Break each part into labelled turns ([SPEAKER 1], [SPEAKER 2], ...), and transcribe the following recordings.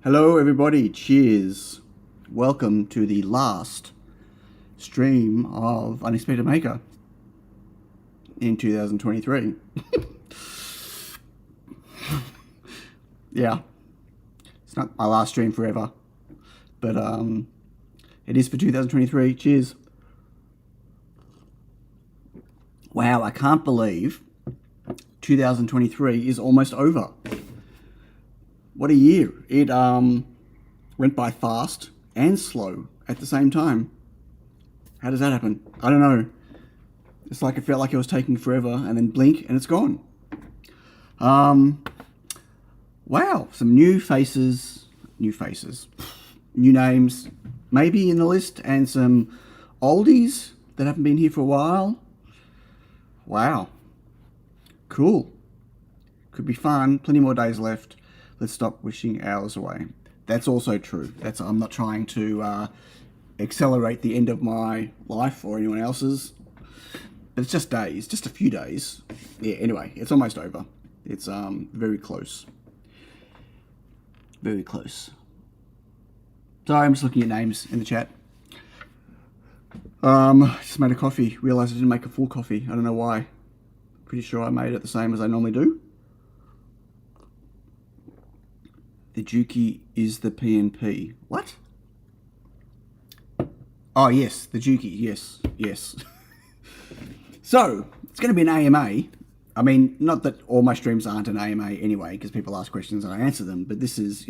[SPEAKER 1] Hello everybody, cheers. Welcome to the last stream of Unexpected Maker in 2023. Yeah, it's not my last stream forever, but it is for 2023, cheers. Wow, I can't believe 2023 is almost over. What a year. It went by fast and slow at the same time. How does that happen? I don't know. It's like it felt like it was taking forever and then blink and it's gone. Wow, some new faces, new names maybe in the list, and some oldies that haven't been here for a while. Wow. Cool. Could be fun. Plenty more days left. Let's stop wishing hours away. That's also true. I'm not trying to accelerate the end of my life or anyone else's. But it's just days, just a few days. Yeah, anyway, it's almost over. It's very close. Very close. Sorry, I'm just looking at names in the chat. Just made a coffee. Realised I didn't make a full coffee. I don't know why. Pretty sure I made it the same as I normally do. The Juki is the PNP. What? Oh, yes, the Juki. Yes. So, it's going to be an AMA. I mean, not that all my streams aren't an AMA anyway, because people ask questions and I answer them, but this is,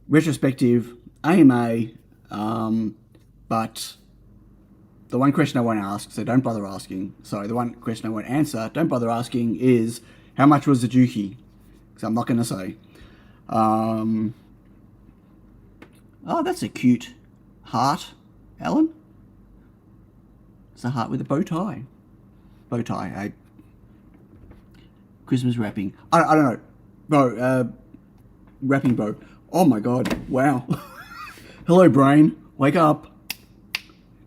[SPEAKER 1] retrospective AMA, but the one question I won't ask, so don't bother asking. Sorry, the one question I won't answer, don't bother asking, is how much was the Juki? Because I'm not going to say. Oh, that's a cute heart, Alan. It's a heart with a bow tie. Christmas wrapping. I don't know. Bro, wrapping bow. Oh my god, wow. Hello, brain. Wake up.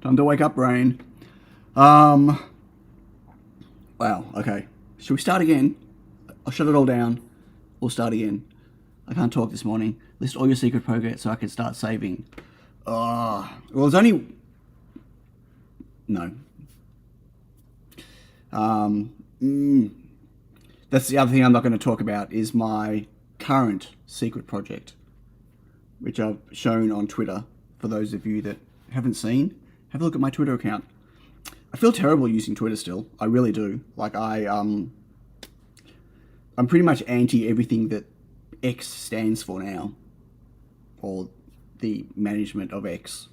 [SPEAKER 1] Time to wake up, brain. Wow, okay. Should we start again? I'll shut it all down. We'll start again. I can't talk this morning. List all your secret progress so I can start saving. Well, it's only... No. That's the other thing I'm not going to talk about, is my current secret project, which I've shown on Twitter. For those of you that haven't seen, have a look at my Twitter account. I feel terrible using Twitter still. I really do. Like, I'm pretty much anti everything that X stands for now, or the management of X.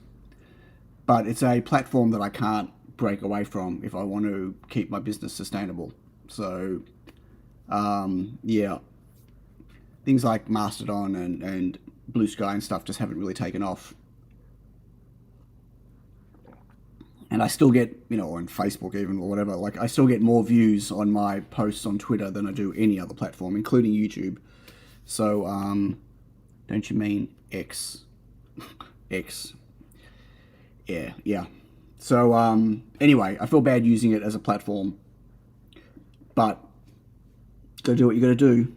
[SPEAKER 1] But it's a platform that I can't break away from if I want to keep my business sustainable. So, yeah, things like Mastodon and Blue Sky and stuff just haven't really taken off. And I still get, or on Facebook even, or whatever, like I still get more views on my posts on Twitter than I do any other platform, including YouTube. So, don't you mean X? X. Yeah. So, anyway, I feel bad using it as a platform, but gotta do what you gotta do.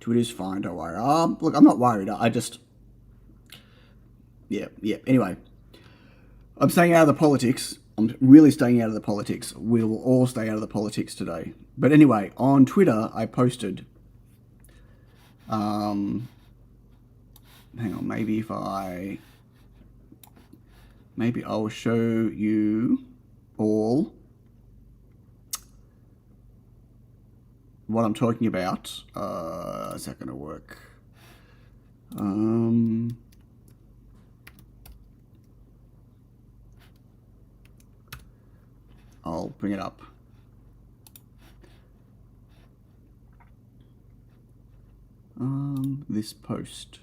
[SPEAKER 1] Twitter's fine, don't worry. Look, I'm not worried. I just, yeah. Anyway, I'm staying out of the politics. I'm really staying out of the politics. We'll all stay out of the politics today. But anyway, on Twitter, I posted Hang on, maybe I'll show you all what I'm talking about. Is that going to work? I'll bring it up. This post.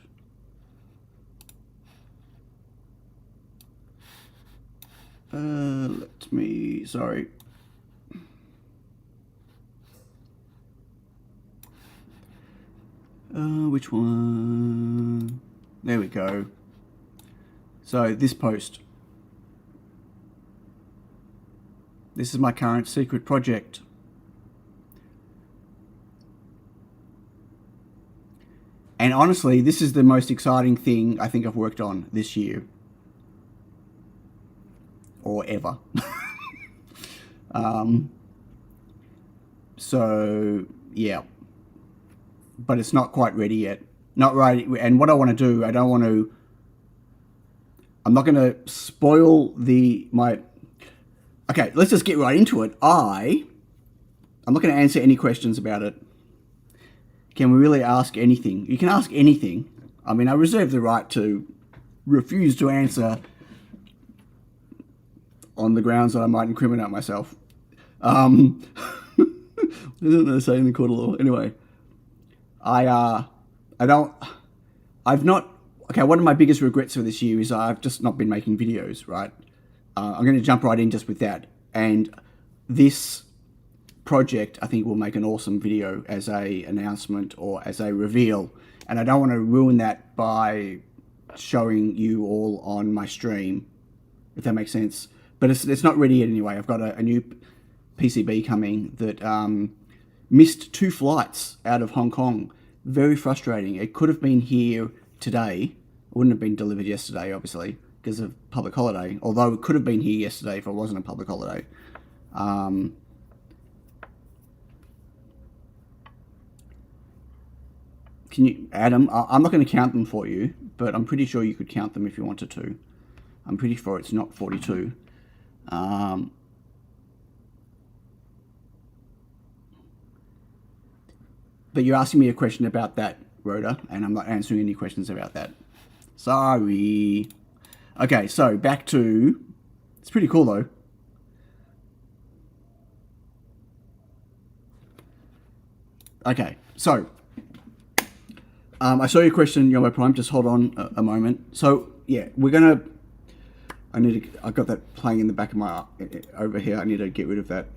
[SPEAKER 1] Sorry. Which one? There we go. So this post. This is my current secret project. And honestly, this is the most exciting thing I think I've worked on this year. Or ever. So, yeah. But it's not quite ready yet. Not right. And what I want to do, I'm not going to spoil okay, let's just get right into it. I'm not going to answer any questions about it. Can we really ask anything? You can ask anything. I mean, I reserve the right to refuse to answer on the grounds that I might incriminate myself. Isn't that saying in the court of law? Anyway, okay, one of my biggest regrets for this year is I've just not been making videos, right? I'm going to jump right in just with that. And this project, I think, will make an awesome video as a announcement or as a reveal. And I don't want to ruin that by showing you all on my stream, if that makes sense. But it's not ready yet anyway. I've got a new PCB coming that missed 2 flights out of Hong Kong. Very frustrating. It could have been here today. It wouldn't have been delivered yesterday, obviously, because of public holiday. Although it could have been here yesterday if it wasn't a public holiday. Can you, Adam? I'm not going to count them for you, but I'm pretty sure you could count them if you wanted to. I'm pretty sure it's not 42. But you're asking me a question about that, Rhoda, and I'm not answering any questions about that. Sorry. Okay, so back to... It's pretty cool, though. Okay, so... I saw your question, Yomo Prime. Just hold on a moment. So, yeah, we're going to... I've got that playing in the back of my... Over here. I need to get rid of that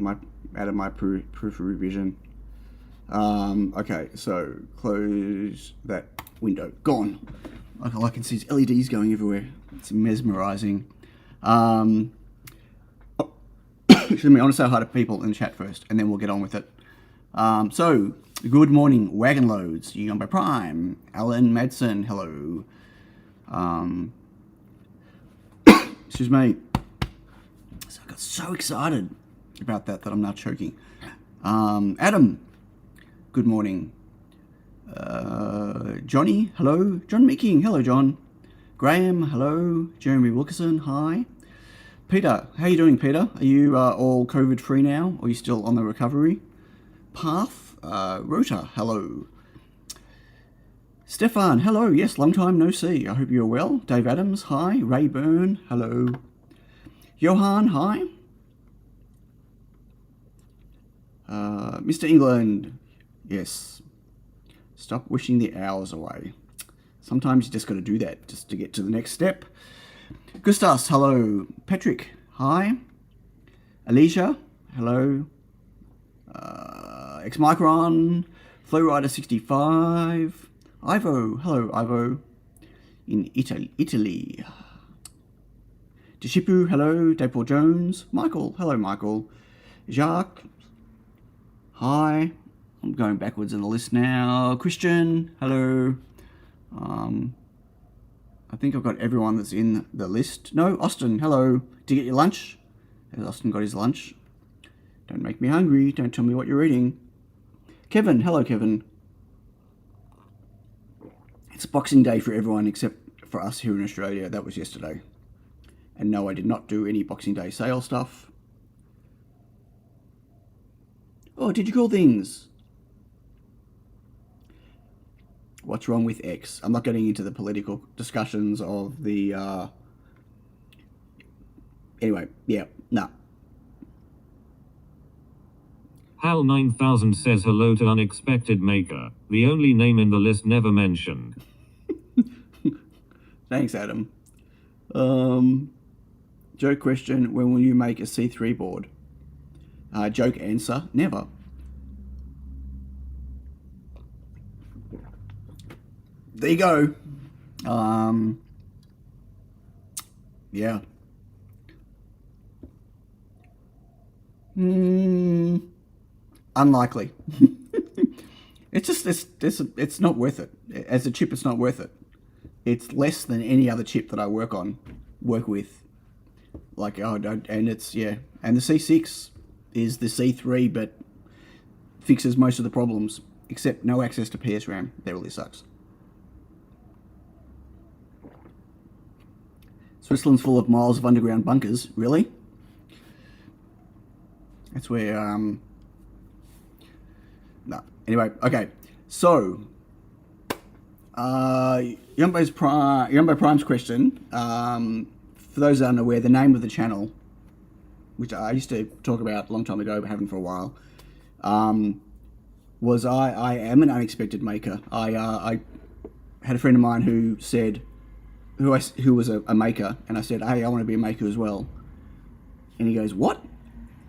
[SPEAKER 1] out of my proof of revision. Okay, so close that window. Gone. All I can see is LEDs going everywhere. It's mesmerizing. Excuse me, I want to say hi to people in the chat first, and then we'll get on with it. So, good morning, Wagon Loads, Yumbo Prime, Alan Madsen, hello. Excuse me. So I got so excited about that I'm now choking. Adam, good morning. Johnny, hello. John Meeking, hello, John. Graham, hello. Jeremy Wilkerson, hi. Peter, how are you doing, Peter? Are you all COVID-free now, or are you still on the recovery path? Rota, hello. Stefan, hello. Yes, long time no see. I hope you're well. Dave Adams, hi. Ray Byrne, hello. Johan, hi. Mr. England, yes. Stop wishing the hours away. Sometimes you just got to do that just to get to the next step. Gustas, hello. Patrick, hi. Alicia, hello. X-Micron, Flowrider65. Ivo, hello, Ivo. In Italy. Deshipu, hello. Dapol Jones. Michael, hello, Michael. Jacques, hi. I'm going backwards in the list now. Christian, hello. I think I've got everyone that's in the list. No, Austin, hello. Did you get your lunch? Has Austin got his lunch? Don't make me hungry. Don't tell me what you're eating. Kevin, hello, Kevin. It's Boxing Day for everyone except for us here in Australia. That was yesterday. And no, I did not do any Boxing Day sale stuff. Oh, did you call things? What's wrong with X? I'm not getting into the political discussions of the... Anyway, yeah, no.
[SPEAKER 2] Hal 9000 says hello to Unexpected Maker, the only name in the list never mentioned.
[SPEAKER 1] Thanks, Adam. Joke question, when will you make a C3 board? Joke answer, never. There you go. Yeah. Unlikely. It's just it's not worth it. As a chip, it's not worth it. It's less than any other chip that I work with. Like, and it's, yeah. And the C6 is the C3, but fixes most of the problems, except no access to PSRAM. That really sucks. Switzerland's full of miles of underground bunkers. Really? That's where, no. Anyway, okay. So, Yumbo Prime's question, for those that aren't aware, the name of the channel, which I used to talk about a long time ago, but haven't for a while, was I am an unexpected maker. I had a friend of mine who said, who was a maker, and I said, hey, I want to be a maker as well. And he goes, what?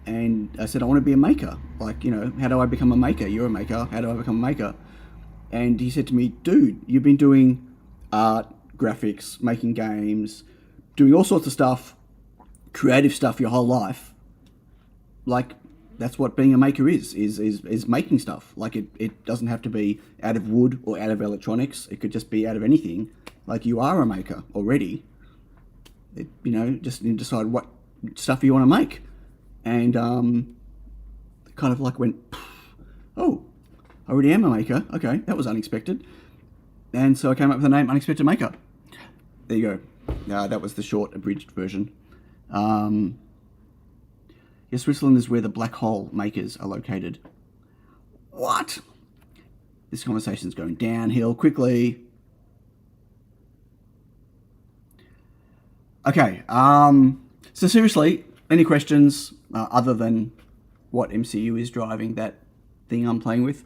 [SPEAKER 1] And I said, I want to be a maker. Like, you know, how do I become a maker? You're a maker. How do I become a maker? And he said to me, dude, you've been doing art, graphics, making games, doing all sorts of stuff, creative stuff your whole life. Like, that's what being a maker is making stuff. Like, it doesn't have to be out of wood or out of electronics. It could just be out of anything. Like, you are a maker already. You know, just decide what stuff you want to make. And kind of like went, oh, I already am a maker. Okay, that was unexpected. And so I came up with the name Unexpected Maker. There you go. That was the short, abridged version. Yeah, Switzerland is where the black hole makers are located. What? This conversation's going downhill quickly. Okay, so seriously, any questions other than what MCU is driving that thing I'm playing with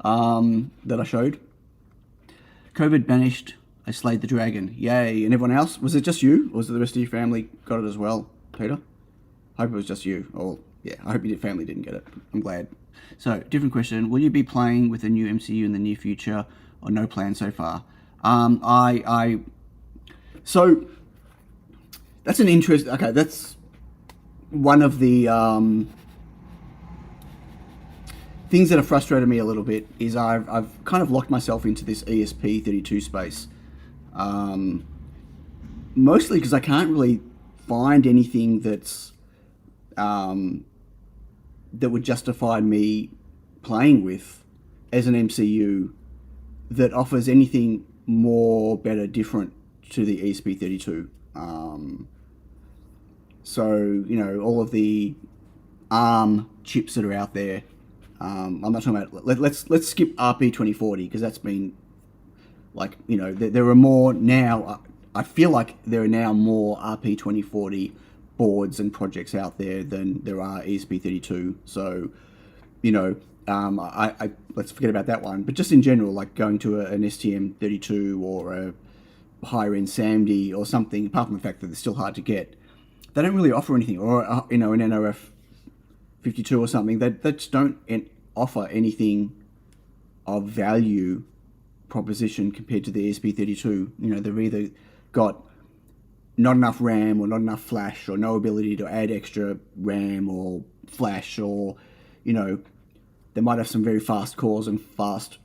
[SPEAKER 1] that I showed? COVID banished, I slayed the dragon. Yay. And everyone else? Was it just you? Or was it the rest of your family got it as well, Peter? I hope it was just you. Or, yeah, I hope your family didn't get it. I'm glad. So, different question. Will you be playing with a new MCU in the near future or no plan so far? So, that's an interest. Okay, that's one of the things that have frustrated me a little bit is I've kind of locked myself into this ESP32 space. Mostly because I can't really find anything that's that would justify me playing with as an MCU that offers anything more, better, different to the ESP32. So, you know, all of the ARM chips that are out there, I'm not talking about, let's skip RP2040 because that's been, like, you know, there are more now, I feel like there are now more RP2040 boards and projects out there than there are ESP32. So, you know, I let's forget about that one. But just in general, like going to an STM32 or a higher end SAMD or something, apart from the fact that they're still hard to get, they don't really offer anything. Or, you know, an NRF 52 or something, that just don't offer anything of value proposition compared to the ESP32. You know, they've either got not enough RAM or not enough flash or no ability to add extra RAM or flash, or, you know, they might have some very fast cores and fast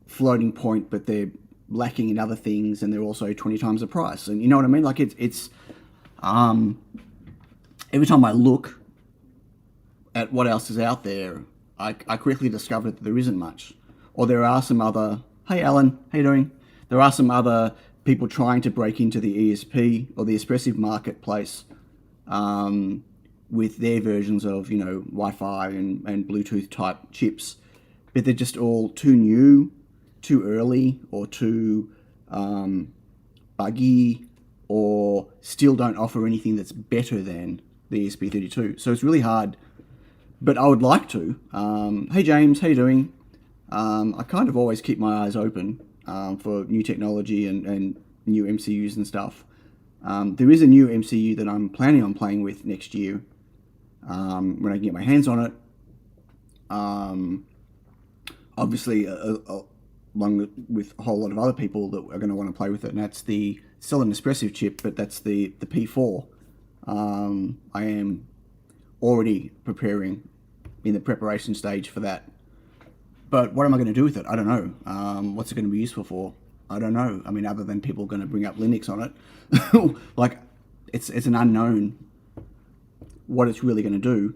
[SPEAKER 1] floating point, but they're lacking in other things, and they're also 20 times the price. And you know what I mean? Like, it's every time I look at what else is out there, I quickly discover that there isn't much. Or there are some other, hey Alan, how you doing? There are some other people trying to break into the ESP or the expressive marketplace with their versions of, you know, Wi-Fi and Bluetooth type chips, but they're just all too new, too early, or too buggy, or still don't offer anything that's better than the ESP32. So it's really hard, but I would like to. Hey James, how you doing? I kind of always keep my eyes open for new technology and new MCUs and stuff. There is a new MCU that I'm planning on playing with next year when I can get my hands on it. Obviously, along with a whole lot of other people that are going to want to play with it, and that's still an expressive chip, but that's the P4. I am already preparing in the preparation stage for that. But what am I going to do with it? I don't know. What's it going to be useful for? I don't know. I mean, other than people going to bring up Linux on it, like it's an unknown what it's really going to do.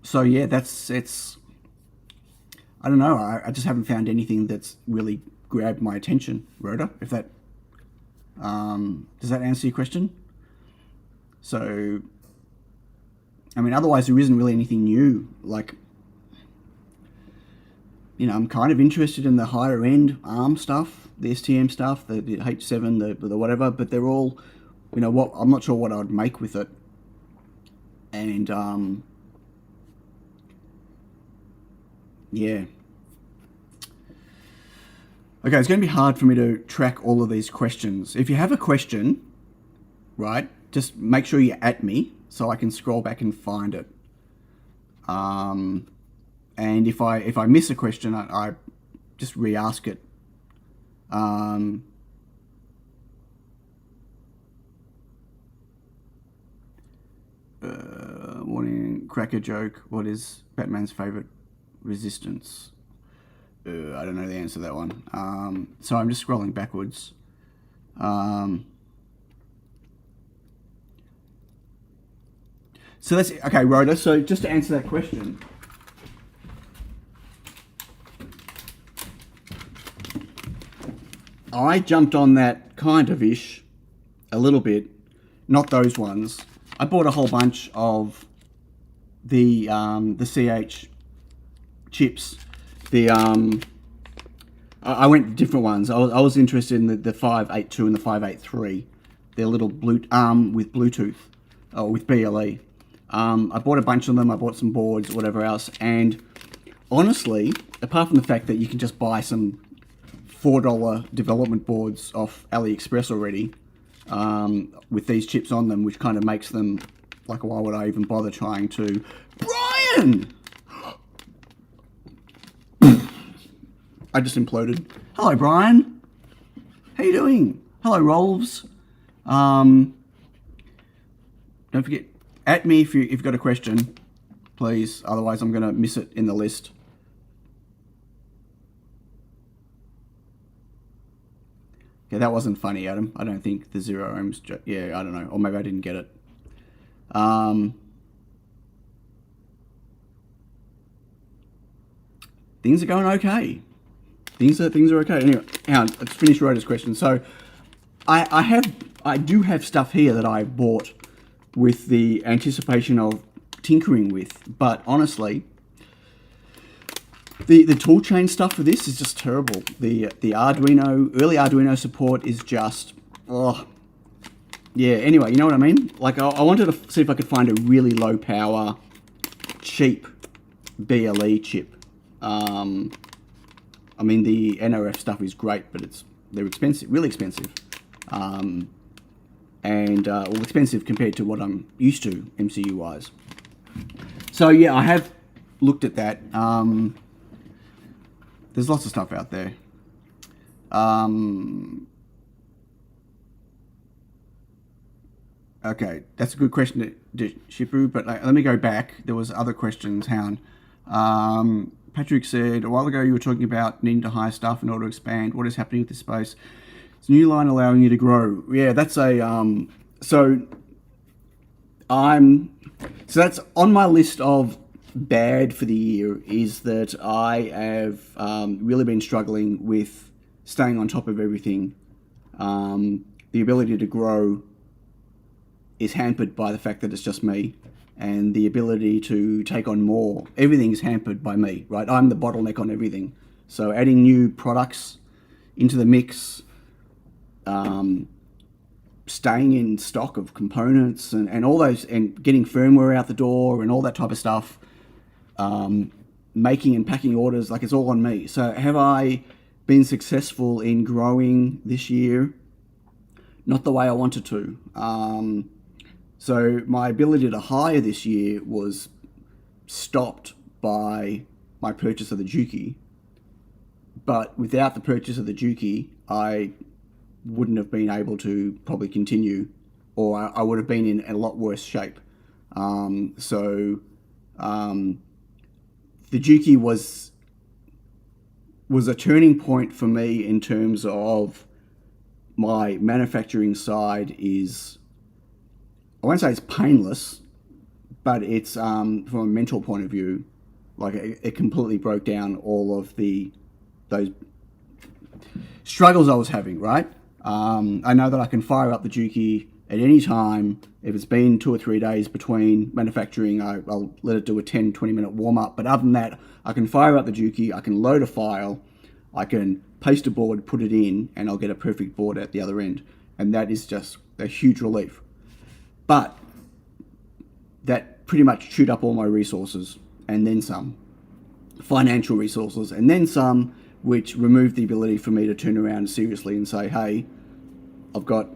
[SPEAKER 1] So yeah, it's. I don't know. I just haven't found anything that's really grabbed my attention, Rhoda. If that does that answer your question? So, I mean, otherwise there isn't really anything new. Like, you know, I'm kind of interested in the higher end ARM stuff, the STM stuff, the H7, the whatever, but they're all, you know, what I'm not sure what I'd make with it. And yeah. Okay, it's going to be hard for me to track all of these questions. If you have a question, right, just make sure you at me so I can scroll back and find it. And if I miss a question, I just re-ask it. Morning, cracker joke. What is Batman's favorite resistance? I don't know the answer to that one. So I'm just scrolling backwards. So that's okay, Rhoda. So just to answer that question, I jumped on that kind of ish, a little bit, not those ones. I bought a whole bunch of the CH chips. I went different ones. I was interested in the 582 and the 583. They're little with Bluetooth, or with BLE. I bought a bunch of them. I bought some boards, whatever else. And honestly, apart from the fact that you can just buy some $4 development boards off AliExpress already, with these chips on them, which kind of makes them like, why would I even bother trying to? Brian! I just imploded. Hello, Brian. How you doing? Hello, Rolves. Don't forget, at me if you've got a question, please. Otherwise, I'm going to miss it in the list. Yeah, that wasn't funny, Adam. I don't think the 0 ohms. Yeah, I don't know. Or maybe I didn't get it. Things are going okay. Things are okay. Anyway, hang on, let's finish Rhoda's question. So, I do have stuff here that I bought with the anticipation of tinkering with, but honestly, the toolchain stuff for this is just terrible. The Arduino, early Arduino support is just, oh, yeah. Anyway, you know what I mean? Like, I wanted to see if I could find a really low power, cheap BLE chip. I mean, the NRF stuff is great, but they're expensive, really expensive, and expensive compared to what I'm used to MCU wise. So yeah, I have looked at that. There's lots of stuff out there. Okay, that's a good question, Shipu, but let me go back. There was other questions. Hang on. Patrick said, a while ago you were talking about needing to hire staff in order to expand. What is happening with this space? It's a new line allowing you to grow. Yeah, that's so that's on my list of bad for the year is that I have really been struggling with staying on top of everything. The ability to grow is hampered by the fact that it's just me, and the ability to take on more, everything's hampered by me, right? I'm the bottleneck on everything. So adding new products into the mix, staying in stock of components and all those, and getting firmware out the door and all that type of stuff, making and packing orders, like it's all on me. So have I been successful in growing this year? Not the way I wanted to. So my ability to hire this year was stopped by my purchase of the Juki. But without the purchase of the Juki, I wouldn't have been able to probably continue, or I would have been in a lot worse shape. The Juki was a turning point for me in terms of my manufacturing side is, I won't say it's painless, but it's from a mental point of view, like it completely broke down all of those struggles I was having, right? I know that I can fire up the Juki at any time. If it's been 2 or 3 days between manufacturing, I'll let it do a 10-20 minute warm up. But other than that, I can fire up the Juki, I can load a file, I can paste a board, put it in, and I'll get a perfect board at the other end. And that is just a huge relief. But that pretty much chewed up all my resources, and then some. Financial resources, and then some, which removed the ability for me to turn around seriously and say, hey, I've got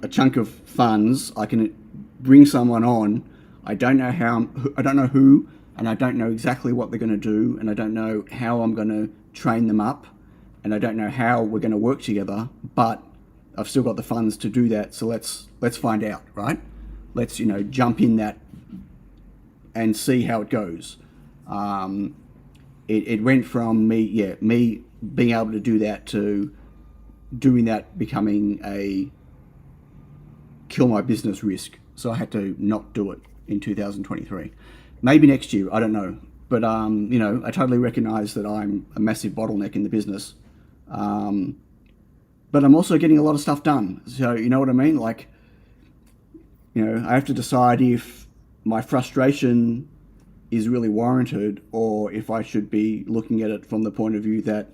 [SPEAKER 1] a chunk of funds, I can bring someone on. I don't know who, and I don't know exactly what they're going to do, and I don't know how I'm going to train them up, and I don't know how we're going to work together, but I've still got the funds to do that, so let's find out, right? Let's, jump in that and see how it goes. It went from me being able to do that to doing that becoming a kill my business risk. So I had to not do it in 2023. Maybe next year, I don't know. But, I totally recognize that I'm a massive bottleneck in the business. But I'm also getting a lot of stuff done. So, you know what I mean? Like, I have to decide if my frustration is really warranted, or if I should be looking at it from the point of view that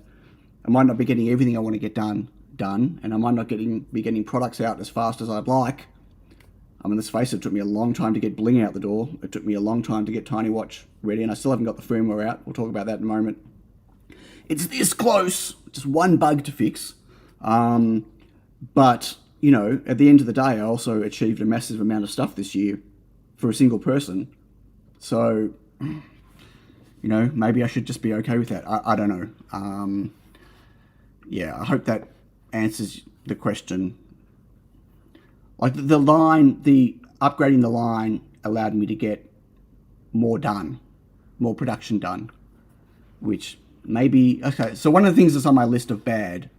[SPEAKER 1] I might not be getting everything I want to get done, and I might not be getting products out as fast as I'd like. I mean, let's face it, took me a long time to get Bling out the door. It took me a long time to get Tiny Watch ready, and I still haven't got the firmware out. We'll talk about that in a moment. It's this close, just one bug to fix. But, at the end of the day, I also achieved a massive amount of stuff this year for a single person. So, maybe I should just be okay with that. I don't know. I hope that answers the question. Like the upgrading the line allowed me to get more production done, which maybe, okay. So one of the things that's on my list of bad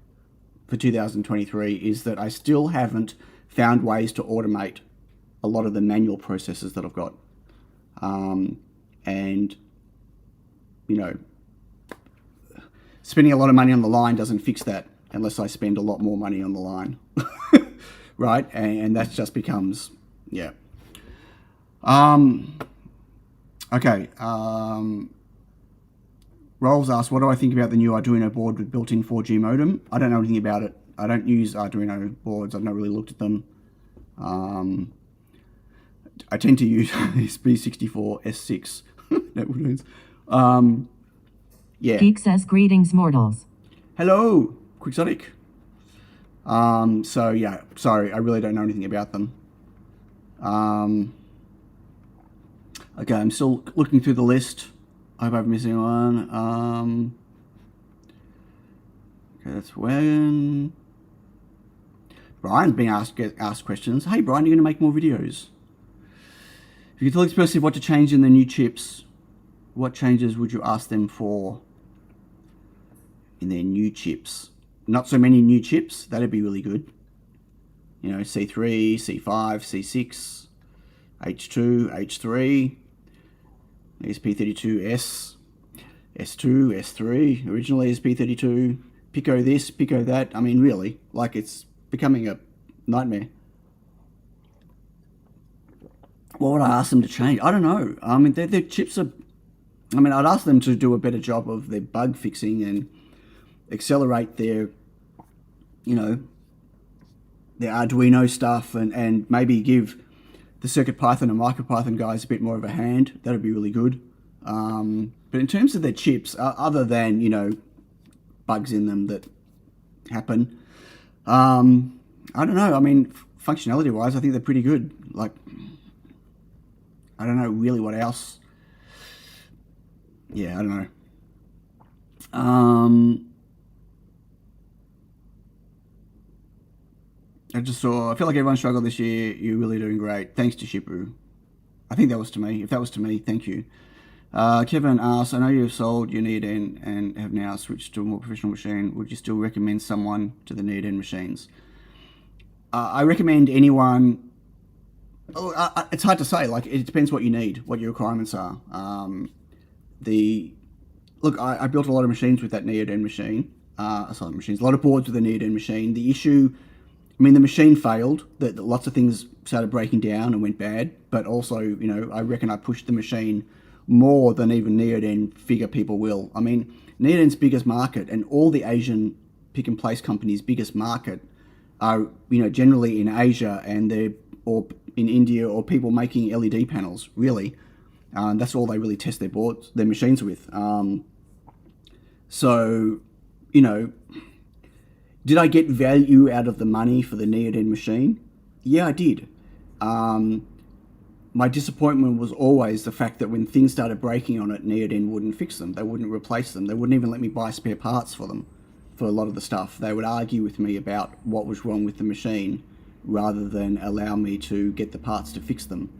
[SPEAKER 1] for 2023 is that I still haven't found ways to automate a lot of the manual processes that I've got. And, spending a lot of money on the line doesn't fix that unless I spend a lot more money on the line. Right? And that just becomes, yeah. Okay. Rolls asks, what do I think about the new Arduino board with built-in 4G modem? I don't know anything about it. I don't use Arduino boards. I've not really looked at them. I tend to use this B64 S6. Yeah.
[SPEAKER 3] Geek says, greetings, mortals.
[SPEAKER 1] Hello, Quixotic. So yeah, sorry, I really don't know anything about them. Okay, I'm still looking through the list. I hope I'm missing one. Okay, that's when Brian's being asked questions. Hey Brian, you're going to make more videos. If you could tell Expressive what to change in the new chips, what changes would you ask them for in their new chips? Not so many new chips, that'd be really good. C3, C5, C6, H2, H3. ESP32S, S2, S3, original ESP32, Pico this, Pico that. I mean, really, like, it's becoming a nightmare. What would I ask them to change? I don't know. I mean, their chips are... I mean, I'd ask them to do a better job of their bug fixing and accelerate their, you know, their Arduino stuff, and maybe give the CircuitPython and MicroPython guys a bit more of a hand. That would be really good. But in terms of their chips, other than, you know, bugs in them that happen, I don't know. I mean, functionality-wise, I think they're pretty good. Like, I don't know really what else. Yeah, I don't know. I feel like everyone struggled this year. You're really doing great. Thanks to Shipru. I think that was to me. If that was to me, thank you. Kevin asks, I know you've sold your Neoden and have now switched to a more professional machine. Would you still recommend someone to the Neoden machines? I recommend anyone. It's hard to say. Like, it depends what you need, what your requirements are. Look, I built a lot of machines with that Neoden machine. A lot of boards with the Neoden machine. The issue, I mean, the machine failed. That lots of things started breaking down and went bad. But also, you know, I reckon I pushed the machine more than even Neoden figure people will. I mean, Neoden's biggest market and all the Asian pick and place companies' biggest market are, you know, generally in Asia or in India, or people making LED panels. Really, that's all they really test their machines with. So, you know, did I get value out of the money for the Neoden machine? Yeah, I did. My disappointment was always the fact that when things started breaking on it, Neoden wouldn't fix them. They wouldn't replace them. They wouldn't even let me buy spare parts for them, for a lot of the stuff. They would argue with me about what was wrong with the machine rather than allow me to get the parts to fix them.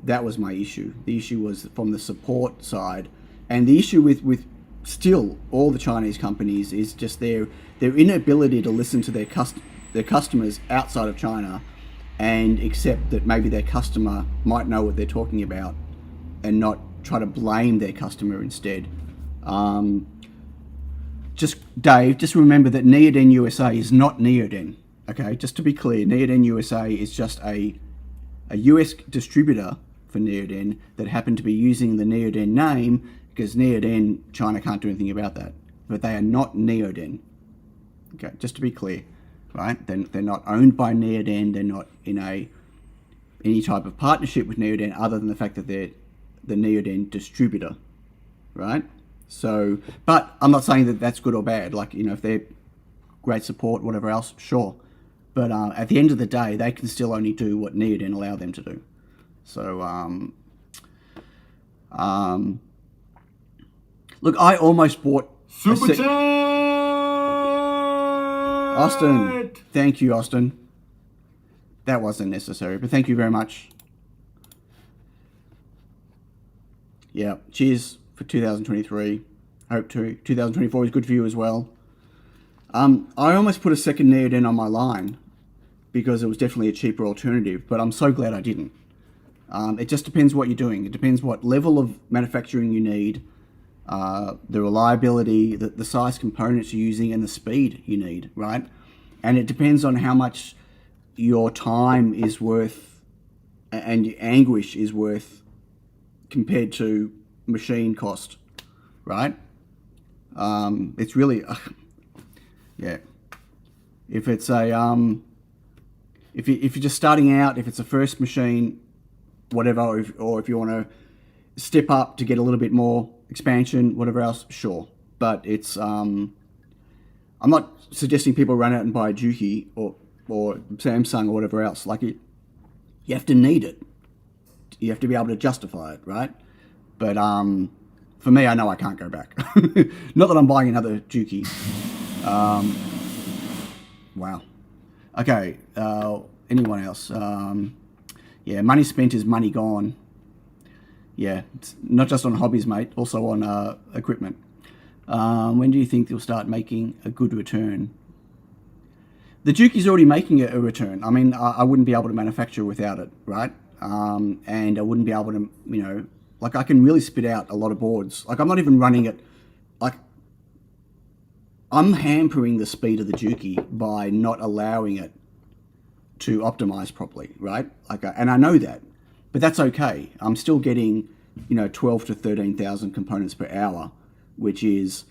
[SPEAKER 1] That was my issue. The issue was from the support side. And the issue with still all the Chinese companies is just their inability to listen to their customers outside of China and accept that maybe their customer might know what they're talking about and not try to blame their customer instead. Dave, just remember that Neoden USA is not Neoden. Okay, just to be clear, Neoden USA is just a US distributor for Neoden that happened to be using the Neoden name because Neoden, China can't do anything about that. But they are not Neoden. Okay, just to be clear, right? They're not owned by Neoden. They're not in any type of partnership with Neoden other than the fact that they're the Neoden distributor, right? So, but I'm not saying that that's good or bad. Like, you know, if they're great support, whatever else, sure. But at the end of the day, they can still only do what Neoden allow them to do. So, look, I almost bought
[SPEAKER 4] Super Chat!
[SPEAKER 1] Austin. Thank you, Austin. That wasn't necessary, but thank you very much. Yeah, cheers for 2023. Hope 2024 is good for you as well. I almost put a second Neoden on my line because it was definitely a cheaper alternative, but I'm so glad I didn't. It just depends what you're doing. It depends what level of manufacturing you need, the reliability, the size components you're using, and the speed you need, right? And it depends on how much your time is worth and your anguish is worth compared to machine cost, right? It's really... yeah, if it's a if you're just starting out, if it's a first machine, whatever, or if you want to step up to get a little bit more expansion, whatever else, sure. But it's I'm not suggesting people run out and buy a Juki or Samsung or whatever else. Like, you have to need it. You have to be able to justify it, right? But for me, I know I can't go back. Not that I'm buying another Juki. Wow. Okay. Anyone else? Yeah, money spent is money gone. Yeah, it's not just on hobbies, mate. Also on equipment. When do you think they'll start making a good return? The Juki's already making a return. I mean, I wouldn't be able to manufacture without it, right? And I wouldn't be able to, you know, Like I can really spit out a lot of boards. Like I'm not even running it, like I'm hampering the speed of the Juki by not allowing it to optimize properly, right? Like, and I know that, but that's okay. I'm still getting, 12 to 13,000 components per hour, which is,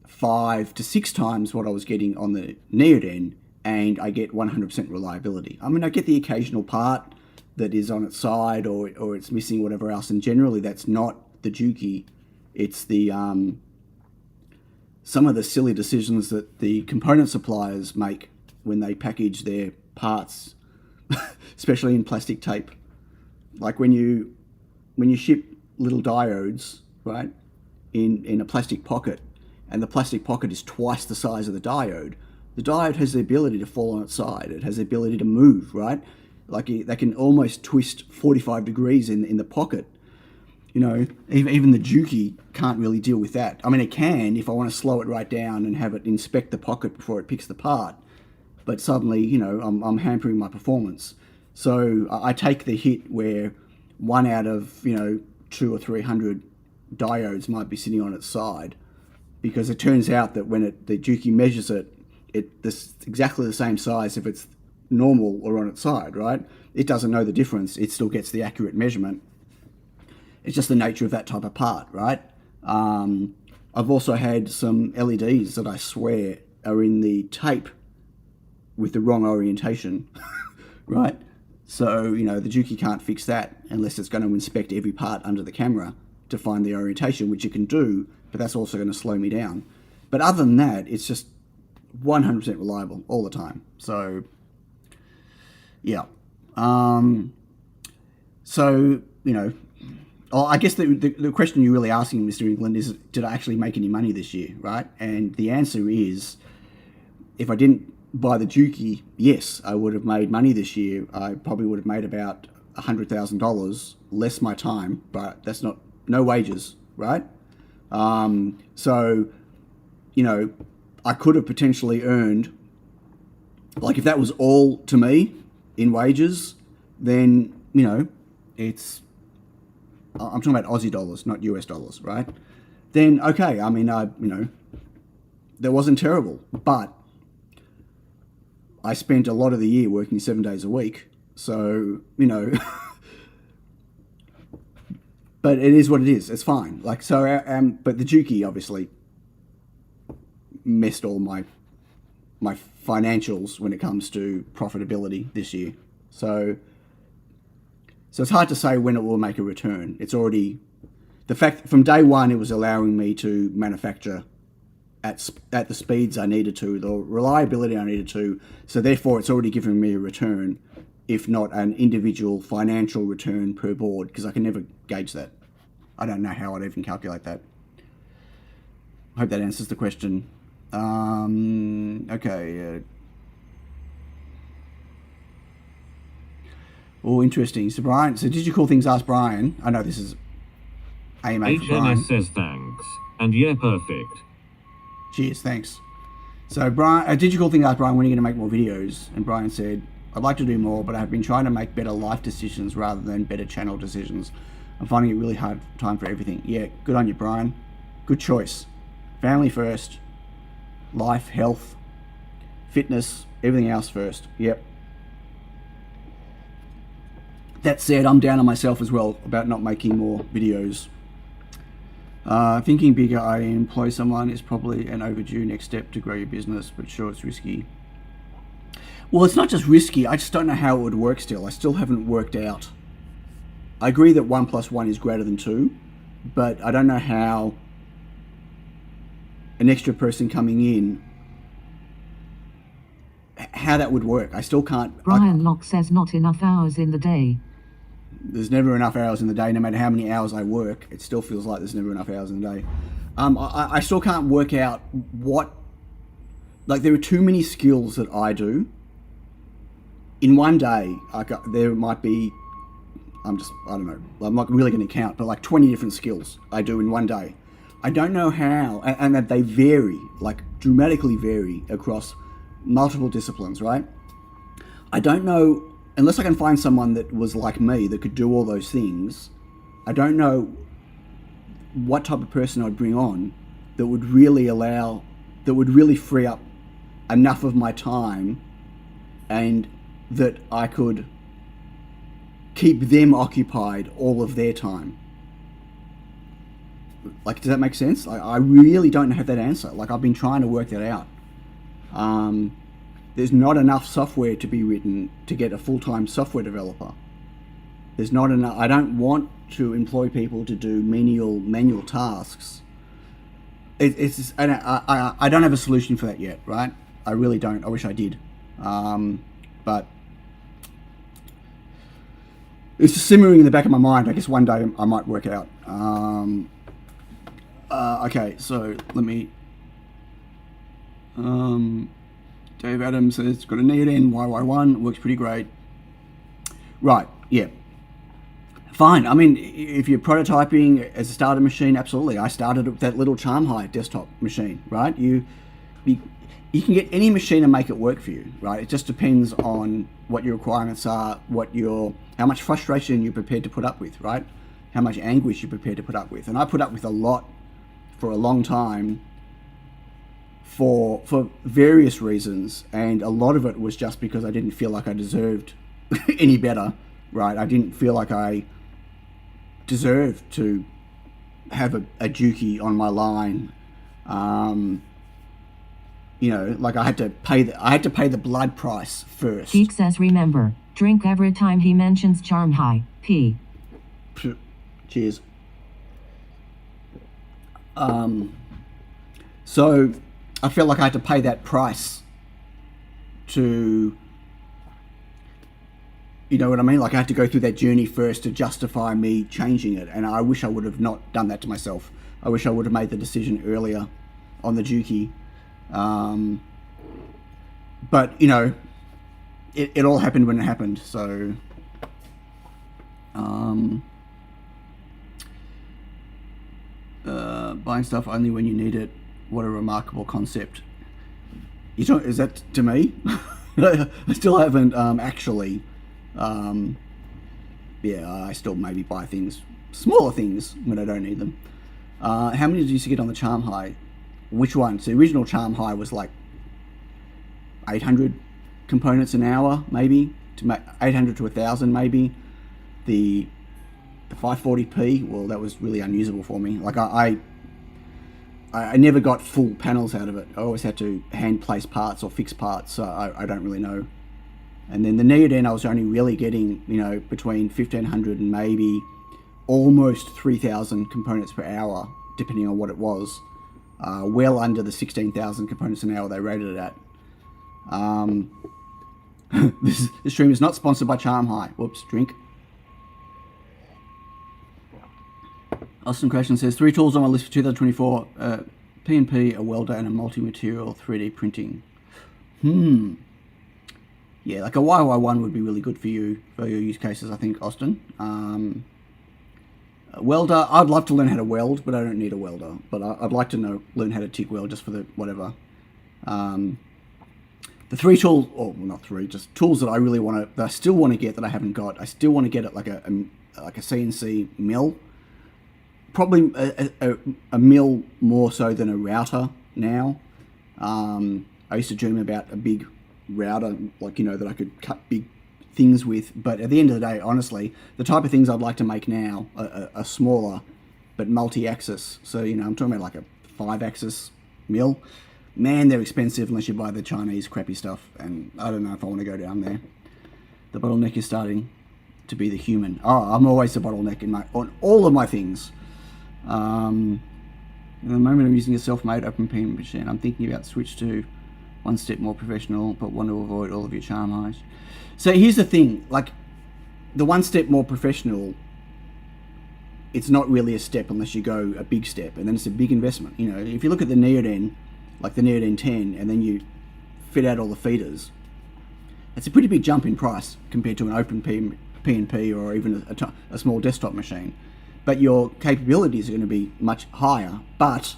[SPEAKER 1] 5 to 6 times what I was getting on the Neoden, and I get 100% reliability. I mean, I get the occasional part that is on its side or it's missing whatever else, and generally that's not the Juki. It's the some of the silly decisions that the component suppliers make when they package their parts, especially in plastic tape. Like when you ship little diodes, right, in a plastic pocket, and the plastic pocket is twice the size of the diode has the ability to fall on its side. It has the ability to move, right? Like they can almost twist 45 degrees in the pocket. Even the Juki can't really deal with that. I mean, it can if I want to slow it right down and have it inspect the pocket before it picks the part. But suddenly, I'm hampering my performance. So I take the hit where 1 out of, 200 or 300 diodes might be sitting on its side, because it turns out that when the Juki measures it's exactly the same size if it's normal or on its side, right? It doesn't know the difference. It still gets the accurate measurement. It's just the nature of that type of part, right? I've also had some LEDs that I swear are in the tape with the wrong orientation, right? So, the Juki can't fix that unless it's going to inspect every part under the camera to find the orientation, which it can do, but that's also going to slow me down. But other than that, it's just 100% reliable all the time. So, yeah. I guess the question you're really asking, Mr. England, is did I actually make any money this year, right? And the answer is, if I didn't buy the Juki, yes, I would have made money this year. I probably would have made about $100,000 less my time, but that's no wages, right? So, I could have potentially earned, like if that was all to me in wages, then, it's, I'm talking about Aussie dollars, not US dollars, right? Then, okay, I mean, that wasn't terrible, but I spent a lot of the year working 7 days a week. So, but it is what it is. It's fine. Like, so, but the Juki obviously messed all my financials when it comes to profitability this year. So it's hard to say when it will make a return. It's already, the fact from day one, it was allowing me to manufacture at the speeds I needed to, the reliability I needed to. So therefore, it's already given me a return, if not an individual financial return per board, because I can never gauge that. I don't know how I'd even calculate that. I hope that answers the question. Okay. Oh, interesting. So Brian, so did you call things Ask Brian? I know this is AMA for Brian.
[SPEAKER 2] HMS says thanks. And yeah, perfect.
[SPEAKER 1] Cheers, thanks. So Brian, did you call things Ask Brian, when are you going to make more videos? And Brian said, I'd like to do more, but I've been trying to make better life decisions rather than better channel decisions. I'm finding it really hard time for everything. Yeah, good on you, Brian. Good choice. Family first. Life, health, fitness, everything else first. Yep. That said, I'm down on myself as well about not making more videos. Thinking bigger, I employ someone is probably an overdue next step to grow your business, but sure, it's risky. Well, it's not just risky, I just don't know how it would work still. I still haven't worked out. I agree that 1 + 1 is greater than 2, but I don't know how an extra person coming in, how that would work. I still can't.
[SPEAKER 3] Brian Locke says not enough hours in the day.
[SPEAKER 1] There's never enough hours in the day. No matter how many hours I work, it still feels like there's never enough hours in the day. I still can't work out what, like there are too many skills that I do. In one day, there might be, I don't know, I'm not really going to count, but like 20 different skills I do in one day. I don't know how, and that they vary, like dramatically vary across multiple disciplines, right? I don't know, unless I can find someone that was like me that could do all those things, I don't know what type of person I'd bring on that would really free up enough of my time and that I could keep them occupied all of their time. Like, does that make sense? I really don't have that answer. Like, I've been trying to work that out. There's not enough software to be written to get a full-time software developer. There's not enough. I don't want to employ people to do menial manual tasks. I don't have a solution for that yet, right? I really don't. I wish I did. But it's just simmering in the back of my mind. I guess one day I might work out. Okay, so let me... Dave Adams says, got a NeoDen YY1, works pretty great. Right, yeah. Fine, I mean, if you're prototyping as a starter machine, absolutely. I started with that little Charmhigh desktop machine, right? You can get any machine and make it work for you, right? It just depends on what your requirements are, how much frustration you're prepared to put up with, right? How much anguish you're prepared to put up with. And I put up with a lot for a long time for various reasons, and a lot of it was just because I didn't feel like I deserved any better, right? I didn't feel like I deserved to have a Juki on my line. You know, like I had to pay the blood price first.
[SPEAKER 3] Geek says remember, drink every time he mentions Charmhigh. P.
[SPEAKER 1] Cheers. So I felt like I had to pay that price to, you know what I mean? Like I had to go through that journey first to justify me changing it. And I wish I would have not done that to myself. I wish I would have made the decision earlier on the Juki. But, you know, it all happened when it happened. So, buying stuff only when you need it. What a remarkable concept. Is that to me? I still haven't actually. Yeah, I still maybe buy things, smaller things, when I don't need them. How many did you get on the Charmhigh? Which one? So the original Charmhigh was like 800 components an hour, maybe, to make 800 to 1,000, maybe. The 540p, well, that was really unusable for me. Like I never got full panels out of it. I always had to hand place parts or fix parts, so I don't really know. And then the NeoDen, I was only really getting, you know, between 1,500 and maybe almost 3,000 components per hour, depending on what it was. Well under the 16,000 components an hour they rated it at. This stream is not sponsored by Charmhigh. Whoops, drink. Austin Creation says, 3 tools on my list for 2024, P&P, a welder, and a multi-material 3D printing. Yeah, like a YY1 would be really good for you, for your use cases, I think, Austin. A welder, I'd love to learn how to weld, but I don't need a welder. But I'd like to learn how to TIG weld just for the whatever. The 3 tools, or well, not 3, just tools that I really want to, that I still want to get that I haven't got. I still want to get it like a CNC mill. Probably a mill more so than a router now. I used to dream about a big router, like, you know, that I could cut big things with. But at the end of the day, honestly, the type of things I'd like to make now are smaller, but multi-axis. So, you know, I'm talking about like a 5-axis mill. Man, they're expensive unless you buy the Chinese crappy stuff. And I don't know if I want to go down there. The bottleneck is starting to be the human. Oh, I'm always the bottleneck on all of my things. At the moment I'm using a self-made open pen machine. I'm thinking about switch to one step more professional, but want to avoid all of your Charmhighs. So here's the thing, like the one step more professional, it's not really a step unless you go a big step, and then it's a big investment. You know, if you look at the NeoDen, like the NeoDen 10, and then you fit out all the feeders, it's a pretty big jump in price compared to an open P&P or even a small desktop machine. But your capabilities are going to be much higher. But,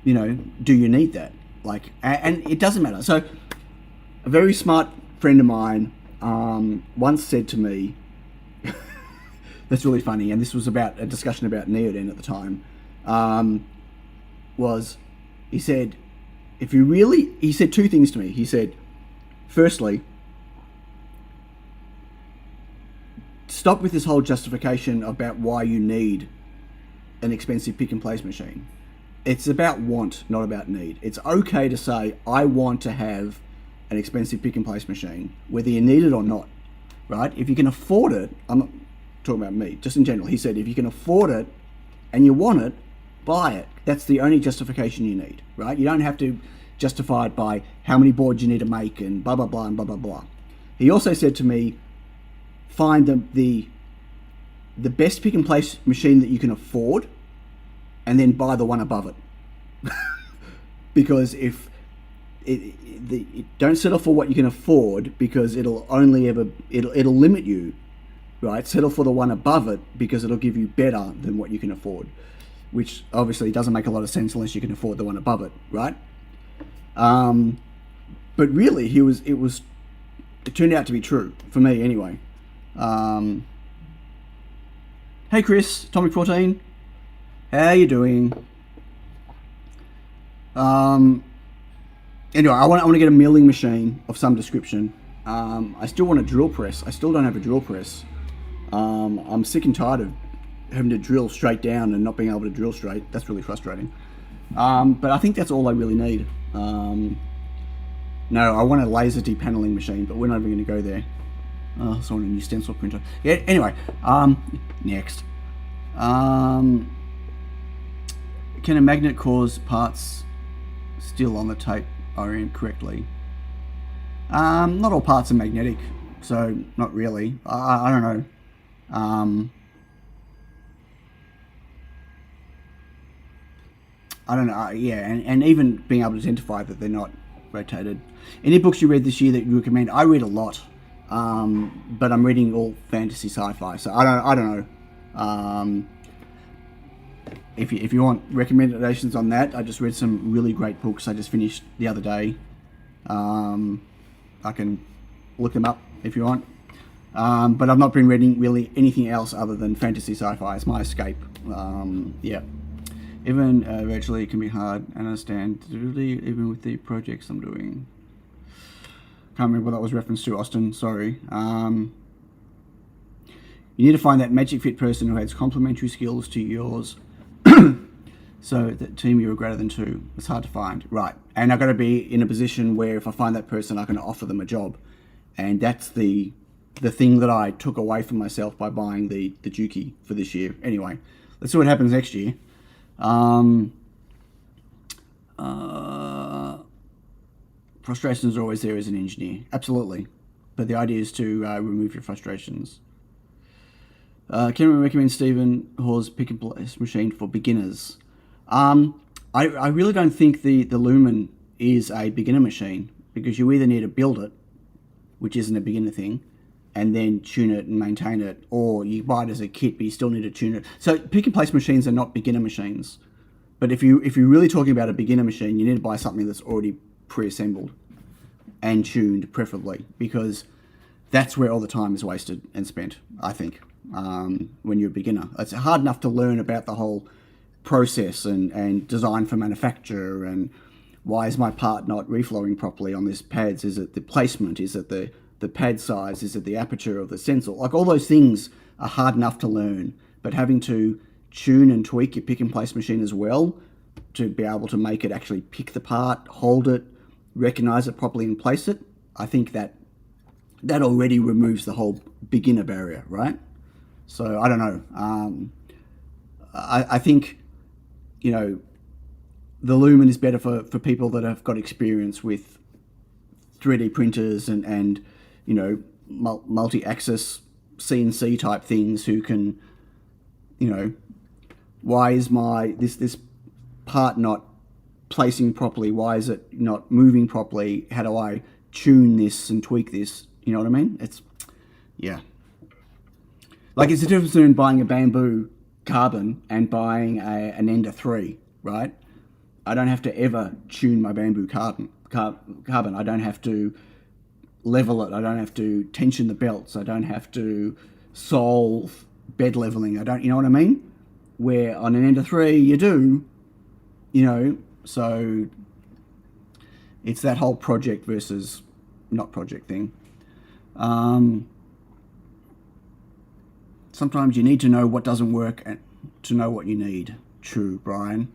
[SPEAKER 1] you know, do you need that? Like, and it doesn't matter. So, a very smart friend of mine once said to me, that's really funny, and this was about a discussion about neodymium at the time, was he said, he said two things to me. He said, firstly, stop with this whole justification about why you need an expensive pick and place machine. It's about want, not about need. It's okay to say, I want to have an expensive pick and place machine, whether you need it or not, right? If you can afford it, I'm not talking about me, just in general. He said, if you can afford it and you want it, buy it. That's the only justification you need, right? You don't have to justify it by how many boards you need to make and blah, blah, blah, and blah, blah, blah. He also said to me, find the best pick and place machine that you can afford and then buy the one above it. Because if don't settle for what you can afford, because it'll limit you, right? Settle for the one above it because it'll give you better than what you can afford, which obviously doesn't make a lot of sense unless you can afford the one above it, right? But really, it turned out to be true for me anyway. Hey Chris, Atomic 14, how you doing? Anyway, I want to get a milling machine of some description. I still want a drill press. I still don't have a drill press. I'm sick and tired of having to drill straight down and not being able to drill straight. That's really frustrating. But I think that's all I really need. No, I want a laser depaneling machine, but we're not even going to go there. So I want a new stencil printer. Yeah. Anyway, next. Can a magnet cause parts still on the tape orient correctly? Not all parts are magnetic, so not really. I don't know. I don't know. Yeah, and even being able to identify that they're not rotated. Any books you read this year that you recommend? I read a lot, but I'm reading all fantasy sci-fi, so I don't know. If you want recommendations on that, I just read some really great books I just finished the other day. I can look them up if you want. But I've not been reading really anything else other than fantasy sci-fi. It's my escape. Yeah. Even virtually it can be hard and understand, even with the projects I'm doing. Can't remember what that was referenced to, Austin. Sorry. You need to find that magic fit person who has complementary skills to yours. So that team you are greater than two. It's hard to find. Right. And I've got to be in a position where if I find that person, I can offer them a job. And that's the thing that I took away from myself by buying the Juki for this year. Anyway, let's see what happens next year. Frustrations are always there as an engineer. Absolutely. But the idea is to remove your frustrations. Can we recommend Stephen Hawes pick and place machine for beginners? I really don't think the Lumen is a beginner machine, because you either need to build it, which isn't a beginner thing, and then tune it and maintain it, or you buy it as a kit but you still need to tune it. So pick and place machines are not beginner machines. But if you're really talking about a beginner machine, you need to buy something that's already pre-assembled and tuned, preferably, because that's where all the time is wasted and spent, I think, when you're a beginner. It's hard enough to learn about the whole process and design for manufacture, and why is my part not reflowing properly on this pads? Is it the placement? Is it the pad size? Is it the aperture of the sensor? Like, all those things are hard enough to learn, but having to tune and tweak your pick and place machine as well to be able to make it actually pick the part, hold it, recognize it properly and place it, I think that already removes the whole beginner barrier, right? So I don't know. I think, the Lumen is better for people that have got experience with 3D printers and multi-axis CNC type things, who can, why is this part not placing properly? Why is it not moving properly? How do I tune this and tweak this? You know what I mean? It's like, it's the difference between buying a bamboo carbon and buying an Ender 3, right? I don't have to ever tune my bamboo carbon. I don't have to level it. I don't have to tension the belts. I don't have to solve bed leveling. You know what I mean? Where on an Ender 3 you do, so it's that whole project versus not project thing. Sometimes you need to know what doesn't work and to know what you need. True, Brian.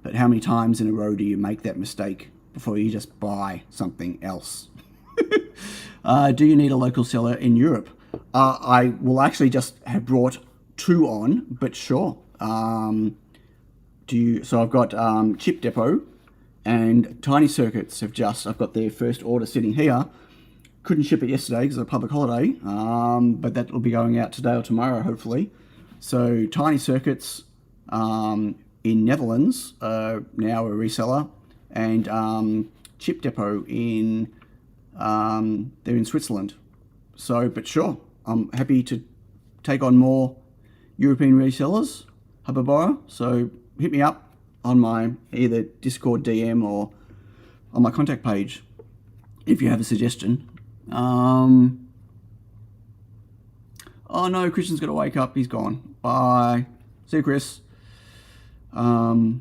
[SPEAKER 1] But how many times in a row do you make that mistake before you just buy something else? Do you need a local seller in Europe? I will actually just have brought 2 on, but sure. So I've got Chip Depot and Tiny Circuits I've got their first order sitting here. Couldn't ship it yesterday because of a public holiday, but that will be going out today or tomorrow, hopefully. So Tiny Circuits in Netherlands, now a reseller, and Chip Depot they're in Switzerland. So, but sure, I'm happy to take on more European resellers, Hubabora. So hit me up on my either Discord DM or on my contact page if you have a suggestion. Oh no, Christian's got to wake up. He's gone. Bye. See you, Chris. Alan's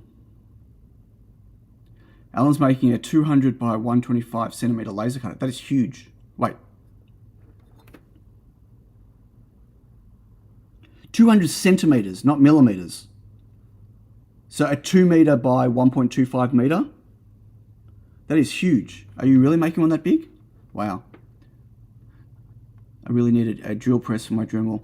[SPEAKER 1] making a 200 by 125 centimeter laser cutter. That is huge. Wait. 200 centimeters, not millimeters. So a 2 meter by 1.25 meter. That is huge. Are you really making one that big? Wow. I really needed a drill press for my Dremel.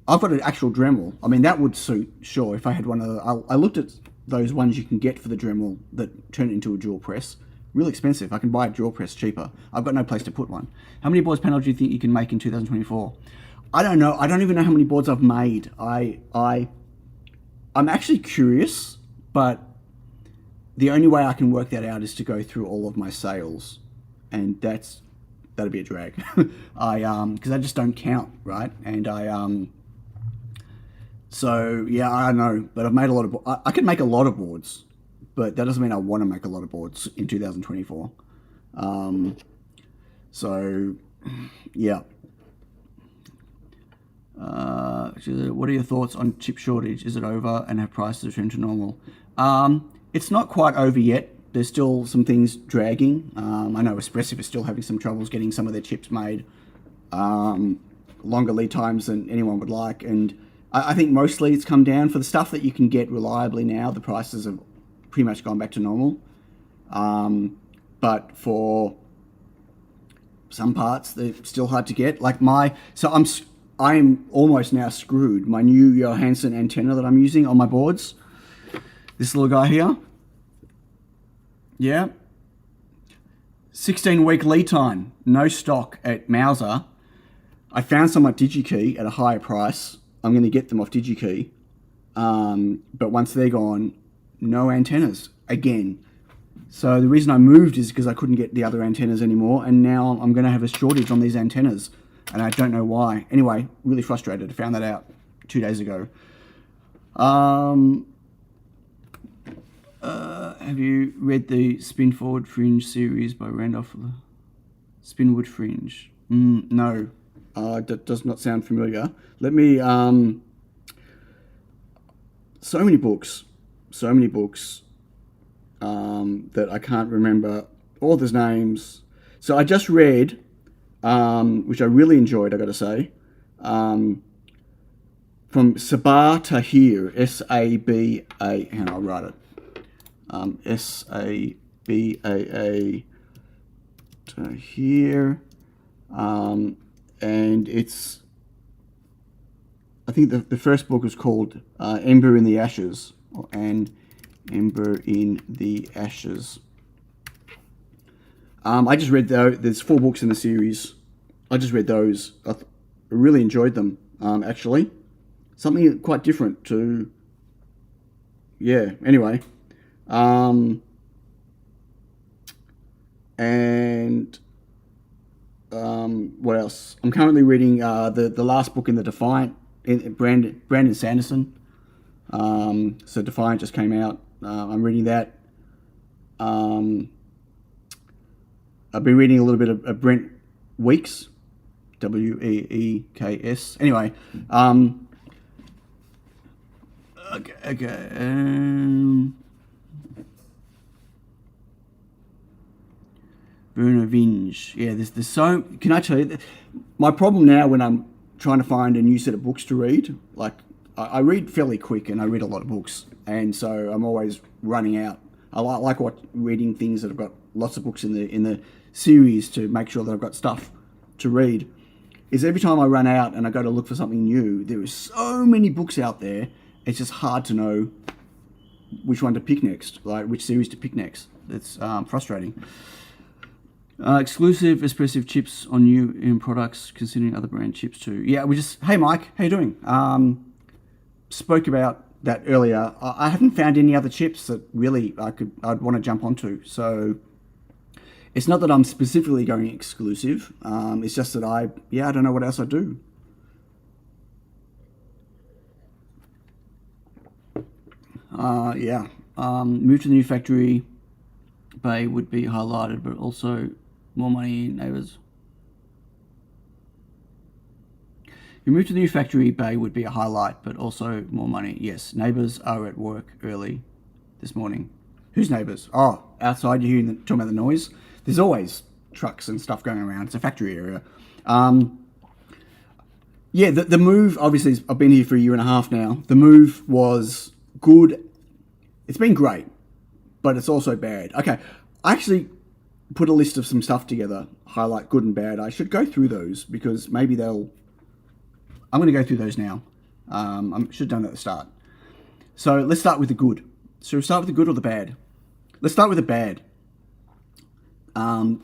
[SPEAKER 1] I've got an actual Dremel. I mean, that would suit, sure, if I had one of the... I looked at those ones you can get for the Dremel that turn it into a dual press. Really expensive. I can buy a dual press cheaper. I've got no place to put one. How many boards panel do you think you can make in 2024? I don't know. I don't even know how many boards I've made. I'm actually curious, but the only way I can work that out is to go through all of my sales, and that'd be a drag. Because I just don't count, right? And so yeah, I don't know, but I've made a lot of. I can make a lot of boards, but that doesn't mean I want to make a lot of boards in 2024. So yeah. What are your thoughts on chip shortage? Is it over and have prices returned to normal? It's not quite over yet. There's still some things dragging. I know Espressif is still having some troubles getting some of their chips made. Longer lead times than anyone would like. And I think mostly it's come down. For the stuff that you can get reliably now, the prices have pretty much gone back to normal. But for some parts, they're still hard to get. Like I'm almost now screwed. My new Johansson antenna that I'm using on my boards. This little guy here. Yeah. 16-week lead time. No stock at Mauser. I found some at DigiKey at a higher price. I'm going to get them off DigiKey. But once they're gone, no antennas again. So the reason I moved is because I couldn't get the other antennas anymore. And now I'm going to have a shortage on these antennas. And I don't know why. Anyway, really frustrated. I found that out 2 days ago. Have you read the Spin Forward Fringe series by Randolph? Spinwood Fringe? No. That does not sound familiar. Let me... so many books that I can't remember authors' names. So I just read... which I really enjoyed, I got to say, from Sabah Tahir, S-A-B-A, and I'll write it, S-A-B-A-A Tahir, and it's, I think the first book was called Ember in the Ashes, and Ember in the Ashes. I just read there's 4 books in the series. I just read those. I really enjoyed them, actually. Something quite different to... Yeah, anyway. What else? I'm currently reading the last book in the Defiant, Brandon Sanderson. So Defiant just came out. I'm reading that. I've been reading a little bit of Brent Weeks, Weeks. Anyway, Okay. Bruno Vinge. Yeah, there's so... Can I tell you, my problem now when I'm trying to find a new set of books to read, like, I read fairly quick and I read a lot of books, and so I'm always running out. I like reading things that have got lots of books in the series to make sure that I've got stuff to read. Is every time I run out and I go to look for something new, there are so many books out there, it's just hard to know which one to pick next, like which series to pick next. It's frustrating. Exclusive espresso chips on new in products, considering other brand chips too. Yeah, hey Mike, how you doing? Spoke about that earlier. I haven't found any other chips that really I'd want to jump onto. So it's not that I'm specifically going exclusive. It's just that I don't know what else I do. Move to the new factory bay would be highlighted, but also more money, neighbours. You move to the new factory bay would be a highlight, but also more money. Yes, neighbours are at work early this morning. Whose neighbours? Oh, outside, you're hearing talking about the noise? There's always trucks and stuff going around. It's a factory area. The move, obviously, I've been here for 1.5 years now. The move was good. It's been great, but it's also bad. Okay, I actually put a list of some stuff together, highlight good and bad. I should go through those because maybe I'm going to go through those now. I should have done that at the start. So let's start with the good. So we'll start with the good or the bad? Let's start with the bad. When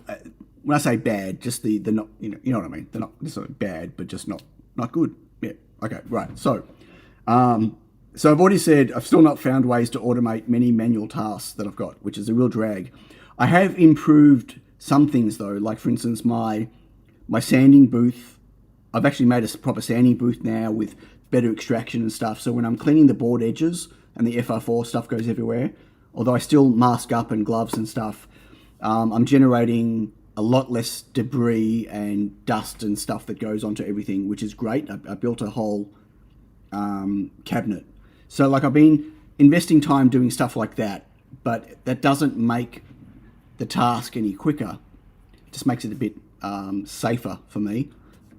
[SPEAKER 1] I say bad, just the not, you know what I mean. They're not necessarily bad, but just not good. Yeah. Okay. Right. So I've already said I've still not found ways to automate many manual tasks that I've got, which is a real drag. I have improved some things though, like for instance my sanding booth. I've actually made a proper sanding booth now with better extraction and stuff. So when I'm cleaning the board edges and the FR4 stuff goes everywhere, although I still mask up and gloves and stuff, I'm generating a lot less debris and dust and stuff that goes onto everything, which is great. I built a whole cabinet. So like I've been investing time doing stuff like that, but that doesn't make the task any quicker. It just makes it a bit safer for me,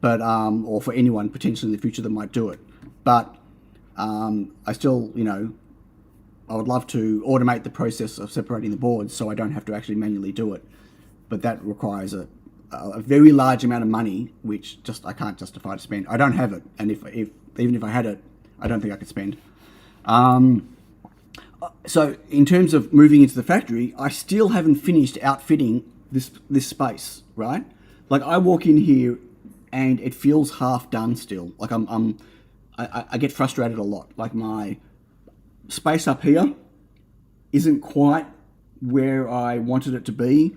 [SPEAKER 1] but or for anyone potentially in the future that might do it. But I still, I would love to automate the process of separating the boards so I don't have to actually manually do it. But that requires a very large amount of money, which I can't justify to spend. I don't have it, and even if I had it, I don't think I could spend. So in terms of moving into the factory, I still haven't finished outfitting this space, right? Like I walk in here and it feels half done still. Like I get frustrated a lot. Like my space up here isn't quite where I wanted it to be,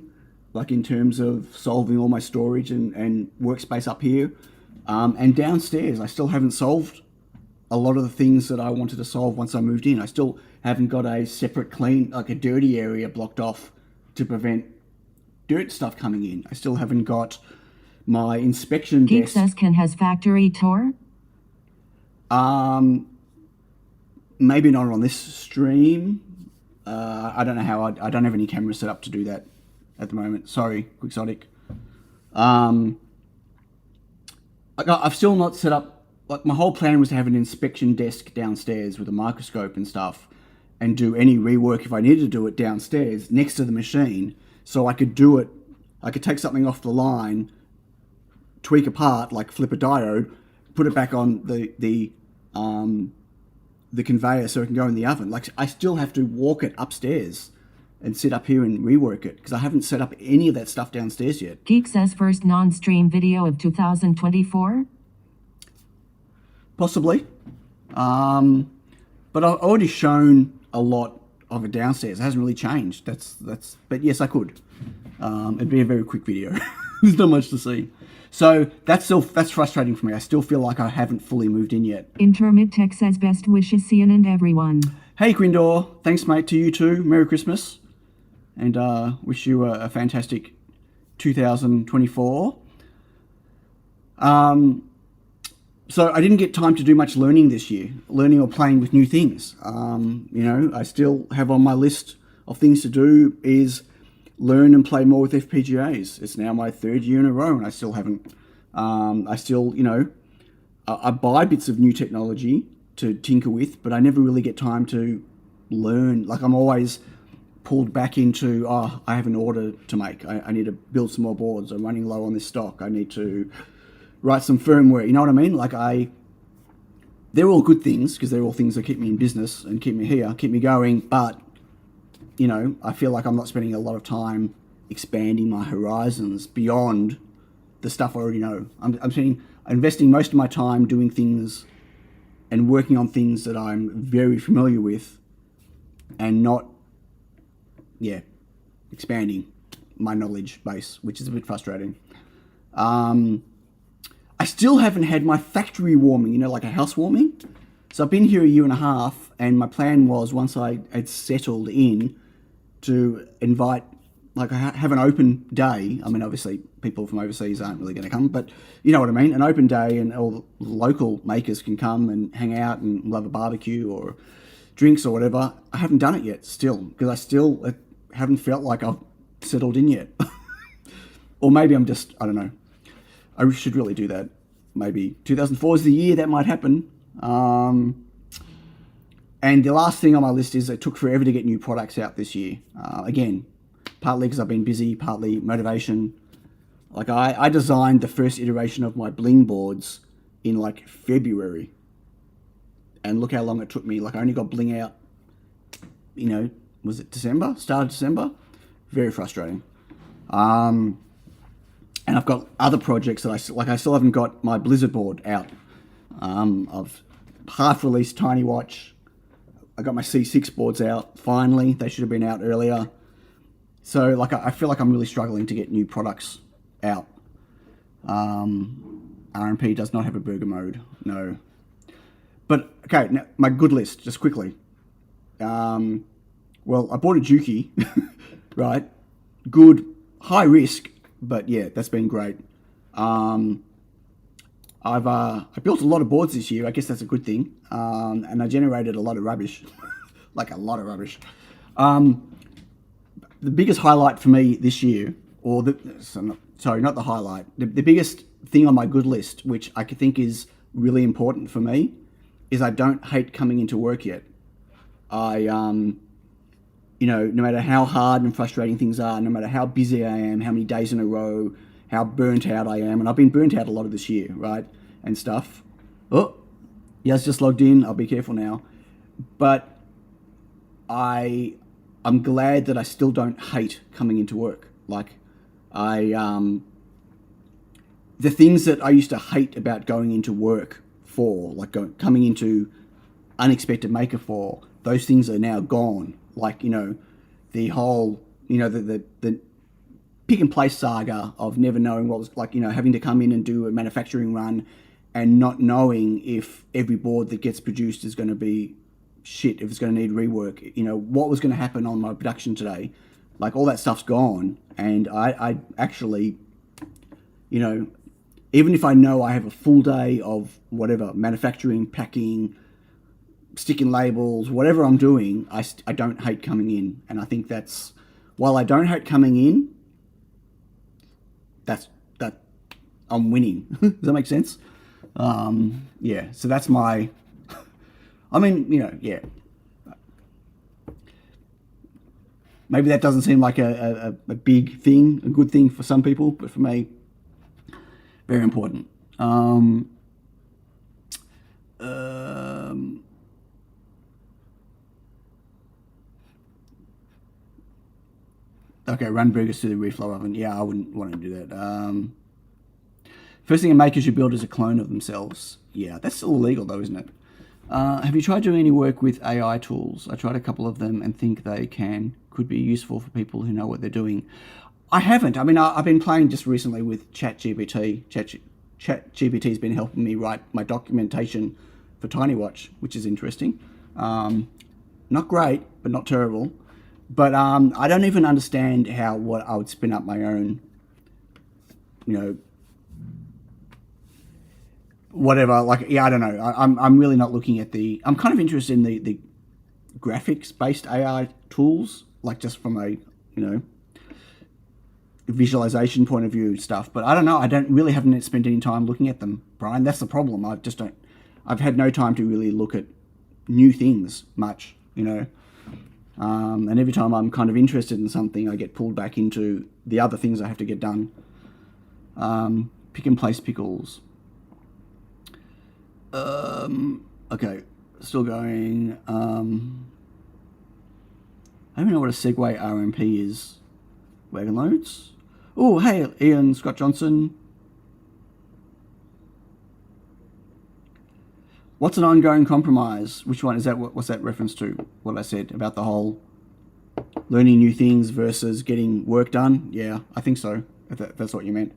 [SPEAKER 1] like in terms of solving all my storage and workspace up here. And downstairs, I still haven't solved a lot of the things that I wanted to solve once I moved in. I still haven't got a separate clean, like a dirty area blocked off to prevent dirt stuff coming in. I still haven't got my inspection desk.
[SPEAKER 3] Geekseskin has factory tour?
[SPEAKER 1] Maybe not on this stream. I don't know how. I don't have any cameras set up to do that at the moment. Sorry, Quixotic. I've still not set up. Like my whole plan was to have an inspection desk downstairs with a microscope and stuff, and do any rework if I needed to do it downstairs next to the machine, so I could do it. I could take something off the line, tweak a part, like flip a diode, put it back on the conveyor so it can go in the oven. Like I still have to walk it upstairs and sit up here and rework it because I haven't set up any of that stuff downstairs yet.
[SPEAKER 3] Geeks' first non-stream video of 2024?
[SPEAKER 1] Possibly. But I've already shown a lot of it downstairs. It hasn't really changed. But yes, I could. It'd be a very quick video. There's not much to see. So that's frustrating for me. I still feel like I haven't fully moved in yet.
[SPEAKER 3] Intermit Tech says best wishes, Cian and everyone.
[SPEAKER 1] Hey, Grindor. Thanks, mate. To you too. Merry Christmas. And wish you a fantastic 2024. So I didn't get time to do much learning this year, learning or playing with new things. I still have on my list of things to do is learn and play more with FPGAs. It's now my 3rd year in a row and I still haven't. I buy bits of new technology to tinker with, but I never really get time to learn. Like I'm always pulled back into, I have an order to make. I need to build some more boards. I'm running low on this stock. I need to write some firmware. You know what I mean? They're all good things because they're all things that keep me in business and keep me here, keep me going. But, I feel like I'm not spending a lot of time expanding my horizons beyond the stuff I already know. I'm investing most of my time doing things and working on things that I'm very familiar with and not, expanding my knowledge base, which is a bit frustrating. I still haven't had my factory warming, like a housewarming. So I've been here a year and a half, and my plan was once I had settled in to invite, have an open day. I mean, obviously people from overseas aren't really going to come, but you know what I mean? An open day and all the local makers can come and hang out and we'll have a barbecue or drinks or whatever. I haven't done it yet still, because I still haven't felt like I've settled in yet. Or maybe I'm just, I don't know. I should really do that. Maybe 2004 is the year that might happen. And the last thing on my list is it took forever to get new products out this year. Again, partly because I've been busy, partly motivation. I designed the first iteration of my bling boards in February. And look how long it took me. I only got bling out, was it December? Start of December? Very frustrating. And I've got other projects that I still haven't got my Blizzard board out. I've half released Tiny Watch. I got my C6 boards out finally. They should have been out earlier. So I feel like I'm really struggling to get new products out. RMP does not have a burger mode, no. But okay, now my good list, just quickly. Well, I bought a Juki, right? Good, high risk, but yeah, that's been great. I built a lot of boards this year. I guess that's a good thing. And I generated a lot of rubbish, a lot of rubbish. The biggest highlight for me this year, not the highlight. The biggest thing on my good list, which I think is really important for me, is I don't hate coming into work yet. No matter how hard and frustrating things are, no matter how busy I am, how many days in a row, how burnt out I am, and I've been burnt out a lot of this year, right, and stuff. Oh, Yaz just logged in. I'll be careful now. But I'm glad that I still don't hate coming into work. The things that I used to hate about going into work for, coming into Unexpected Maker for, those things are now gone. The whole, the pick and place saga of never knowing what was having to come in and do a manufacturing run and not knowing if every board that gets produced is going to be shit, if it's going to need rework, what was going to happen on my production today. All that stuff's gone. And I actually, even if I know I have a full day of whatever, manufacturing, packing, sticking labels, whatever I'm doing, I don't hate coming in. And I think that's, while I don't hate coming in, that I'm winning. Does that make sense? So that's my, yeah. Maybe that doesn't seem like a big thing, a good thing for some people, but for me, very important. Okay, run burgers through the reflow oven. Yeah, I wouldn't want to do that. First thing a maker should build is a clone of themselves. Yeah, that's still illegal though, isn't it? Have you tried doing any work with AI tools? I tried a couple of them and think they could be useful for people who know what they're doing. I haven't. I've been playing just recently with ChatGPT. ChatGPT's been helping me write my documentation for Tiny Watch, which is interesting. Not great, but not terrible. But I don't even understand what I would spin up my own, whatever. Like, yeah, I don't know. I'm really not looking at the. I'm kind of interested in the graphics based AI tools, like just from a visualization point of view stuff. But I don't know. I haven't spent any time looking at them, Brian. That's the problem. I just don't. I've had no time to really look at new things much, and every time I'm kind of interested in something, I get pulled back into the other things I have to get done. Pick and place pickles. Okay, still going. I don't even know what a Segway RMP is. Wagon loads. Oh, hey, Ian Scott Johnson. What's an ongoing compromise? Which one is that? What's that reference to? What I said about the whole learning new things versus getting work done? Yeah, I think so. If that's what you meant.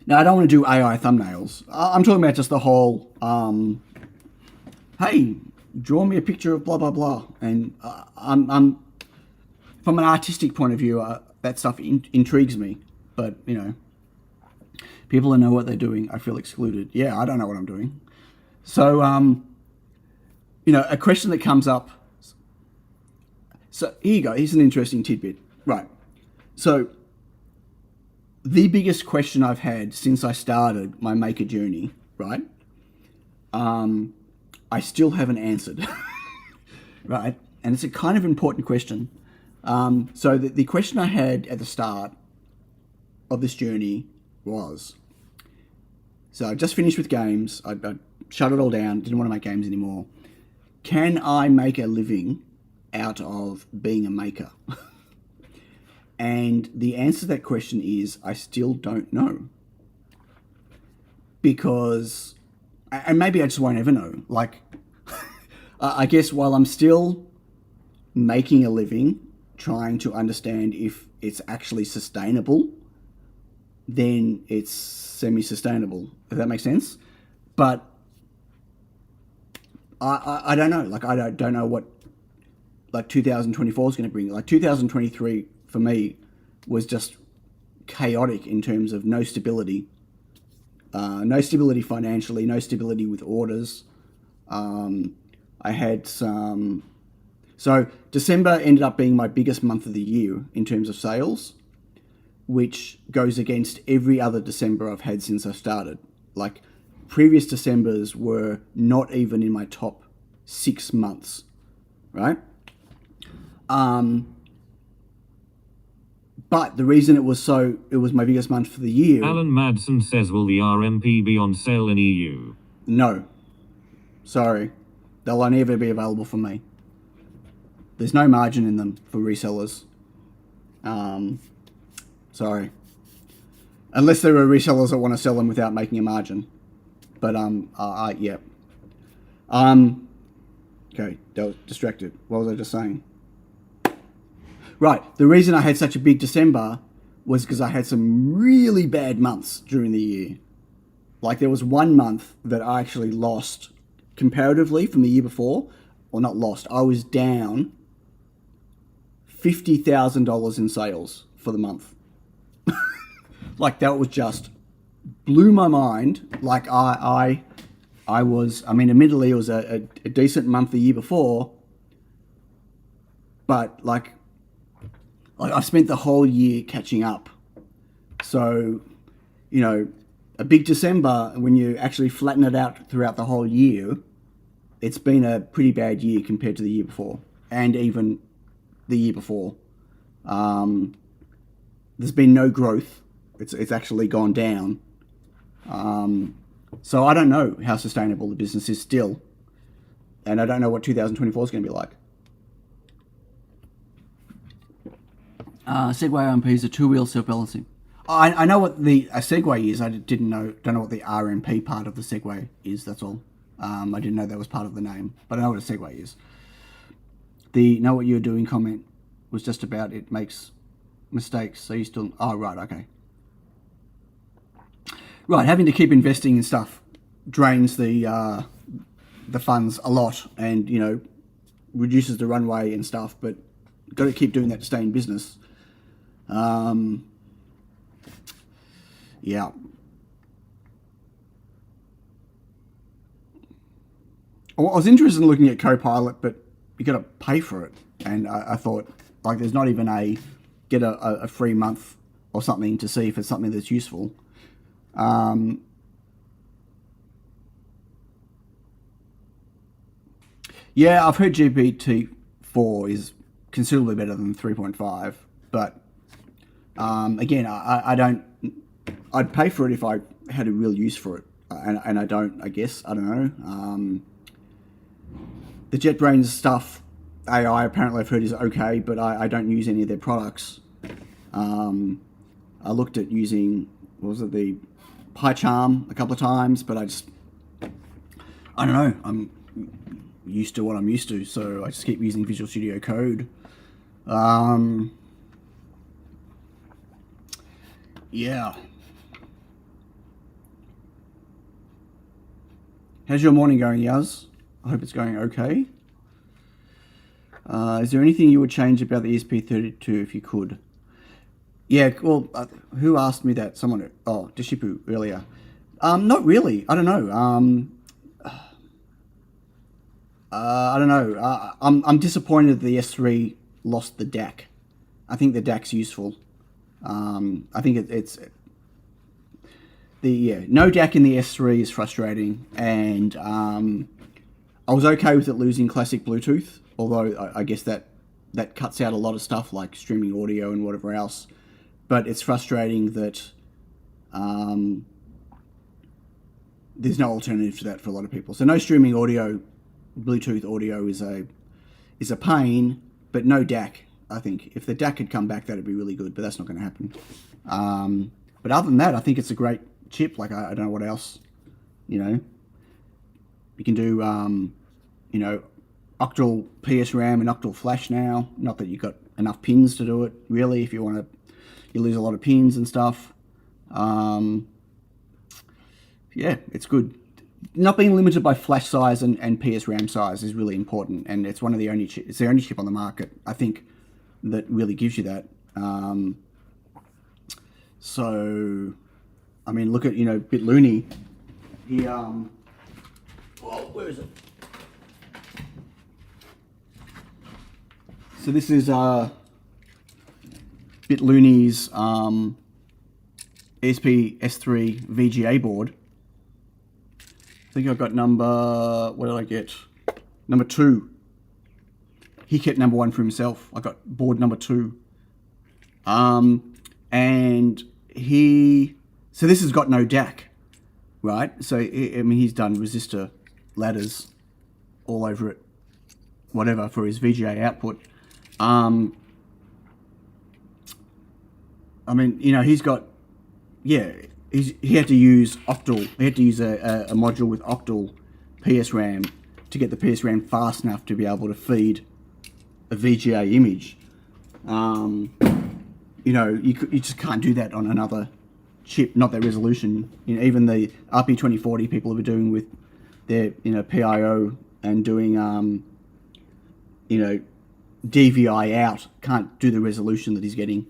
[SPEAKER 1] Now, I don't want to do AI thumbnails. I'm talking about just the whole, hey, draw me a picture of blah, blah, blah. And I'm from an artistic point of view, that stuff intrigues me. But, people who know what they're doing, I feel excluded. Yeah, I don't know what I'm doing. So, a question that comes up. So here you go. Here's an interesting tidbit. Right. So the biggest question I've had since I started my maker journey, right? I still haven't answered, right? And it's a kind of important question. So the question I had at the start of this journey was, so I just finished with games. I shut it all down. Didn't want to make games anymore. Can I make a living out of being a maker? And the answer to that question is, I still don't know. Because, and maybe I just won't ever know. Like, I guess while I'm still making a living, trying to understand if it's actually sustainable, then it's semi-sustainable, if that makes sense. But I don't know. Like, I don't know what, like, 2024 is going to bring. Like, 2023 for me was just chaotic in terms of no stability. No stability financially, no stability with orders. I had some... So December ended up being my biggest month of the year in terms of sales, which goes against every other December I've had since I started. Like, previous Decembers were not even in my top 6 months, right? But the reason it was my biggest month for the year...
[SPEAKER 2] Alan Madsen says, will the RMP be on sale in EU?
[SPEAKER 1] No. Sorry. They'll only ever be available for me. There's no margin in them for resellers. Sorry. Unless there are resellers that want to sell them without making a margin. But, yeah. Okay, that was distracted. What was I just saying? Right, the reason I had such a big December was because I had some really bad months during the year. Like, there was one month that I actually lost comparatively from the year before. Or not lost, I was down $50,000 in sales for the month. Like, that was just blew my mind. Like, I was, I mean, admittedly, it was a decent month the year before. But, like, I spent the whole year catching up. So, a big December, when you actually flatten it out throughout the whole year, it's been a pretty bad year compared to the year before. And even the year before. There's been no growth. It's actually gone down. So I don't know how sustainable the business is still. And I don't know what 2024 is going to be like. Segway RMP is a two-wheel self-balancing. I know what a Segway is. I don't know what the RMP part of the Segway is. That's all. I didn't know that was part of the name, but I know what a Segway is. The know what you're doing comment was just about it makes mistakes. So you still... Oh, right, okay. Right, having to keep investing in stuff drains the funds a lot and, reduces the runway and stuff, but got to keep doing that to stay in business. Yeah. I was interested in looking at Copilot, but you got to pay for it. And I thought, like, there's not even get a free month or something to see if it's something that's useful. Yeah, I've heard GPT-4 is considerably better than 3.5, but again, I don't. I'd pay for it if I had a real use for it, and I don't. I guess I don't know. The JetBrains stuff, AI apparently I've heard is okay, but I don't use any of their products. I looked at using, what was it, the PyCharm a couple of times, but I don't know. I'm used to what I'm used to, so I just keep using Visual Studio Code. Yeah. How's your morning going, Yaz? I hope it's going okay. Is there anything you would change about the ESP32 if you could? Yeah, well, who asked me that? Someone, Deshipu earlier. Not really. I don't know. I don't know. I'm disappointed the S3 lost the DAC. I think the DAC's useful. I think it's no DAC in the S3 is frustrating, and I was okay with it losing classic Bluetooth, although I guess that cuts out a lot of stuff like streaming audio and whatever else. But it's frustrating that there's no alternative to that for a lot of people. So no streaming audio, Bluetooth audio is a pain, but no DAC. I think if the DAC had come back, that'd be really good, but that's not going to happen. But other than that, I think it's a great chip. Like I don't know what else, you can do, octal PSRAM and octal flash now. Not that you've got enough pins to do it, really. If you want to, you lose a lot of pins and stuff. Yeah, it's good. Not being limited by flash size and PSRAM size is really important, and it's one of the only it's the only chip on the market, I think, that really gives you that. So, I mean, look at BitLooney. He where is it? So this is BitLooney's ESP S3 VGA board. I think I got what did I get? Number 2. He kept number 1 for himself. I got board number 2. And so this has got no DAC, right? So, he's done resistor ladders all over it, whatever, for his VGA output. He's got, he had to use octal. He had to use a module with octal PSRAM to get the PSRAM fast enough to be able to feed a VGA image. You just can't do that on another chip, not that resolution. Even the RP2040 people are doing with their PIO and doing DVI out, can't do the resolution that he's getting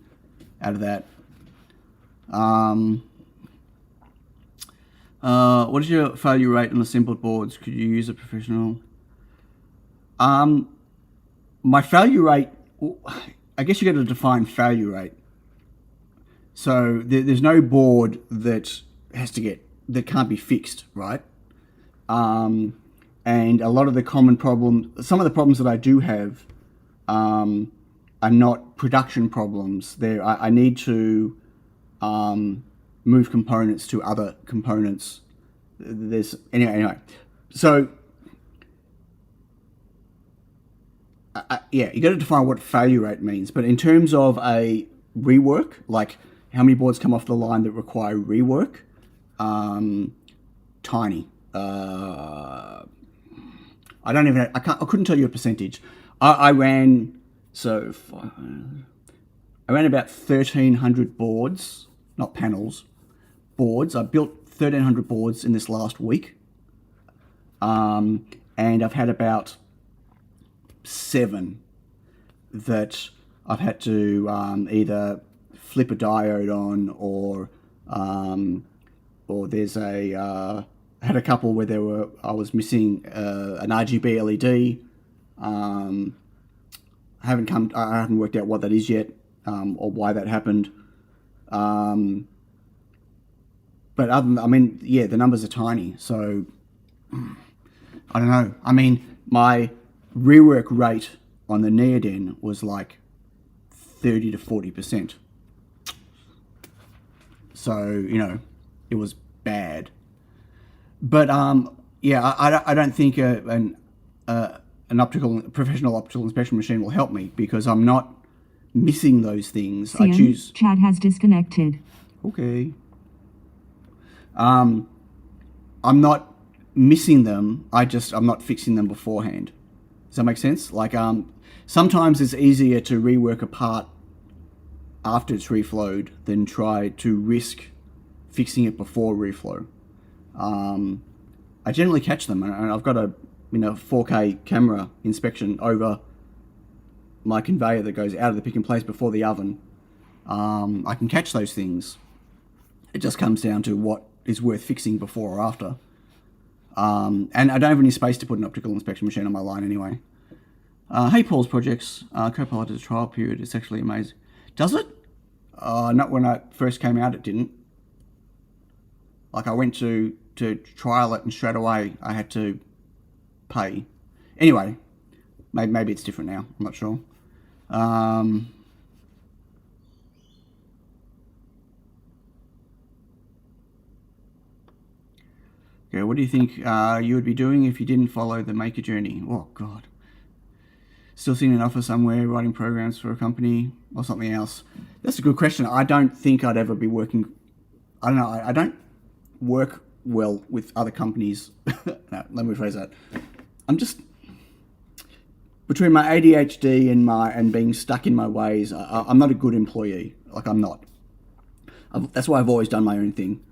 [SPEAKER 1] out of that. What is your failure rate on assembled boards? Could you use a professional? My failure rate, I guess you got to define failure rate. So there's no board that can't be fixed, right? And a lot of the common problems, some of the problems that I do have, are not production problems. I need to move components to other components. Anyway. So you got to define what failure rate means. But in terms of a rework, like how many boards come off the line that require rework, tiny. I couldn't tell you a percentage. I ran about 1,300 boards, not panels, boards. I built 1,300 boards in this last week, and I've had about 7 that I've had to either flip a diode on or Or there's I had a couple where I was missing an RGB LED. I haven't worked out what that is yet, or why that happened. But the numbers are tiny, so I don't know. I mean, my rework rate on the Neoden was like 30 to 40%. So, it was bad. But I don't think an professional optical inspection machine will help me, because I'm not missing those things. I choose.
[SPEAKER 3] Chat has disconnected.
[SPEAKER 1] Okay. I'm not missing them. I'm not fixing them beforehand. Does that make sense? Like, sometimes it's easier to rework a part after it's reflowed than try to risk fixing it before reflow. I generally catch them, and I've got a 4K camera inspection over my conveyor that goes out of the pick and place before the oven. I can catch those things. It just comes down to what is worth fixing before or after. And I don't have any space to put an optical inspection machine on my line anyway. Hey, Paul's Projects. Copilot has a trial period. It's actually amazing. Does it? Not when I first came out, it didn't. Like, I went to trial it, and straight away I had to pay. Anyway, maybe it's different now. I'm not sure. Okay, what do you think you would be doing if you didn't follow the maker journey? Oh, God. Still seeing an offer somewhere, writing programs for a company or something else? That's a good question. I don't think I'd ever be working... I don't know. I don't work well with other companies. No, let me rephrase that. I'm just... Between my ADHD and being stuck in my ways, I'm not a good employee. Like, I'm not. That's why I've always done my own thing.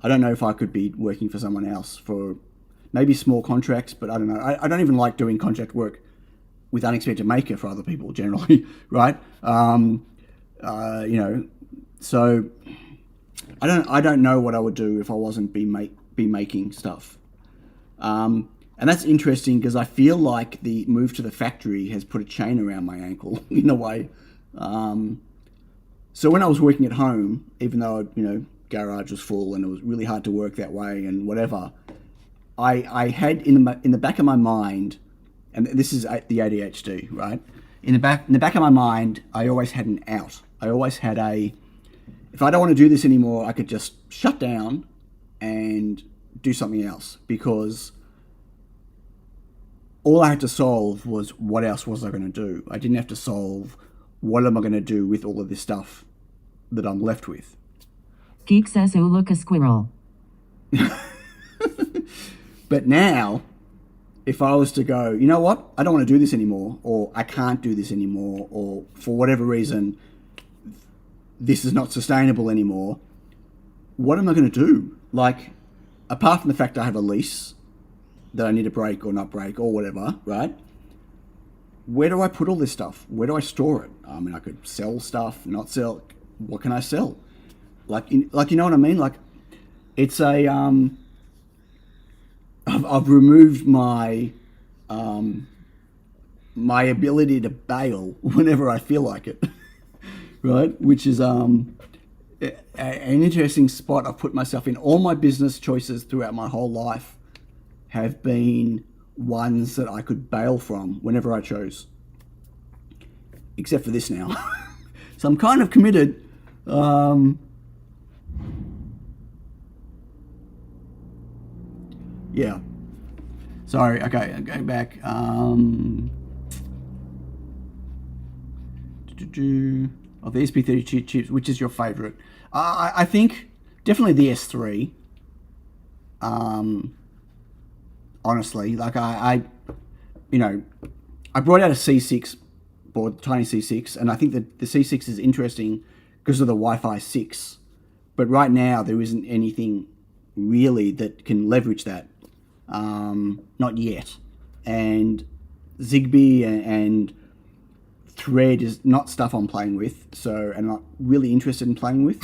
[SPEAKER 1] I don't know if I could be working for someone else for maybe small contracts, but I don't know. I don't even like doing contract work with Unexpected Maker for other people generally, right? So I don't know what I would do if I wasn't be making stuff. And that's interesting, because I feel like the move to the factory has put a chain around my ankle in a way. So when I was working at home, even though, garage was full and it was really hard to work that way and whatever, I had in the back of my mind, and this is the ADHD, right? In the back of my mind, I always had an out. I always had if I don't want to do this anymore, I could just shut down and do something else, because all I had to solve was what else was I going to do. I didn't have to solve what am I going to do with all of this stuff that I'm left with.
[SPEAKER 3] Geek says, oh, look, a squirrel.
[SPEAKER 1] But now, if I was to go, you know what, I don't want to do this anymore, or I can't do this anymore, or for whatever reason, this is not sustainable anymore, what am I going to do? Like, apart from the fact I have a lease that I need to break or not break or whatever, right? Where do I put all this stuff? Where do I store it? I mean, I could sell stuff, not sell. What can I sell? Like, you know what I mean? Like, it's I've removed my my ability to bail whenever I feel like it, right? Which is an interesting spot I've put myself in. All my business choices throughout my whole life have been ones that I could bail from whenever I chose, except for this now. So I'm kind of committed. Yeah. Sorry. Okay, I'm going back. Of the SP30 chips, which is your favorite? I think definitely the S3. Honestly, like I brought out a C6 board, tiny C6, and I think that the C6 is interesting because of the Wi-Fi 6. But right now there isn't anything really that can leverage that. Not yet. And Zigbee and Thread is not stuff I'm playing with, so I'm not really interested in playing with.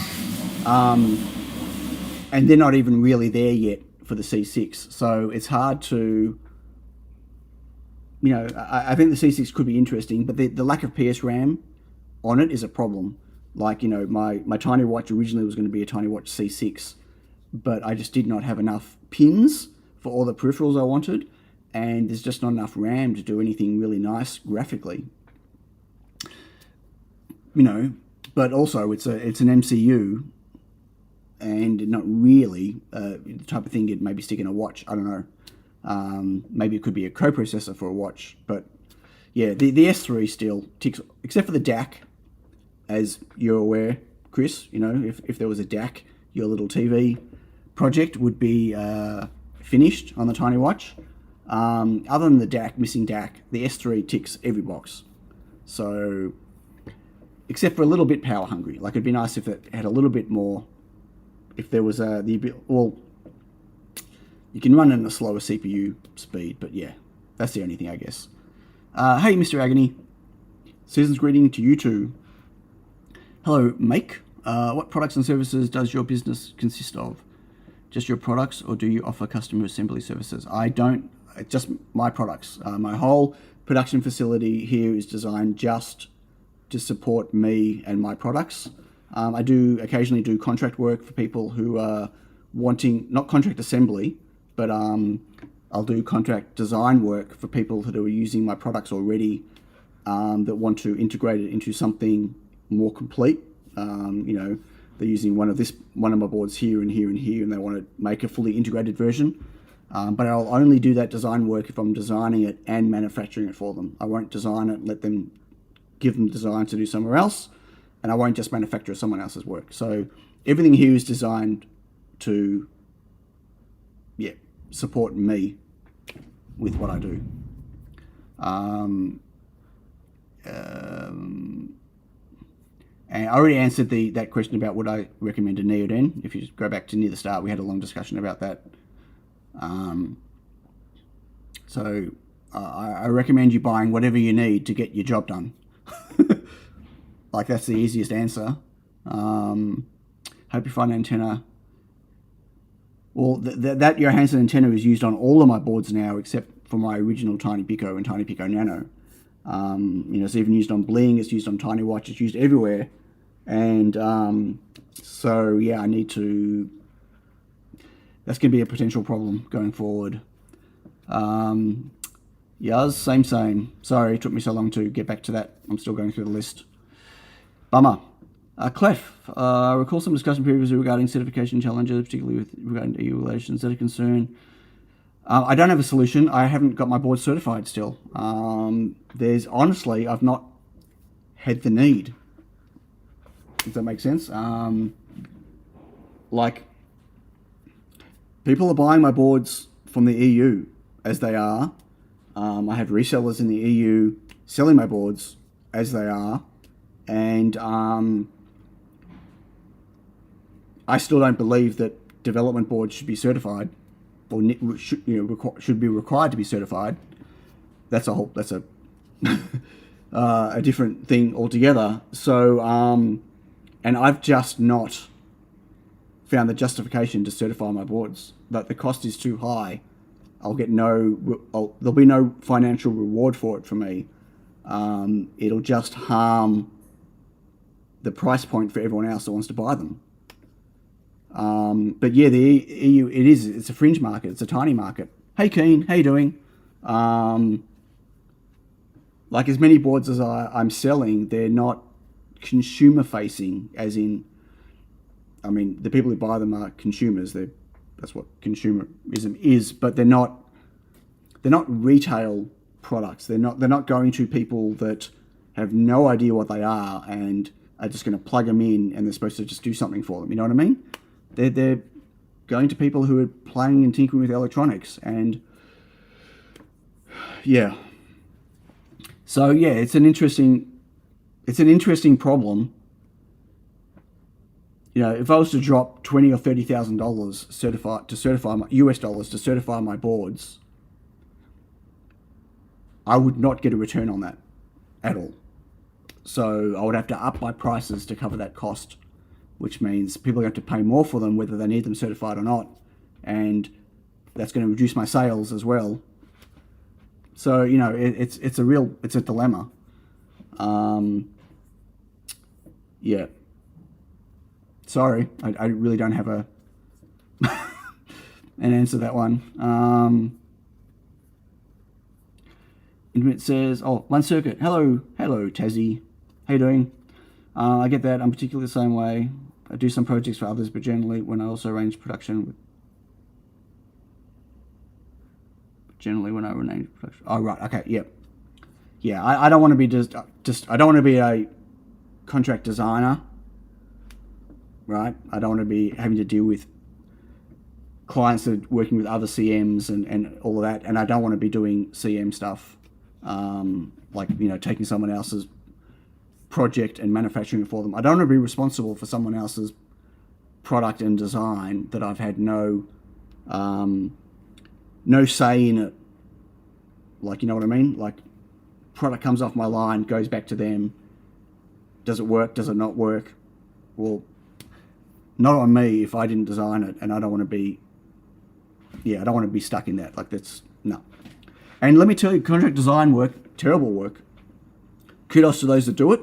[SPEAKER 1] And they're not even really there yet for the C6. So it's hard to, I think the C6 could be interesting, but the lack of PS RAM on it is a problem. Like, my Tiny Watch originally was going to be a Tiny Watch C6, but I just did not have enough pins for all the peripherals I wanted, and there's just not enough RAM to do anything really nice graphically. But also it's an MCU, and not really the type of thing you'd maybe stick in a watch. I don't know. Maybe it could be a coprocessor for a watch, but yeah, the S3 still ticks, except for the DAC, as you're aware, Chris. If there was a DAC, your little TV project would be finished on the Tiny Watch. Other than the DAC, missing DAC, the S3 ticks every box. So, except for a little bit power hungry. Like, it'd be nice if it had a little bit more. If there was you can run it at a slower CPU speed, but yeah, that's the only thing, I guess. Hey, Mr. Agony. Season's greeting to you too. Hello, Make. What products and services does your business consist of? Just your products, or do you offer customer assembly services? I don't. It's just my products. My whole production facility here is designed just to support me and my products. I do occasionally do contract work for people who are wanting, not contract assembly, but I'll do contract design work for people that are using my products already, that want to integrate it into something more complete. They're using one of my boards here and here and here, and they want to make a fully integrated version. But I'll only do that design work if I'm designing it and manufacturing it for them. I won't design it and give them design to do somewhere else, and I won't just manufacture someone else's work. So everything here is designed to, support me with what I do. And I already answered that question about would I recommend a Neoden. If you just go back to near the start, we had a long discussion about that. So I recommend you buying whatever you need to get your job done. Like, that's the easiest answer. Hope you find an antenna. Well, that Johansson antenna is used on all of my boards now, except for my original Tiny Pico and Tiny Pico Nano. It's even used on Bling, it's used on Tiny Watch, it's used everywhere. And so, yeah, I need to... That's going to be a potential problem going forward. Yaz, same. Sorry, it took me so long to get back to that. I'm still going through the list. Bummer. Clef, I recall some discussion previously regarding certification challenges, particularly regarding EU relations that are concerned. I don't have a solution. I haven't got my board certified still. Honestly, I've not had the need. Does that make sense? People are buying my boards from the EU as they are. I have resellers in the EU selling my boards as they are. And I still don't believe that development boards should be certified, or should be required to be certified. That's a a different thing altogether. So, and I've just not found the justification to certify my boards. That the cost is too high. There'll be no financial reward for it for me. It'll just harm the price point for everyone else that wants to buy them. But yeah, the EU, it's a fringe market. It's a tiny market. Hey, Keen, how you doing? Like, as many boards as I'm selling, they're not consumer facing, as in, the people who buy them are consumers. That's what consumerism is, but they're not retail products. They're not going to people that have no idea what they are and are just going to plug them in, and they're supposed to just do something for them. You know what I mean? They're going to people who are playing and tinkering with electronics, and yeah. So yeah, it's an interesting problem. If I was to drop $20,000 or $30,000 to certify my US dollars to certify my boards, I would not get a return on that at all. So I would have to up my prices to cover that cost, which means people are going to pay more for them whether they need them certified or not, and that's going to reduce my sales as well. So, you know, it's a dilemma. Yeah. Sorry, I really don't have an answer to that one. Internet says, oh, One Circuit. Hello, Tassie. How you doing? I get that. I'm particularly the same way. I do some projects for others, but generally when I also arrange production. Oh, right. Okay. Yep. Yeah. I don't want to be I don't want to be a contract designer. Right. I don't want to be having to deal with clients that are working with other CMs and all of that. And I don't want to be doing CM stuff. Like, you know, taking someone else's project and manufacturing it for them. I don't want to be responsible for someone else's product and design that I've had no say in it. Like, you know what I mean? Like, product comes off my line, goes back to them. Does it work? Does it not work? Well, not on me if I didn't design it, and I don't want to be stuck in that. Like, that's, no. And let me tell you, contract design work, terrible work. Kudos to those that do it.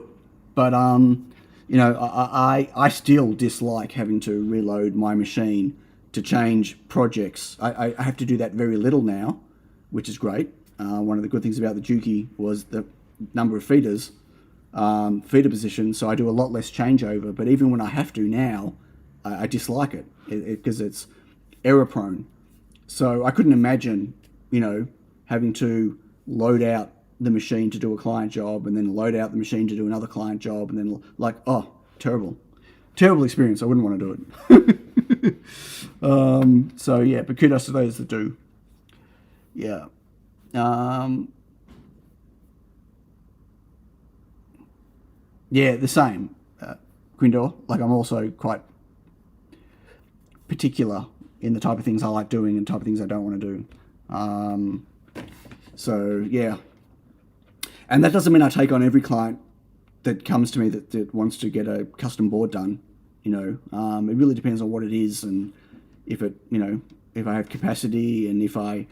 [SPEAKER 1] But, you know, I still dislike having to reload my machine to change projects. I have to do that very little now, which is great. One of the good things about the Juki was the number of feeders, feeder positions, so I do a lot less changeover. But even when I have to now, I dislike it because it's error prone. So I couldn't imagine, you know, having to load out the machine to do a client job and then load out the machine to do another client job and then like, oh, terrible experience. I wouldn't want to do it. So yeah, but kudos to those that do. Yeah. Yeah, the same, Quindor. Like, I'm also quite particular in the type of things I like doing and type of things I don't want to do. So yeah, and that doesn't mean I take on every client that comes to me that wants to get a custom board done. You know, it really depends on what it is and if it, you know, if I have capacity and if I,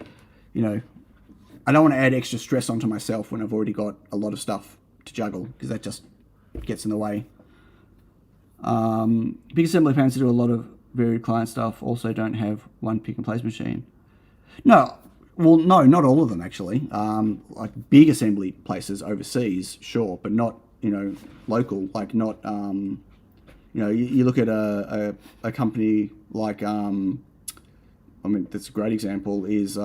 [SPEAKER 1] you know, I don't want to add extra stress onto myself when I've already got a lot of stuff to juggle, because that just gets in the way. Big assembly plans to do a lot of varied client stuff also don't have one pick and place machine. No, well, no, not all of them actually. Like big assembly places overseas, sure, but not, you know, local. Like not, you know, you look at a company like, I mean, that's a great example is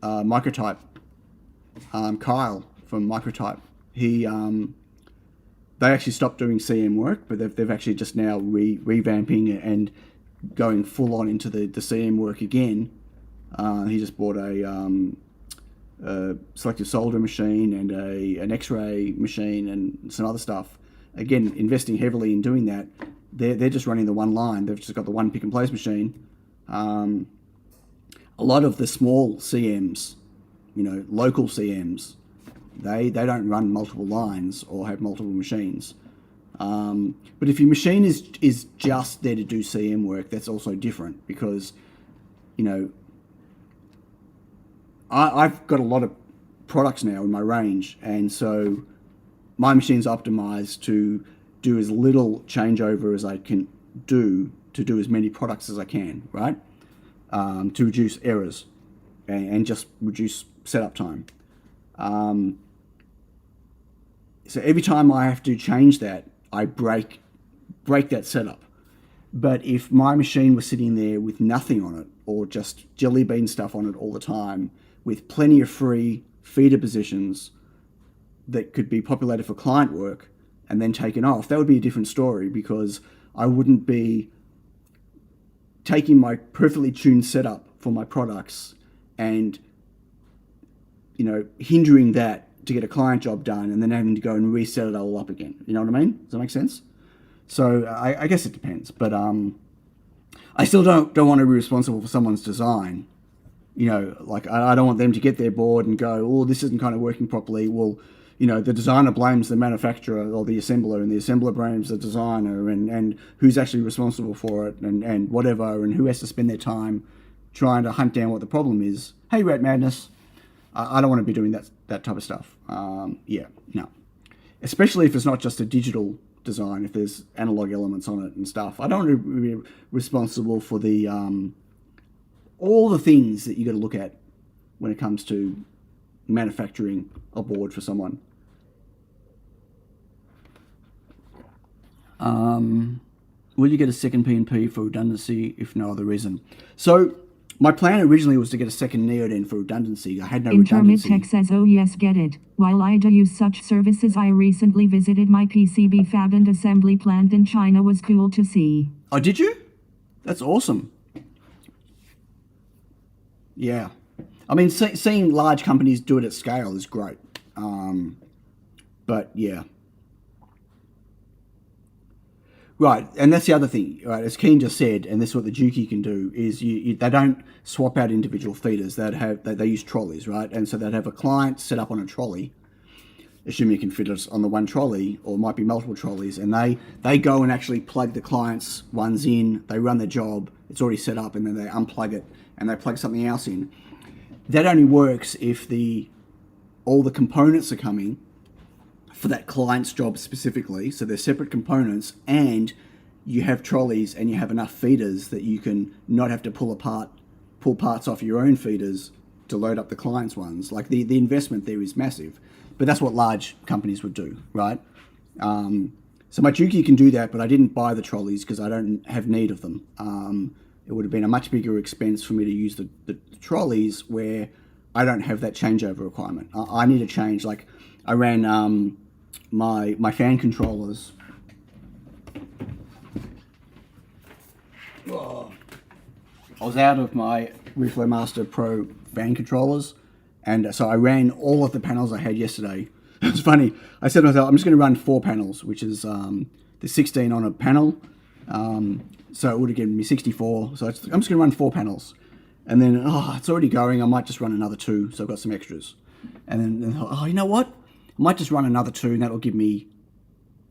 [SPEAKER 1] Microtype. Kyle from Microtype. They actually stopped doing CM work, but they've actually just now revamping and going full on into the CM work again. He just bought a selective solder machine and an X-ray machine and some other stuff. Again, investing heavily in doing that. They're just running the one line. They've just got the one pick and place machine. A lot of the small CMs, you know, local CMs, they don't run multiple lines or have multiple machines. But if your machine is just there to do CM work, that's also different because, you know, I've got a lot of products now in my range, and so my machine's optimized to do as little changeover as I can do to do as many products as I can, right? To reduce errors and just reduce setup time. So every time I have to change that, I break that setup. But if my machine was sitting there with nothing on it, or just jelly bean stuff on it all the time, with plenty of free feeder positions that could be populated for client work and then taken off, that would be a different story, because I wouldn't be taking my perfectly tuned setup for my products and, you know, hindering that to get a client job done and then having to go and reset it all up again. You know what I mean? Does that make sense? So I guess it depends, but I still don't want to be responsible for someone's design. You know, like I don't want them to get their board and go, oh, this isn't kind of working properly. Well, the designer blames the manufacturer or the assembler, and the assembler blames the designer, and who's actually responsible for it, and whatever, and who has to spend their time trying to hunt down what the problem is. Hey, Rat Madness. I don't want to be doing that type of stuff. Yeah, no. Especially if it's not just a digital design, if there's analog elements on it and stuff. I don't want to be responsible for the all the things that you got to look at when it comes to manufacturing a board for someone. Will you get a second P&P for redundancy if no other reason? So my plan originally was to get a second Neoden for redundancy. I had no redundancy.
[SPEAKER 3] Intermit Tech says, oh yes, get it. While I do use such services, I recently visited my PCB fab and assembly plant in China. Was cool to see.
[SPEAKER 1] Oh, did you? That's awesome. Yeah. I mean, seeing large companies do it at scale is great. But yeah. Right, and that's the other thing, right? As Keen just said, and this is what the Juki can do, is they don't swap out individual feeders. They use trolleys, right? And so they'd have a client set up on a trolley, assuming you can fit it on the one trolley, or it might be multiple trolleys, and they go and actually plug the client's ones in, they run their job, it's already set up, and then they unplug it, and they plug something else in. That only works if all the components are coming for that client's job specifically, so they're separate components, and you have trolleys and you have enough feeders that you can not have to pull parts off your own feeders to load up the client's ones. Like the investment there is massive, but that's what large companies would do, right? So my Juki can do that, but I didn't buy the trolleys because I don't have need of them. It would have been a much bigger expense for me to use the trolleys where I don't have that changeover requirement. I need a change. Like I ran my fan controllers. I was out of my Reflow Master Pro fan controllers, and so I ran all of the panels I had yesterday. It was funny. I said to myself, I'm just going to run 4 panels, which is the 16 on a panel. So it would have given me 64. So I'm just going to run 4 panels. And then, it's already going. I might just run another 2, so I've got some extras. And then, you know what? I might just run another 2, and that'll give me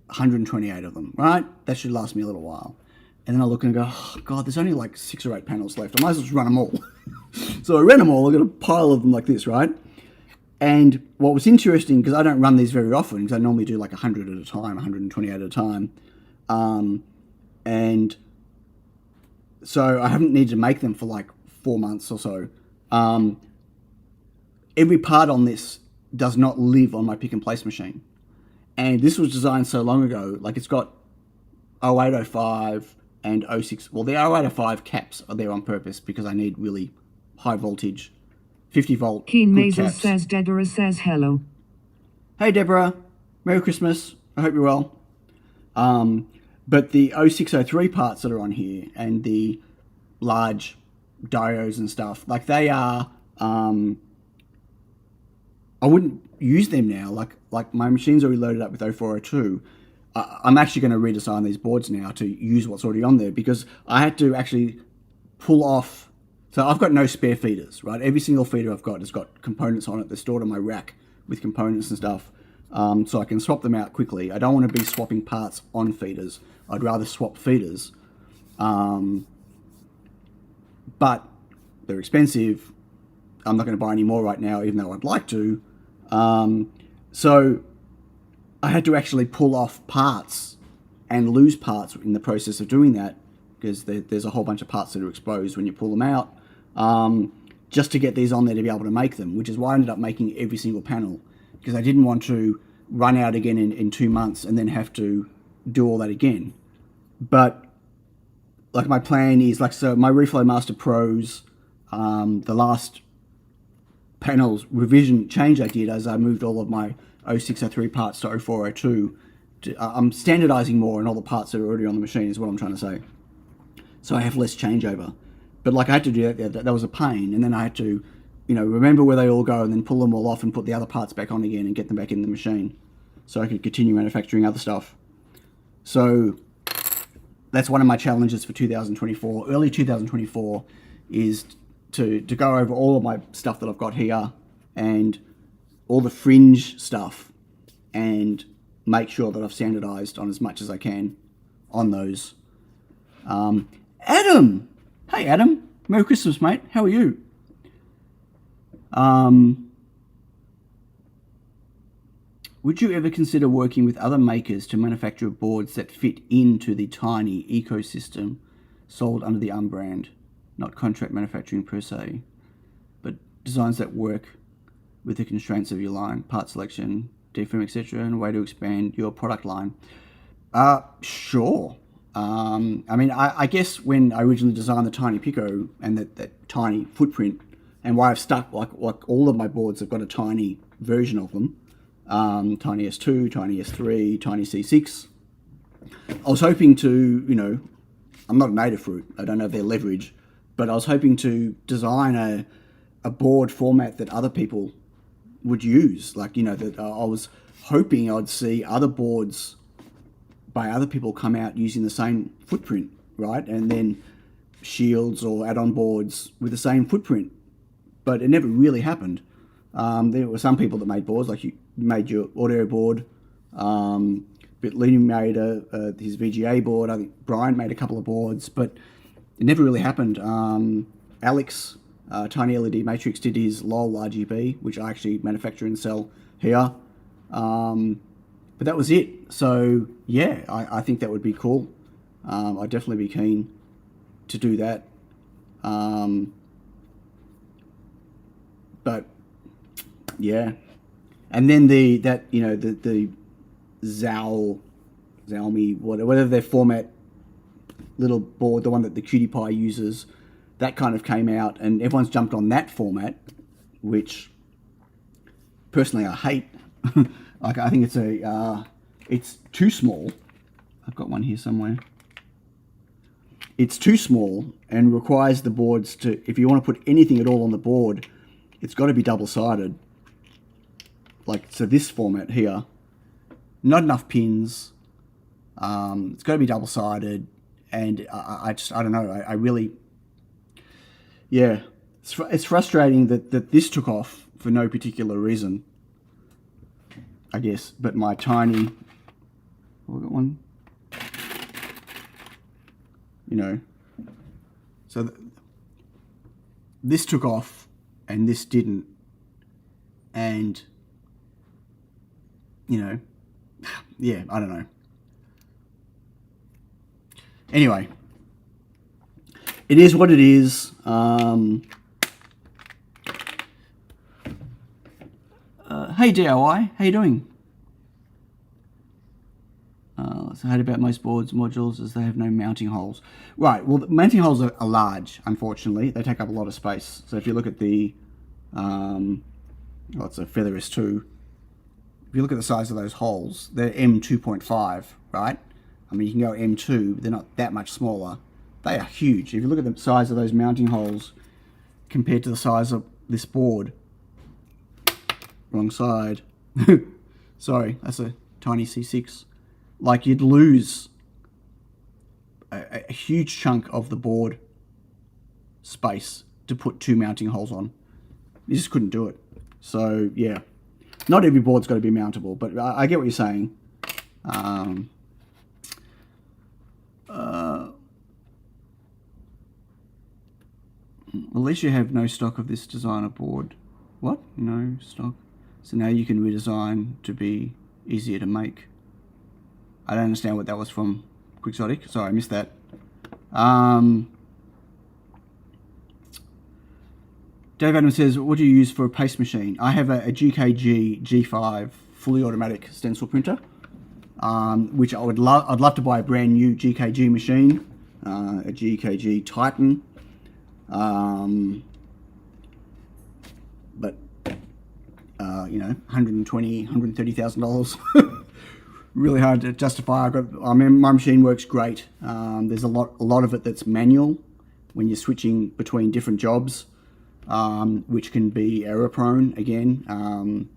[SPEAKER 1] 128 of them, right? That should last me a little while. And then I look and go, oh, God, there's only like 6 or 8 panels left. I might as well just run them all. So I ran them all. I got a pile of them like this, right? And what was interesting, because I don't run these very often, because I normally do like 100 at a time, 128 at a time. And so I haven't needed to make them for like 4 months or so. Every part on this does not live on my pick and place machine. And this was designed so long ago, like it's got 0805 and 06. Well, the 0805 caps are there on purpose because I need really high voltage, 50 volt
[SPEAKER 3] Keen
[SPEAKER 1] good
[SPEAKER 3] Mazel
[SPEAKER 1] caps.
[SPEAKER 3] says, Deborah says hello.
[SPEAKER 1] Hey Deborah, Merry Christmas. I hope you're well. But the 0603 parts that are on here and the large diodes and stuff, like they are, I wouldn't use them now. Like my machine's already loaded up with 0402. I'm actually going to redesign these boards now to use what's already on there, because I had to actually pull off. So I've got no spare feeders, right? Every single feeder I've got has got components on it. They're stored on my rack with components and stuff. So I can swap them out quickly. I don't want to be swapping parts on feeders. I'd rather swap feeders. But they're expensive. I'm not going to buy any more right now, even though I'd like to. So I had to actually pull off parts and lose parts in the process of doing that, because there's a whole bunch of parts that are exposed when you pull them out, just to get these on there to be able to make them, which is why I ended up making every single panel, because I didn't want to run out again in 2 months and then have to do all that again. But like my plan is, like, so my Reflow Master Pros, the last panels revision change I did as I moved all of my 0603 parts to 0402. I'm standardizing more on all the parts that are already on the machine is what I'm trying to say. So I have less changeover. But like I had to do that was a pain. And then I had to, remember where they all go and then pull them all off and put the other parts back on again and get them back in the machine so I could continue manufacturing other stuff. So that's one of my challenges for 2024. Early 2024 is to go over all of my stuff that I've got here and all the fringe stuff and make sure that I've standardized on as much as I can on those. Adam! Hey, Adam. Merry Christmas, mate. How are you? Would you ever consider working with other makers to manufacture boards that fit into the tiny ecosystem sold under the brand? Not contract manufacturing per se, but designs that work with the constraints of your line, part selection, defirm, etc., and a way to expand your product line. Sure. I mean, I guess when I originally designed the tiny Pico and that tiny footprint, and why I've stuck, like all of my boards have got a tiny version of them, tiny S2, tiny S3, tiny C6. I was hoping to, you know, I'm not a native fruit, I don't have their leverage, but I was hoping to design a board format that other people would use. Like, you know, that I was hoping I'd see other boards by other people come out using the same footprint, right? And then shields or add-on boards with the same footprint. But it never really happened. There were some people that made boards, like you made your audio board. But Lenny made his VGA board. I think Brian made a couple of boards, but it never really happened. Alex, Tiny LED Matrix, did his LOL RGB, which I actually manufacture and sell here. But that was it. So yeah, I think that would be cool. I'd definitely be keen to do that. But yeah, and then the Xiaomi, whatever their format little board, the one that the Cutie Pie uses, that kind of came out, and everyone's jumped on that format, which personally I hate. Like, I think it's too small. I've got one here somewhere. It's too small and requires the boards to, if you want to put anything at all on the board, it's got to be double-sided. Like, so this format here, not enough pins. It's got to be double-sided, and I don't know. I really, yeah, it's frustrating that this took off for no particular reason, I guess. But my tiny, oh, I got one, you know. So this took off, and this didn't, and you know, yeah, I don't know. Anyway, it is what it is. Hey DIY, how you doing? So I heard about most boards modules as they have no mounting holes. Right, well, the mounting holes are large, unfortunately. They take up a lot of space. So if you look at the, well, it's a Feather S2. If you look at the size of those holes, they're M2.5, right? I mean, you can go M2, but they're not that much smaller. They are huge. If you look at the size of those mounting holes compared to the size of this board, wrong side. Sorry, that's a tiny C6. Like, you'd lose a huge chunk of the board space to put two mounting holes on. You just couldn't do it. So, yeah. Not every board's got to be mountable, but I get what you're saying. At least you have no stock of this designer board. What? No stock. So now you can redesign to be easier to make. I don't understand what that was from Quixotic. Sorry, I missed that. Dave Adams says, what do you use for a paste machine? I have a GKG G5 fully automatic stencil printer, which I'd love to buy a brand new GKG machine, a GKG Titan. But you know, $120,000, $130,000. Really hard to justify. I mean, my machine works great. There's a lot of it that's manual when you're switching between different jobs, which can be error prone again.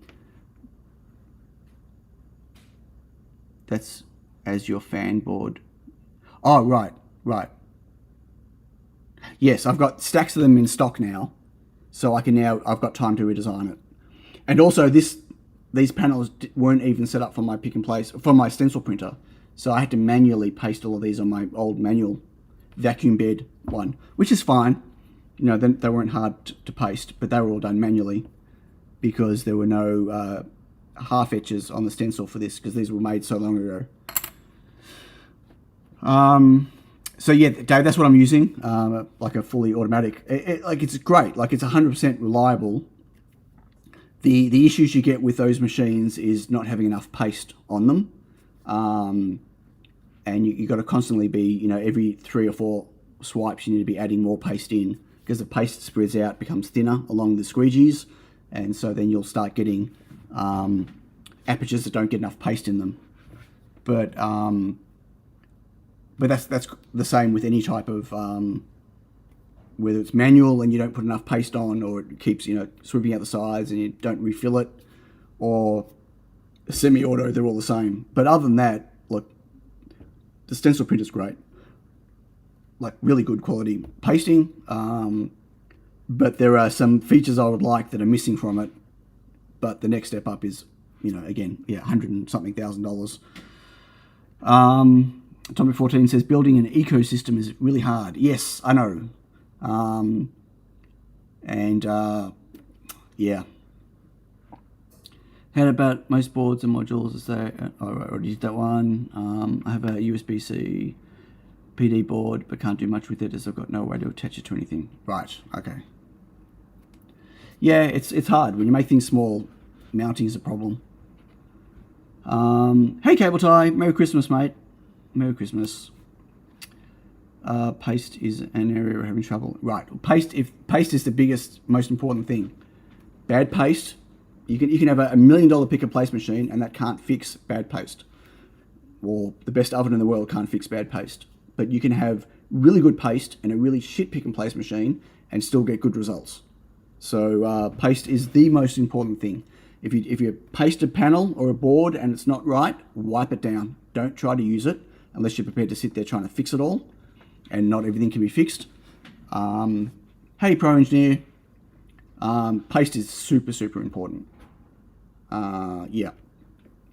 [SPEAKER 1] That's as your fan board. Oh, right. Yes, I've got stacks of them in stock now, so I've got time to redesign it. And also the these panels weren't even set up for my pick and place, for my stencil printer. So I had to manually paste all of these on my old manual vacuum bed one, which is fine. You know, they weren't hard to paste, but they were all done manually because there were no half etches on the stencil for this, because these were made so long ago. So yeah, Dave, that's what I'm using, like a fully automatic. It's great, like it's 100% reliable. The issues you get with those machines is not having enough paste on them. And you got to constantly be, you know, every 3 or 4 swipes, you need to be adding more paste in, because the paste spreads out, becomes thinner along the squeegees, and so then you'll start getting apertures that don't get enough paste in them. But that's the same with any type of whether it's manual and you don't put enough paste on, or it keeps, you know, sweeping out the sides and you don't refill it, or semi-auto, they're all the same. But other than that, look, the stencil printer's great, like really good quality pasting. But there are some features I would like that are missing from it. But the next step up is, you know, again, yeah, $100 and something thousand. Atomic 14 says building an ecosystem is really hard. Yes, I know. Yeah. How about most boards and modules? Is there? I already did that one. I have a USB-C PD board, but can't do much with it as I've got no way to attach it to anything. Right. Okay. Yeah, it's hard when you make things small. Mounting is a problem. Hey, Cable Tie. Merry Christmas, mate. Merry Christmas. Paste is an area we're having trouble. Right. Paste is the biggest, most important thing. Bad paste. You can have a $1 million pick and place machine, and that can't fix bad paste. Or the best oven in the world can't fix bad paste. But you can have really good paste and a really shit pick and place machine and still get good results. So paste is the most important thing. If you paste a panel or a board and it's not right, wipe it down. Don't try to use it unless you're prepared to sit there trying to fix it all. And not everything can be fixed. Hey, Pro Engineer. Paste is super, super important. Yeah,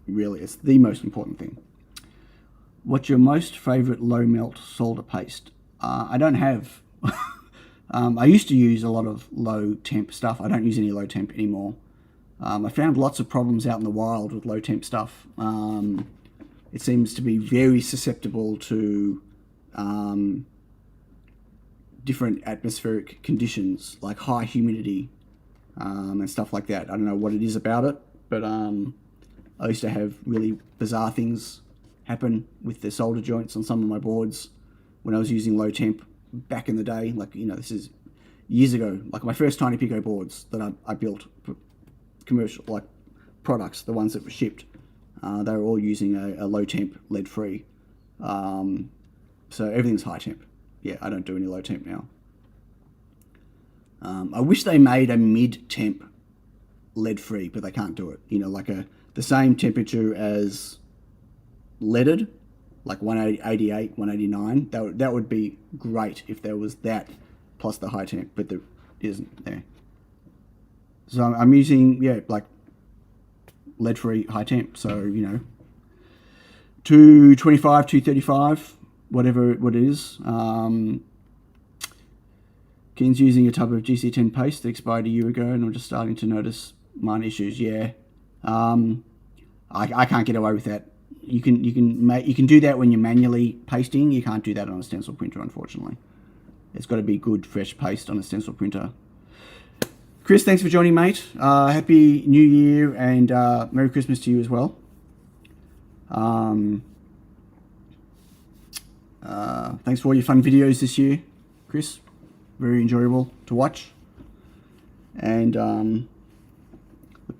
[SPEAKER 1] really, it's the most important thing. What's your most favorite low melt solder paste? I don't have. I used to use a lot of low temp stuff. I don't use any low temp anymore. I found lots of problems out in the wild with low temp stuff. It seems to be very susceptible to different atmospheric conditions, like high humidity and stuff like that. I don't know what it is about it, but I used to have really bizarre things happen with the solder joints on some of my boards when I was using low temp back in the day. Like, you know, this is years ago. Like my first Tiny Pico boards that I built, commercial, like products, the ones that were shipped, they were all using a low temp, lead free. So everything's high temp. Yeah, I don't do any low temp now. I wish they made a mid temp lead free, but they can't do it. You know, like the same temperature as leaded, like 188, 189. That would be great if there was that plus the high temp, but there isn't there. So I'm using, yeah, like lead free high temp. So, you know, 225, 235, whatever what it is. Ken's using a tub of GC10 paste that expired a year ago, and I'm just starting to notice minor issues. Yeah, I can't get away with that. You can do that when you're manually pasting. You can't do that on a stencil printer, unfortunately. It's got to be good fresh paste on a stencil printer. Chris, thanks for joining, mate. Happy New Year and Merry Christmas to you as well. Thanks for all your fun videos this year, Chris. Very enjoyable to watch. And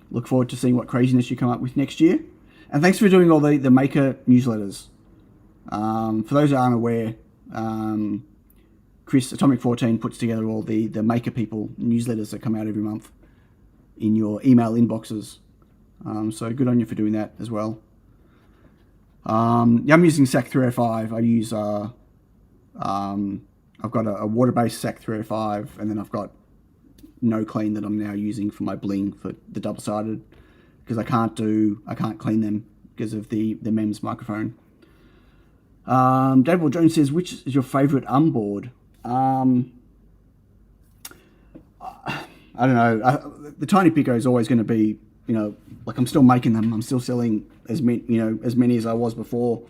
[SPEAKER 1] look forward to seeing what craziness you come up with next year. And thanks for doing all the Maker newsletters. For those that aren't aware, Chris, Atomic 14, puts together all the Maker people newsletters that come out every month in your email inboxes. So good on you for doing that as well. Yeah, I'm using SAC 305. I use I've got a water-based SAC 305, and then I've got No Clean that I'm now using for my bling for the double-sided. because I can't clean them because of the MEMS microphone. David Jones says, which is your favorite board? I don't know. The Tiny Pico is always going to be, like I'm still making them. I'm still selling as many as I was before.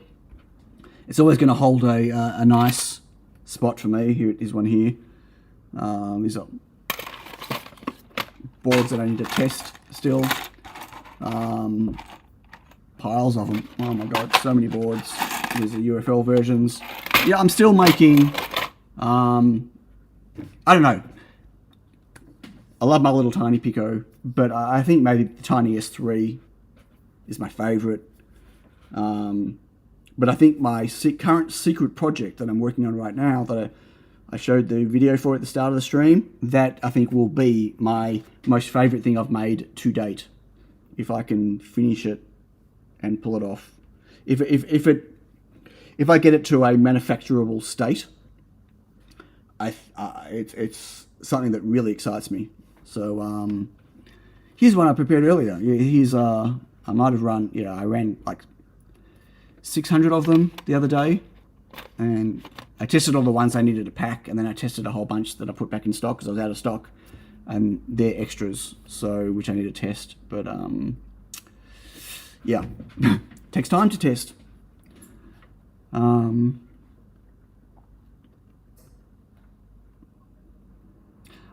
[SPEAKER 1] It's always going to hold a nice spot for me. Here is one here. These are boards that I need to test still. Piles of them. Oh my god, so many boards. These are UFL versions. Yeah, I'm still making. I don't know. I love my little Tiny Pico, but I think maybe the Tiny S3 is my favorite. But I think my current secret project that I'm working on right now, that I showed the video for at the start of the stream, that I think will be my most favorite thing I've made to date, if I can finish it and pull it off. If I get it to a manufacturable state, it's something that really excites me. So here's one I prepared earlier. Here's I might have run. I ran like 600 of them the other day, and I tested all the ones I needed to pack, and then I tested a whole bunch that I put back in stock because I was out of stock, and they're extras, so which I need to test. But yeah, takes time to test.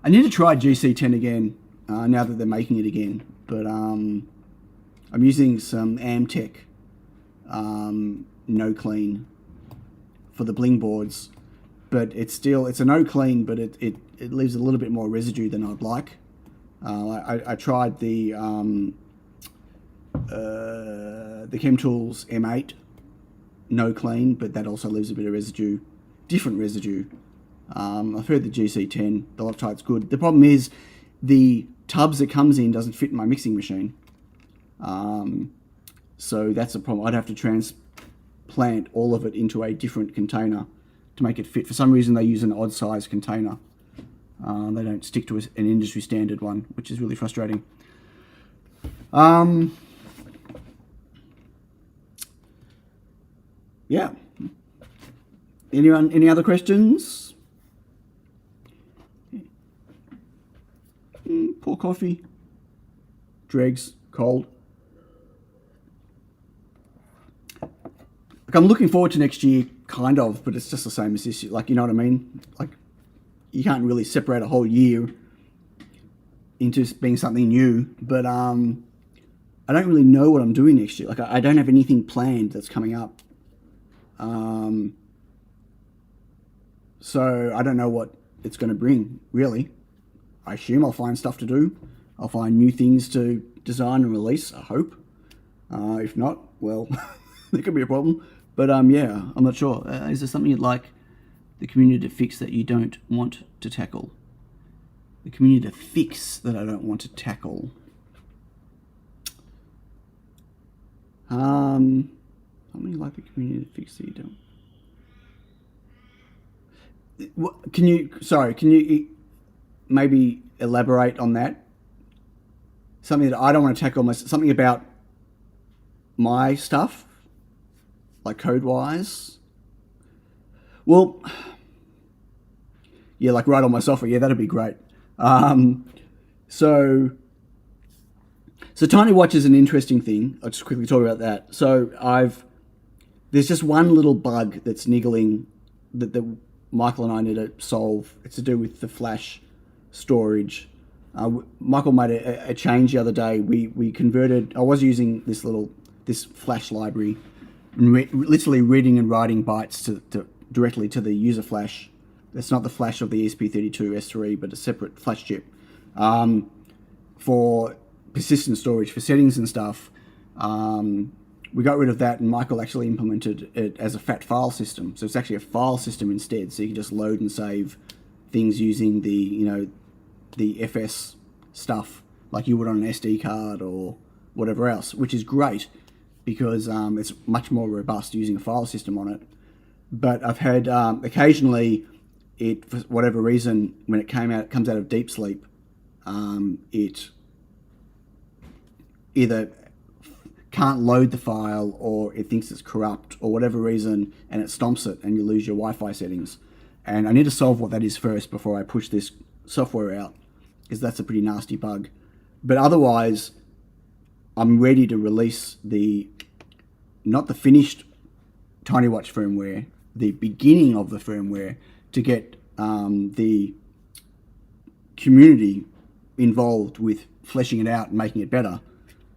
[SPEAKER 1] I need to try GC10 again now that they're making it again, but I'm using some Amtech no clean for the bling boards, but it's a no clean, but it leaves a little bit more residue than I'd like. I tried the ChemTools M8 no clean, but that also leaves a bit of residue, different residue. I've heard the GC10, the Loctite's good. The problem is the tubs it comes in doesn't fit in my mixing machine. So that's a problem. I'd have to transplant all of it into a different container to make it fit. For some reason, they use an odd size container. They don't stick to an industry standard one, which is really frustrating. Yeah. Any other questions? Pour coffee. Dregs. Cold. Like, I'm looking forward to next year, kind of, but it's just the same as this year. Like, you know what I mean? Like, you can't really separate a whole year into being something new. But I don't really know what I'm doing next year. Like, I don't have anything planned that's coming up. So I don't know what it's going to bring, really. I assume I'll find stuff to do. I'll find new things to design and release, I hope. If not, well, there could be a problem. But yeah, I'm not sure. Is there something you'd like the community to fix that you don't want to tackle? The community to fix that I don't want to tackle. Something you like the community to fix that you don't. Can you maybe elaborate on that? Something that I don't want to tackle, something about my stuff, like code-wise. Well, yeah, like write on my software. Yeah, that'd be great. So Tiny Watch is an interesting thing. I'll just quickly talk about that. So there's just one little bug that's niggling that Michael and I need to solve. It's to do with the flash storage. Michael made a change the other day. We converted. I was using this flash library, literally reading and writing bytes to directly to the user flash. That's not the flash of the ESP32 S3, but a separate flash chip for persistent storage for settings and stuff. We got rid of that, and Michael actually implemented it as a fat file system. So it's actually a file system instead. So you can just load and save things using the FS stuff like you would on an SD card or whatever else, which is great because it's much more robust using a file system on it. But I've had occasionally it, for whatever reason, when it comes out of deep sleep, it either can't load the file, or it thinks it's corrupt, or whatever reason, and it stomps it and you lose your Wi-Fi settings. And I need to solve what that is first before I push this software out, because that's a pretty nasty bug. But otherwise, I'm ready to release not the finished TinyWatch firmware, the beginning of the firmware, to get the community involved with fleshing it out and making it better.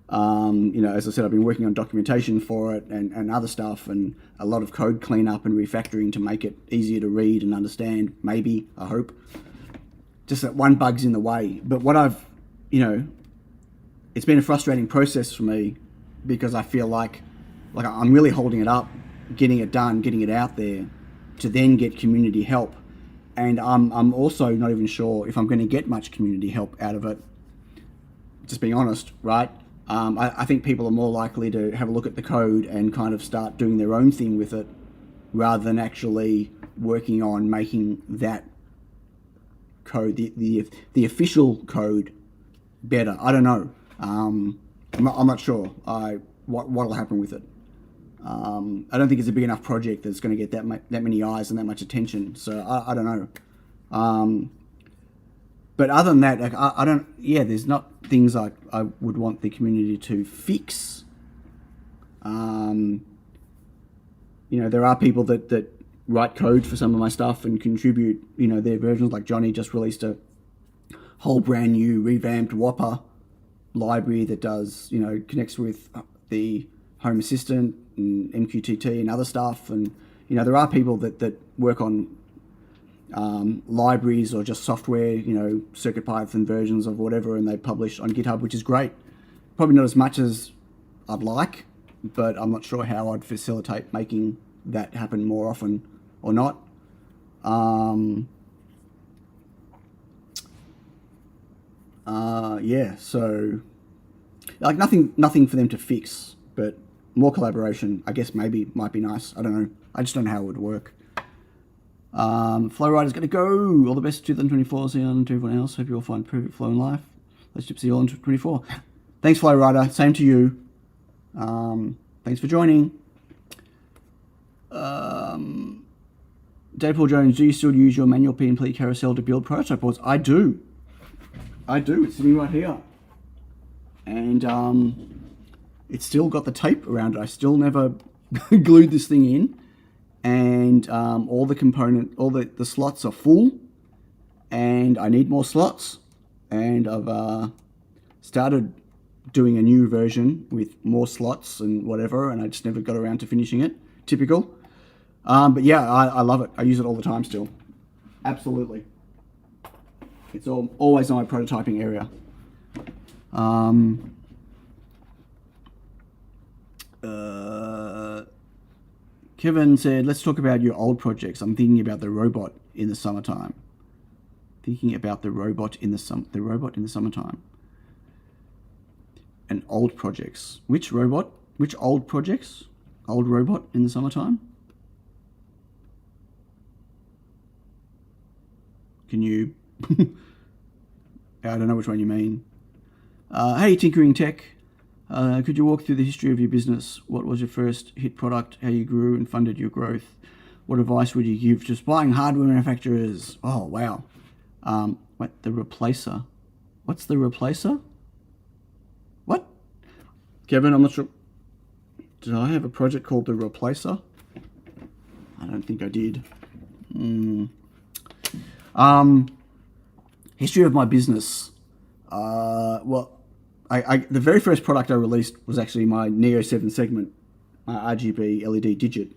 [SPEAKER 1] As I said, I've been working on documentation for it and other stuff, and a lot of code cleanup and refactoring to make it easier to read and understand, maybe, I hope. Just that one bug's in the way. But what it's been a frustrating process for me, because I feel like I'm really holding it up, getting it done, getting it out there, to then get community help. And I'm also not even sure if I'm going to get much community help out of it. Just being honest, right? I think people are more likely to have a look at the code and kind of start doing their own thing with it, rather than actually working on making that code, the official code, better. I don't know. I'm not sure what'll happen with it. I don't think it's a big enough project that's going to get that many eyes and that much attention. So I don't know. But other than that, like, I don't. Yeah, there's not things I would want the community to fix. There are people that write code for some of my stuff and contribute, their versions. Like Johnny just released a whole brand new revamped Whopper library that does, connects with the Home Assistant and MQTT and other stuff. And, there are people that work on libraries or just software, CircuitPython versions of whatever, and they publish on GitHub, which is great. Probably not as much as I'd like, but I'm not sure how I'd facilitate making that happen more often or not. So like nothing for them to fix, but more collaboration, I guess, maybe might be nice. I don't know. I just don't know how it would work. Flowrider's going to go. All the best 2024. See you on to everyone else. Hope you all find perfect flow in life. Let's see you all in 2024. Thanks, Flowrider. Same to you. Thanks for joining. Dave Paul Jones, do you still use your manual P&P carousel to build prototype boards? I do. It's sitting right here. And it's still got the tape around it. I still never glued this thing in. And all the slots are full, and I need more slots. And I've started doing a new version with more slots and whatever, and I just never got around to finishing it. Typical. But yeah, I love it. I use it all the time still. Absolutely. It's always on my prototyping area. Kevin said, let's talk about your old projects. I'm thinking about the robot in the summertime. And old projects. Which robot? Which old projects? Old robot in the summertime? Can you... I don't know which one you mean. Hey, Tinkering Tech. Could you walk through the history of your business? What was your first hit product? How you grew and funded your growth? What advice would you give to aspiring hardware manufacturers? Oh, wow. The replacer. What's the replacer? What? Kevin, I'm not sure. Did I have a project called the replacer? I don't think I did. History of my business. The very first product I released was actually my Neo 7 segment, my RGB LED digit.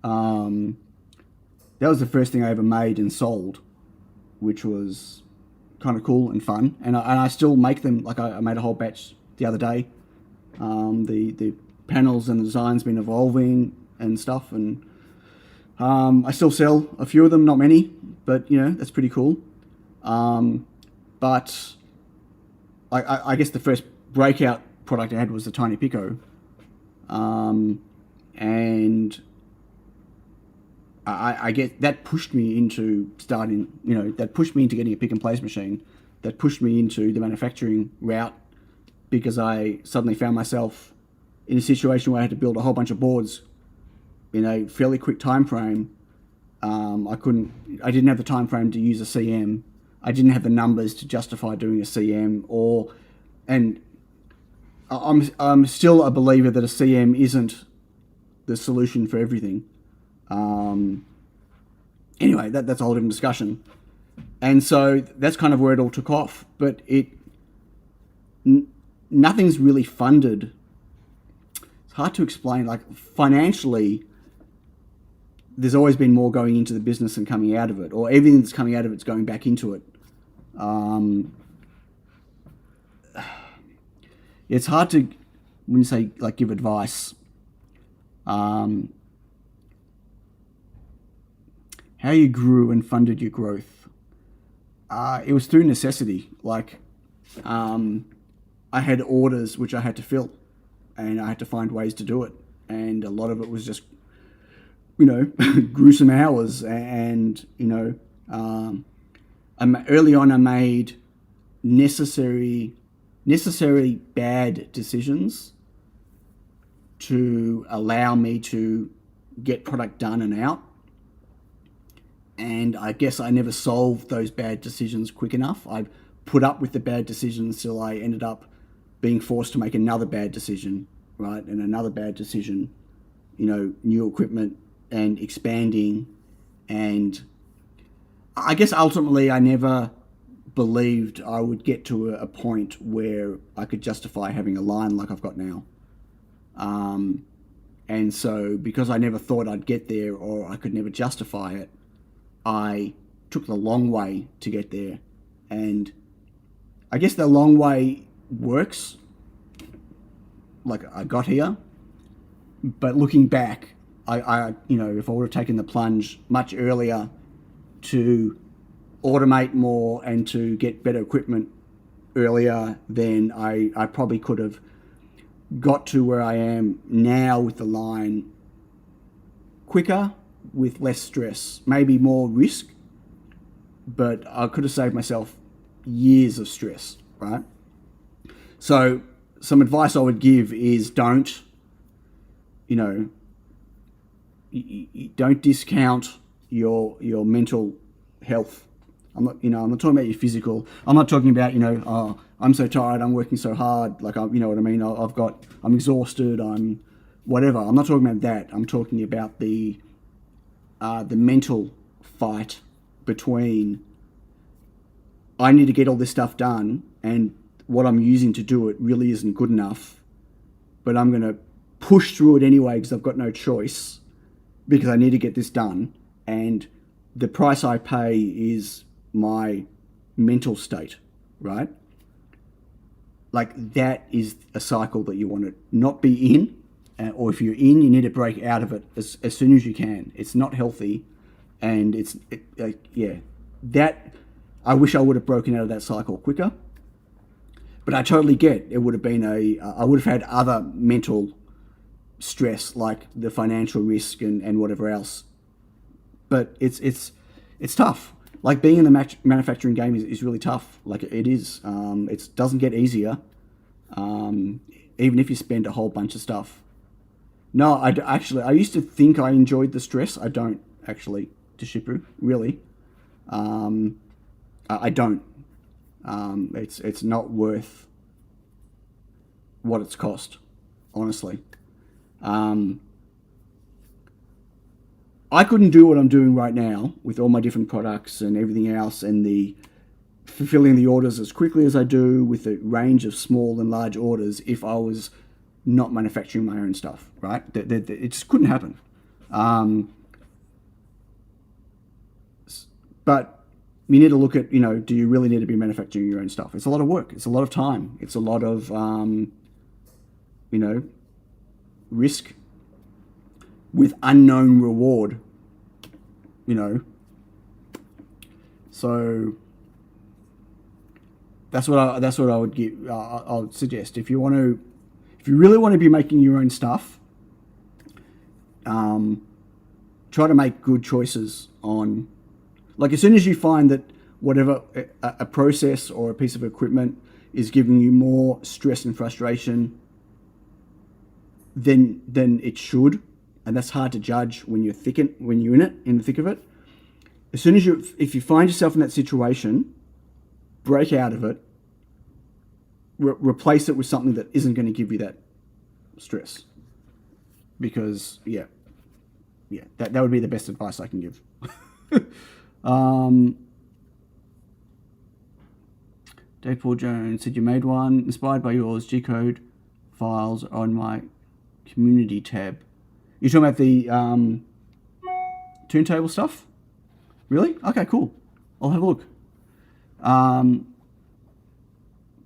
[SPEAKER 1] That was the first thing I ever made and sold, which was kind of cool and fun. And I still make them. Like I made a whole batch the other day. The panels and the design's been evolving and stuff, and I still sell a few of them, not many, but that's pretty cool. But I guess the first breakout product I had was the Tiny Pico, and I get that pushed me into starting, that pushed me into getting a pick and place machine, that pushed me into the manufacturing route, because I suddenly found myself in a situation where I had to build a whole bunch of boards in a fairly quick time frame. I didn't have the time frame to use a CM. I didn't have the numbers to justify doing a CM, and I'm still a believer that a CM isn't the solution for everything. Anyway, that's a whole different discussion. And so that's kind of where it all took off. But nothing's really funded. It's hard to explain. Like, financially, there's always been more going into the business than coming out of it, or everything that's coming out of it's going back into it. It's hard to, when you say, like, give advice, how you grew and funded your growth. It was through necessity. Like, I had orders which I had to fill, and I had to find ways to do it. And a lot of it was just, gruesome hours. And, early on I made necessary bad decisions to allow me to get product done and out. And I guess I never solved those bad decisions quick enough. I put up with the bad decisions till I ended up being forced to make another bad decision, right? And another bad decision, new equipment and expanding. And I guess ultimately I never believed I would get to a point where I could justify having a line like I've got now. And so because I never thought I'd get there, or I could never justify it, I took the long way to get there. And I guess the long way works. Like, I got here, but looking back, I if I would have taken the plunge much earlier to automate more and to get better equipment earlier, then I probably could have got to where I am now with the line quicker, with less stress, maybe more risk, but I could have saved myself years of stress, right? So some advice I would give is don't discount your mental health. I'm not talking about your physical. I'm not talking about, I'm so tired, I'm working so hard, like, you know what I mean? I'm exhausted, I'm whatever. I'm not talking about that. I'm talking about the mental fight between, I need to get all this stuff done, and what I'm using to do it really isn't good enough, but I'm going to push through it anyway because I've got no choice, because I need to get this done. And the price I pay is my mental state, right? Like, that is a cycle that you want to not be in, or if you're in, you need to break out of it as soon as you can. It's not healthy, and that I wish I would have broken out of that cycle quicker. But I totally get it would have been I would have had other mental stress, like the financial risk and whatever else. But it's tough. Like, being in the manufacturing game is really tough. Like, it is. It doesn't get easier, even if you spend a whole bunch of stuff. No, I used to think I enjoyed the stress. I don't actually, Toshipu, really. I don't. It's not worth what it's cost, honestly. I couldn't do what I'm doing right now with all my different products and everything else, and the fulfilling the orders as quickly as I do with the range of small and large orders, if I was not manufacturing my own stuff, right? It just couldn't happen. But you need to look at, do you really need to be manufacturing your own stuff? It's a lot of work. It's a lot of time. It's a lot of, risk with unknown reward, So that's what I would give. I'll suggest, if you really want to be making your own stuff, try to make good choices on, like, as soon as you find that whatever a process or a piece of equipment is giving you more stress and frustration than it should, and that's hard to judge when you're in the thick of it. As soon as if you find yourself in that situation, break out of it, replace it with something that isn't going to give you that stress. Because that would be the best advice I can give. Dave Paul Jones said you made one inspired by yours. G-code files on my community tab. You're talking about the turntable stuff? Really? Okay, cool. I'll have a look.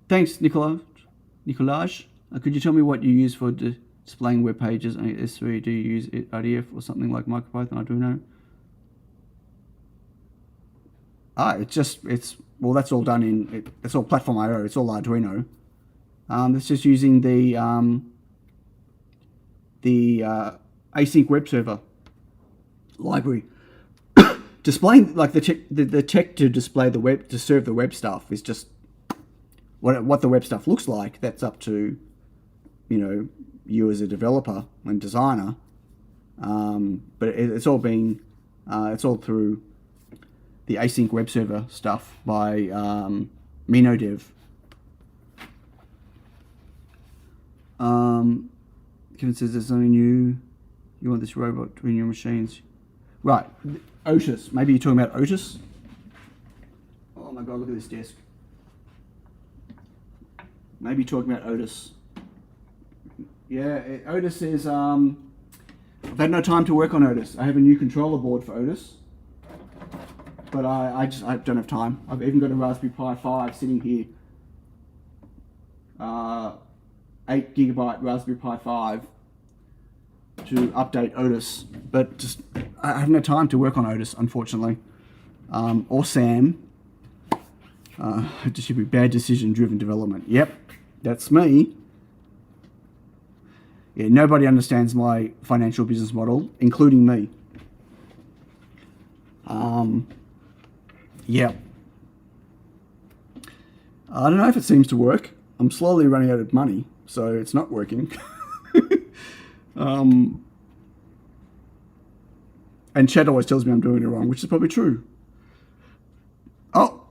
[SPEAKER 1] Thanks, Nicolaj. Could you tell me what you use for displaying web pages on S3? Do you use RDF or something like MicroPython, Arduino? Well, that's all done it's all platform IO. It's all Arduino. It's just using the async web server library. Displaying like the tech to display the web, to serve the web stuff, is just what the web stuff looks like. That's up to you as a developer and designer. But it's all through the async web server stuff by MinoDev. Kevin says there's something new. You want this robot between your machines. Right, Otis. Maybe you're talking about Otis? Oh my god, look at this desk. Maybe you're talking about Otis. Yeah, Otis is... I've had no time to work on Otis. I have a new controller board for Otis. But I don't have time. I've even got a Raspberry Pi 5 sitting here. 8 gigabyte Raspberry Pi 5 to update Otis. But just I have no time to work on Otis, unfortunately. Or Sam. It just should be bad decision driven development. Yep, that's me. Yeah, nobody understands my financial business model, including me. Yeah. I don't know if it seems to work. I'm slowly running out of money, so it's not working. And Chad always tells me I'm doing it wrong, which is probably true. Oh,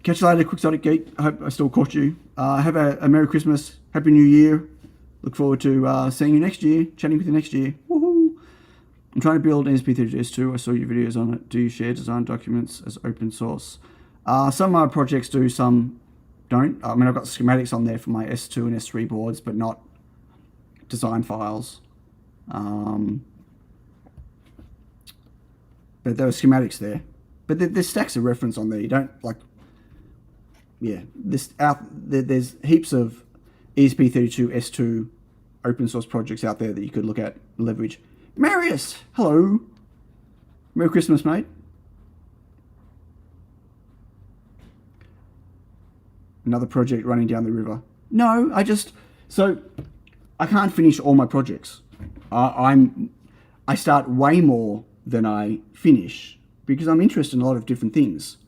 [SPEAKER 1] catch you later, Quixotic Geek. I hope I still caught you. Have a Merry Christmas, Happy New Year. Look forward to seeing you next year, chatting with you next year. Woohoo! I'm trying to build ESP32S2. I saw your videos on it. Do you share design documents as open source? Some of my projects do, some don't. I mean, I've got schematics on there for my S2 and S3 boards, but not design files. But there are schematics there. But there's stacks of reference on there. You don't, like... Yeah, there's heaps of ESP32S2 open source projects out there that you could look at and leverage. Marius, hello. Merry Christmas, mate. Another project running down the river. No, I can't finish all my projects. I start way more than I finish because I'm interested in a lot of different things.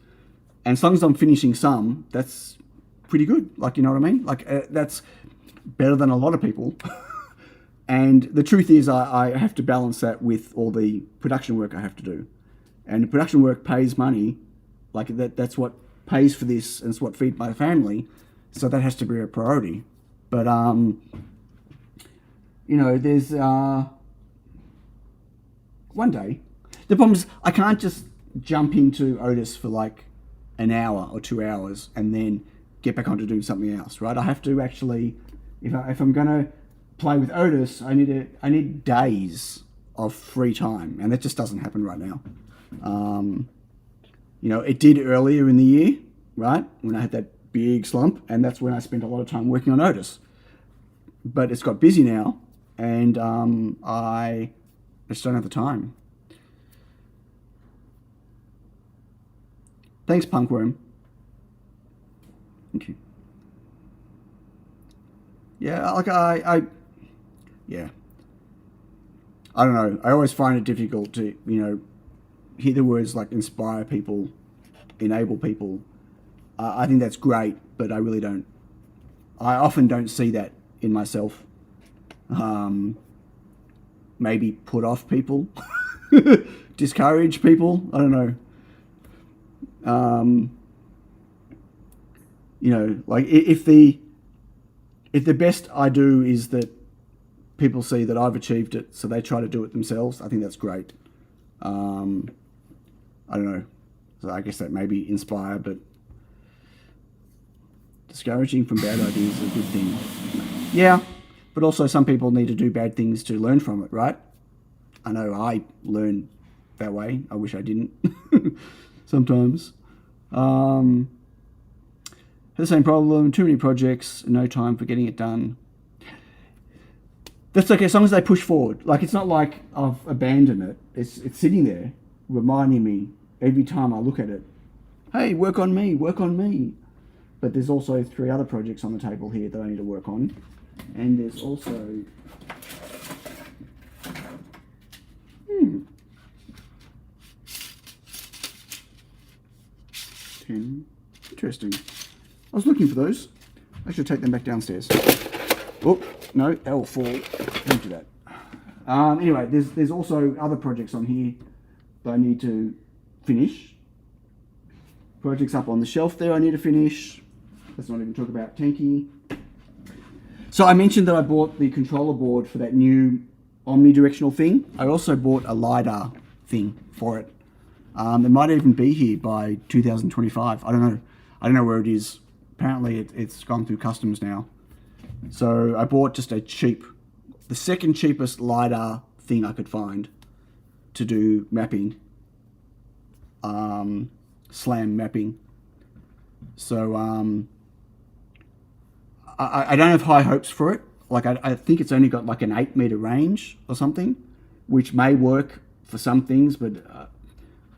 [SPEAKER 1] And as long as I'm finishing some, that's pretty good. Like, you know what I mean? Like, that's better than a lot of people. And the truth is I have to balance that with all the production work I have to do. And the production work pays money. Like, that's what pays for this, and it's what feeds my family. So that has to be a priority. But, there's... one day. The problem is I can't just jump into Otis for like an hour or 2 hours and then get back onto doing something else, right? I have to actually, if I'm going to play with Otis, I need days of free time, and that just doesn't happen right now. It did earlier in the year, right? When I had that big slump, and that's when I spent a lot of time working on Otis. But it's got busy now, and I just don't have the time. Thanks, Punkworm. Thank you. Yeah, like I don't know. I always find it difficult to, hear the words like inspire people, enable people. I think that's great, but I really don't I often don't see that in myself. Maybe put off people, discourage people. I don't know. You know, like if the best I do is that people see that I've achieved it, so they try to do it themselves, I think that's great. I don't know. So I guess that maybe inspire, but discouraging from bad ideas is a good thing. Yeah, but also some people need to do bad things to learn from it, right? I know I learn that way. I wish I didn't sometimes. Have the same problem, too many projects, no time for getting it done. That's okay, as long as they push forward. Like, it's not like I've abandoned it. It's sitting there reminding me every time I look at it, hey, work on me, work on me. But there's also 3 other projects on the table here that I need to work on. And there's also... Interesting. I was looking for those. I should take them back downstairs. Oh, no, they will fall. Don't do that. Anyway, there's also other projects on here that I need to finish. Projects up on the shelf there I need to finish. Let's not even talk about Tanky. So I mentioned that I bought the controller board for that new omnidirectional thing. I also bought a LiDAR thing for it. It might even be here by 2025. I don't know. I don't know where it is. Apparently it's gone through customs now. So I bought just the second cheapest LiDAR thing I could find to do mapping. SLAM mapping. So I don't have high hopes for it. Like I think it's only got like an 8-meter range or something, which may work for some things, but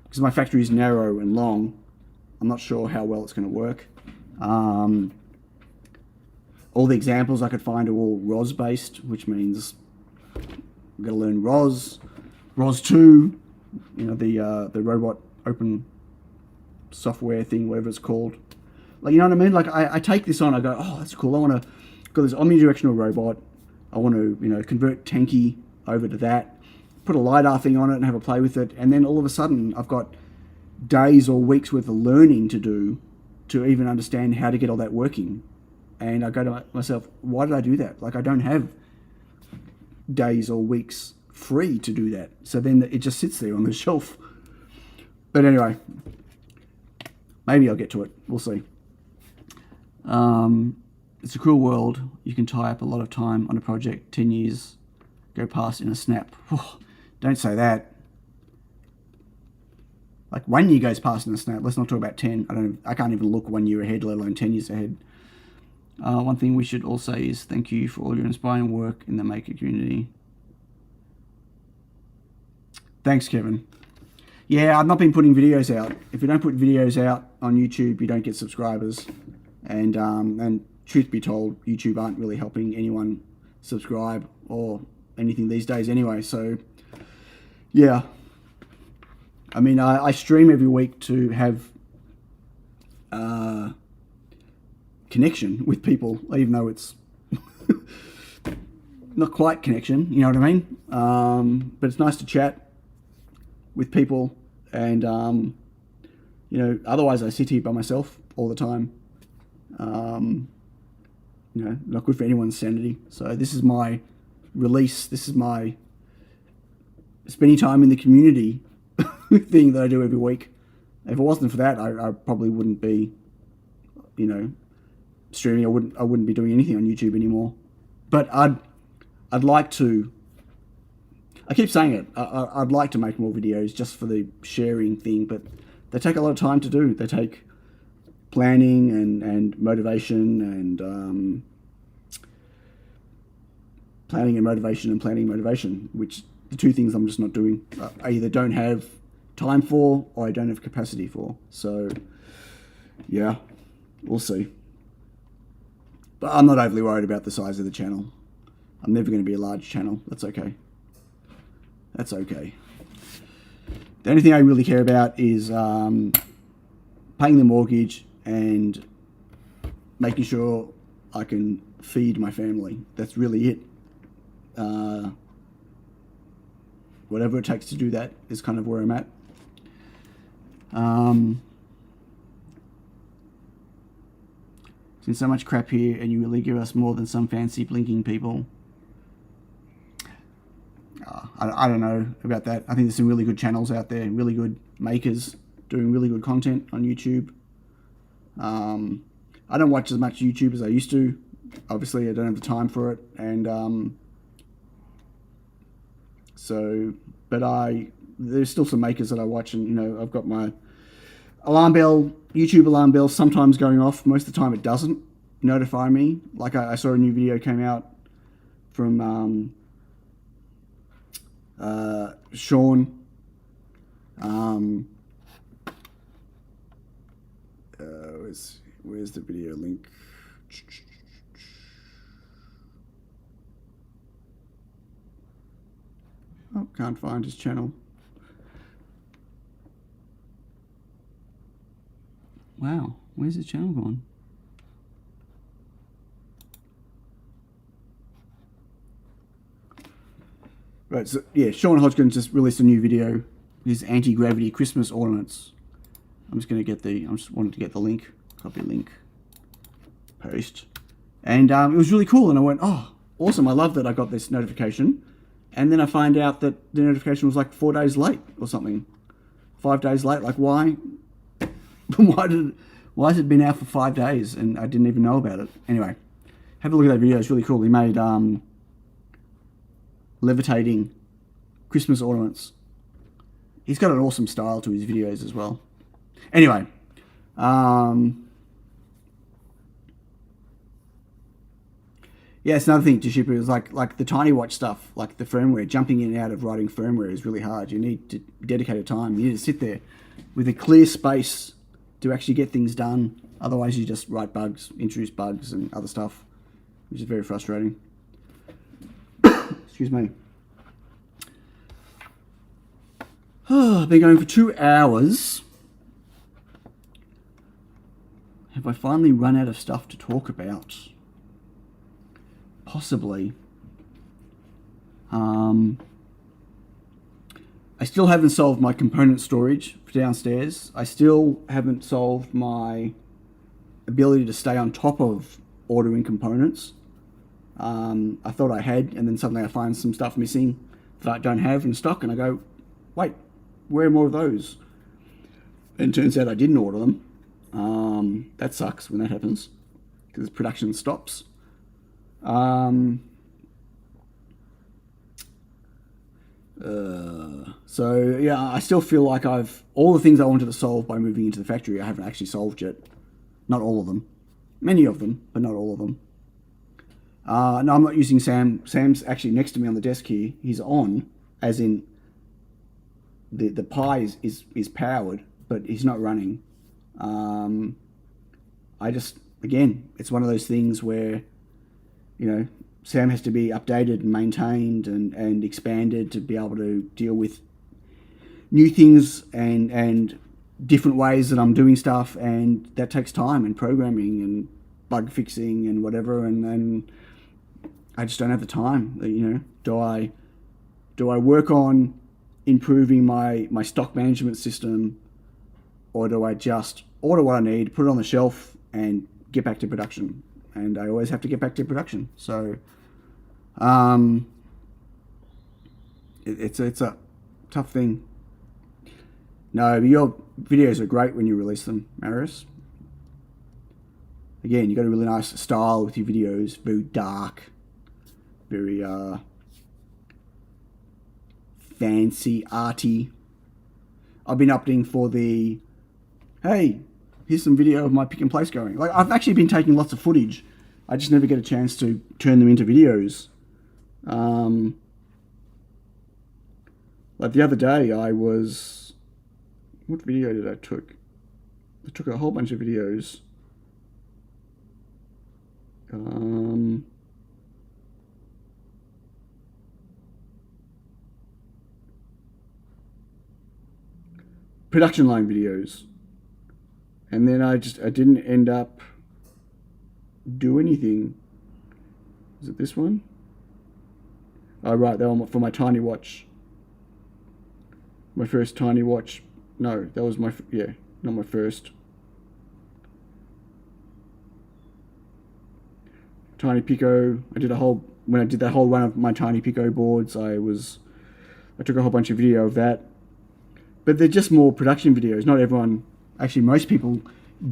[SPEAKER 1] because my factory is narrow and long, I'm not sure how well it's going to work. All the examples I could find are all ROS based, which means I've got to learn ROS 2, you know, the robot open software thing, whatever it's called. Like, you know what I mean? Like I take this on, I go, oh, that's cool. I want to got this omnidirectional robot. I want to, you know, convert Tanky over to that, put a LiDAR thing on it and have a play with it. And then all of a sudden I've got days or weeks worth of learning to do to even understand how to get all that working. And I go to myself, why did I do that? Like, I don't have days or weeks free to do that. So then it just sits there on the shelf. But anyway, maybe I'll get to it. We'll see. It's a cruel world. You can tie up a lot of time on a project. 10 years go past in a snap. Don't say that. Like 1 year goes past in a snap. Let's not talk about 10. I can't even look 1 year ahead, let alone 10 years ahead. One thing we should all say is thank you for all your inspiring work in the maker community. Thanks, Kevin. Yeah, I've not been putting videos out. If you don't put videos out on YouTube, you don't get subscribers. And truth be told, YouTube aren't really helping anyone subscribe or anything these days anyway. So, yeah. I mean, I stream every week to have connection with people, even though it's not quite connection, you know what I mean? But it's nice to chat with people, and you know, otherwise I sit here by myself all the time. You know, not good for anyone's sanity. So this is my release. This is my spending time in the community thing that I do every week. If it wasn't for that, I probably wouldn't be, you know, streaming. I wouldn't be doing anything on YouTube anymore. But I'd like to. I keep saying it. I'd like to make more videos just for the sharing thing, but they take a lot of time to do. They take planning and motivation and planning and motivation, which the two things I'm just not doing. I either don't have time for or I don't have capacity for. So yeah, we'll see. But I'm not overly worried about the size of the channel. I'm never going to be a large channel. That's okay. That's okay. The only thing I really care about is paying the mortgage and making sure I can feed my family. That's really it. Whatever it takes to do that is kind of where I'm at. Since so much crap here, and you really give us more than some fancy blinking people. I don't know about that. I think there's some really good channels out there, really good makers doing really good content on YouTube. I don't watch as much YouTube as I used to. Obviously, I don't have the time for it, and there's still some makers that I watch, and you know, I've got my alarm bell, YouTube alarm bell, sometimes going off. Most of the time, it doesn't notify me. Like I saw a new video came out from Sean. Where's the video link? Oh, can't find his channel. Wow, where's his channel gone? Right, so yeah, Sean Hodgkin just released a new video. His anti-gravity Christmas ornaments. I just wanted to get the link. Copy link. Post. And it was really cool, and I went, oh, awesome, I love that I got this notification. And then I find out that the notification was like 4 days late or something. 5 days late. Like, why? Why has it been out for 5 days and I didn't even know about it? Anyway, have a look at that video. It's really cool. He made levitating Christmas ornaments. He's got an awesome style to his videos as well. Anyway, yeah, it's another thing to ship. It was like the Tiny Watch stuff, like the firmware. Jumping in and out of writing firmware is really hard. You need to dedicate time. You need to sit there with a clear space to actually get things done. Otherwise, you just write bugs, introduce bugs and other stuff, which is very frustrating. Excuse me. I've been going for 2 hours. Have I finally run out of stuff to talk about? Possibly. I still haven't solved my component storage for downstairs. I still haven't solved my ability to stay on top of ordering components. I thought I had, and then suddenly I find some stuff missing that I don't have in stock, and I go, wait, where are more of those? And it turns out I didn't order them. That sucks when that happens, because production stops. So yeah, I still feel like all the things I wanted to solve by moving into the factory, I haven't actually solved yet. Not all of them. Many of them, but not all of them. No, I'm not using Sam. Sam's actually next to me on the desk here. He's on, as in the Pi is powered, but he's not running. Again, it's one of those things where, you know, Sam has to be updated and maintained and expanded to be able to deal with new things and different ways that I'm doing stuff, and that takes time and programming and bug fixing and whatever, and I just don't have the time. You know, do I work on improving my stock management system, or do I just order what I need, put it on the shelf, and get back to production? And I always have to get back to production. So, it's a tough thing. No, your videos are great when you release them, Marius. Again, you got a really nice style with your videos, very dark, very fancy, arty. I've been opting for the, hey, here's some video of my pick and place going. Like, I've actually been taking lots of footage. I just never get a chance to turn them into videos. Like the other day, what video did I took? I took a whole bunch of videos. Production line videos. And then I didn't end up do anything. Is it this one? Oh, right, that one for my tiny watch. My first tiny watch. No, that was my, yeah, not my first. Tiny Pico. When I did that whole run of my Tiny Pico boards, I took a whole bunch of video of that. But they're just more production videos. Not everyone, actually most people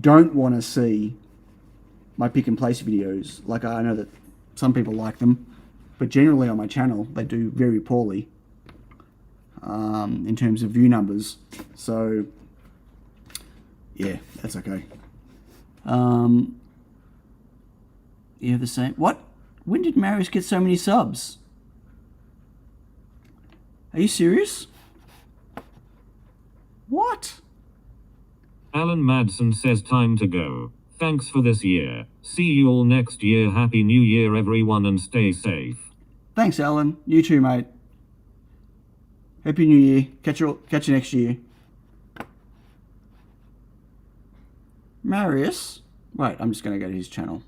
[SPEAKER 1] don't want to see my pick and place videos. Like, I know that some people like them, but generally on my channel, they do very poorly in terms of view numbers. So, yeah, that's okay. You have the same. What? When did Marius get so many subs? Are you serious? What?
[SPEAKER 2] Alan Madsen says time to go. Thanks for this year. See you all next year. Happy New Year everyone and stay safe.
[SPEAKER 1] Thanks, Alan. You too, mate. Happy New Year. Catch you next year. Marius? Wait, I'm just going to go to his channel.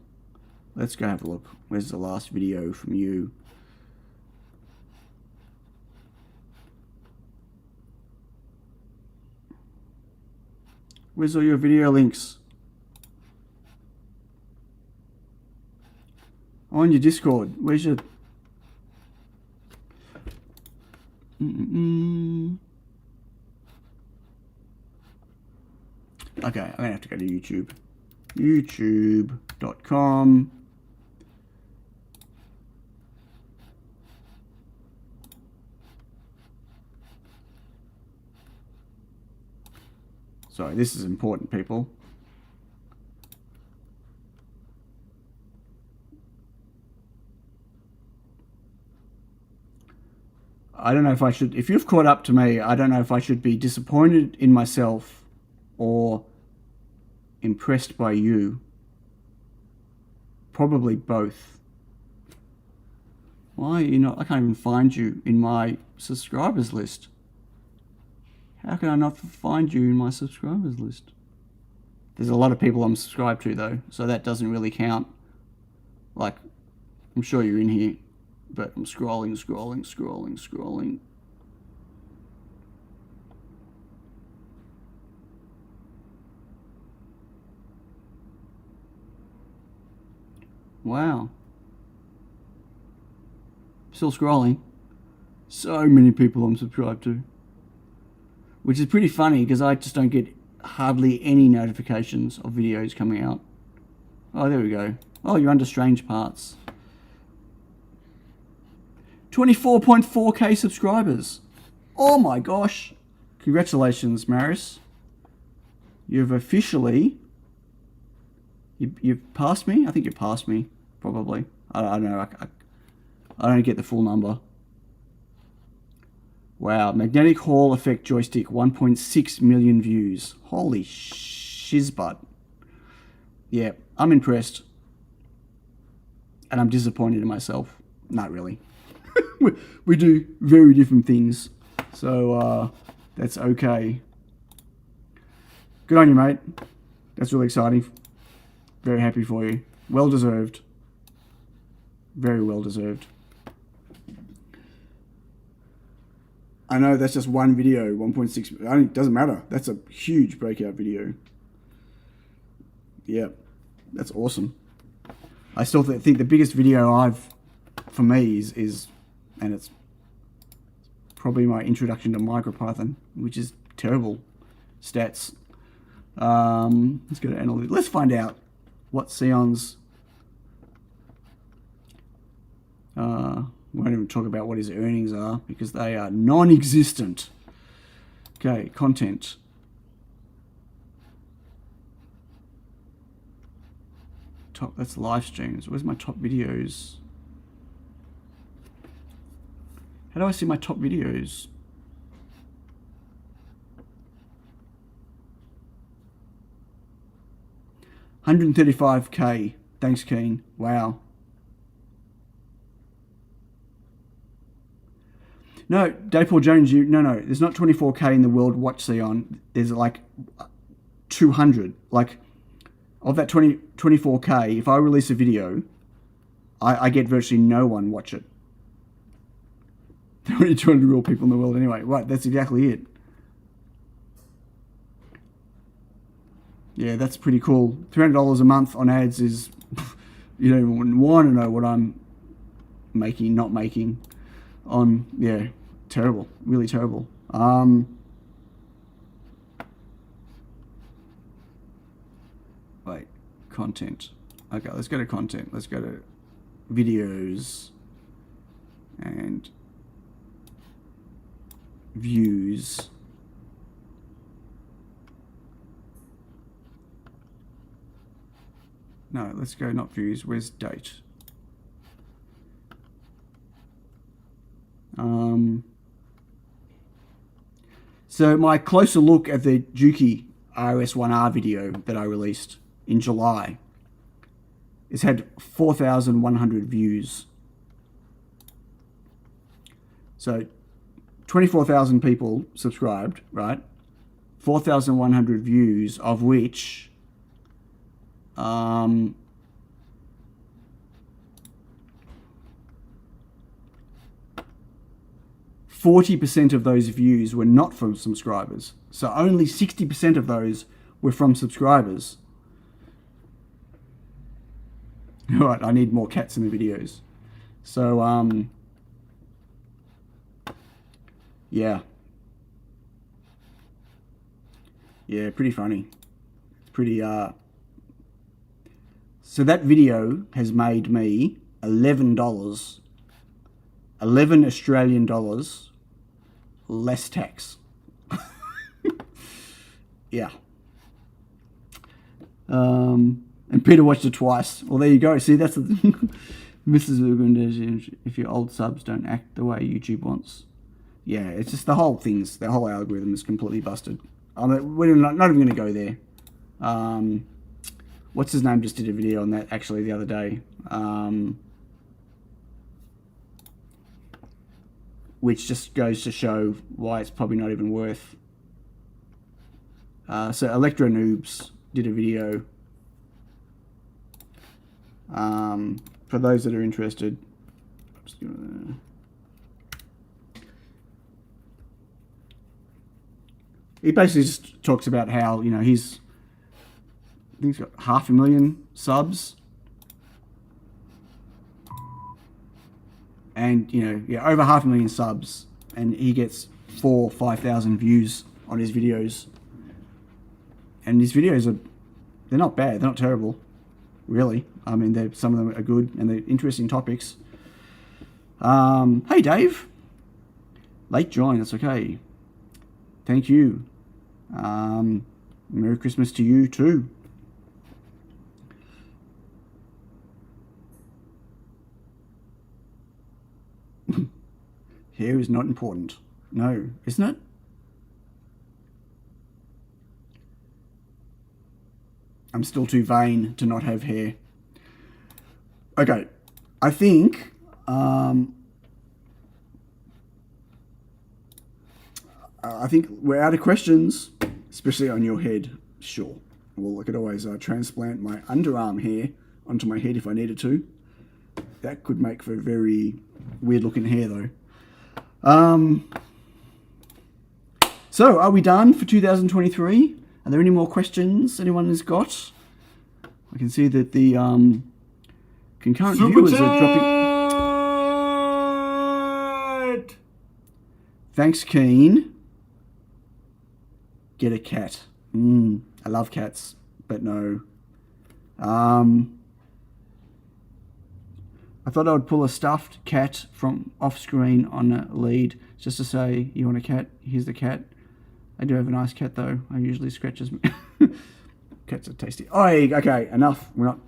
[SPEAKER 1] Let's go have a look. Where's the last video from you? Where's all your video links? On your Discord. Where's your... Okay, I'm gonna have to go to YouTube. YouTube.com. Sorry, this is important, people. I don't know if I should, if you've caught up to me, I don't know if I should be disappointed in myself or impressed by you. Probably both. Why are you not, I can't even find you in my subscribers list. How can I not find you in my subscribers list? There's a lot of people I'm subscribed to though, so that doesn't really count. Like, I'm sure you're in here, but I'm scrolling. Wow. Still scrolling. So many people I'm subscribed to. Which is pretty funny because I just don't get hardly any notifications of videos coming out. Oh, there we go. Oh, you're under Strange Parts. 24.4k subscribers. Oh my gosh. Congratulations, Marius. You've officially... You've passed me? I think you passed me, probably. I don't know. I don't get the full number. Wow, Magnetic Hall Effect Joystick, 1.6 million views. Holy shizbutt. Yeah, I'm impressed. And I'm disappointed in myself. Not really. We do very different things. So, that's okay. Good on you, mate. That's really exciting. Very happy for you. Well deserved. Very well deserved. I know that's just one video, 1.6. It doesn't matter. That's a huge breakout video. Yeah, that's awesome. I still think the biggest video for me is, and it's probably my introduction to MicroPython, which is terrible stats. Let's go to analytics. Let's find out what Sion's. We won't even talk about what his earnings are because they are non-existent. Okay, content. Top, that's live streams. Where's my top videos? How do I see my top videos? $135k. Thanks, Keen. Wow. No, Daypaul Jones, no, there's not 24k in the world watch Sion. There's like 200. Like, of that 24K, if I release a video, I get virtually no one watch it. There are only 200 real people in the world anyway. Right, that's exactly it. Yeah, that's pretty cool. $300 a month on ads is, you don't even want to know what I'm making, not making on, yeah, terrible, really terrible. Wait, content. Okay, let's go to content. Let's go to videos and views. No, let's go not views. Where's date? So my closer look at the Juki RS1R video that I released in July, it's had 4,100 views. So 24,000 people subscribed, right? 4,100 views, of which 40% of those views were not from subscribers. So only 60% of those were from subscribers. All right, I need more cats in the videos. So, yeah. Yeah, pretty funny. It's pretty, So that video has made me $11, 11 Australian dollars less tax. Yeah. And Peter watched it twice. Well, there you go. See, that's the Mrs. Urban, if your old subs don't act the way YouTube wants. Yeah, it's just the whole algorithm is completely busted. We're not even going to go there. What's his name just did a video on that actually the other day. Which just goes to show why it's probably not even worth. So Electro Noobs did a video. For those that are interested, he basically just talks about how, you know, I think he's got 500,000 subs. And, you know, yeah, over 500,000 subs, and he gets 4,000 or 5,000 views on his videos. And his videos they're not bad, they're not terrible, really. I mean, some of them are good and they're interesting topics. Hey Dave, late join, that's okay. Thank you. Merry Christmas to you too. Hair is not important. No, isn't it? I'm still too vain to not have hair. Okay, I think we're out of questions, especially on your head. Sure. Well, I could always transplant my underarm hair onto my head if I needed to. That could make for very weird looking hair though. So are we done for 2023? Are there any more questions anyone has got? I can see that the concurrent viewers are dropping. Thanks, Keen. Get a cat. I love cats, but no. I thought I would pull a stuffed cat from off screen on a lead just to say, you want a cat? Here's the cat. I do have a nice cat though. I usually scratches me. Cats are tasty. Oh, okay, enough. We're not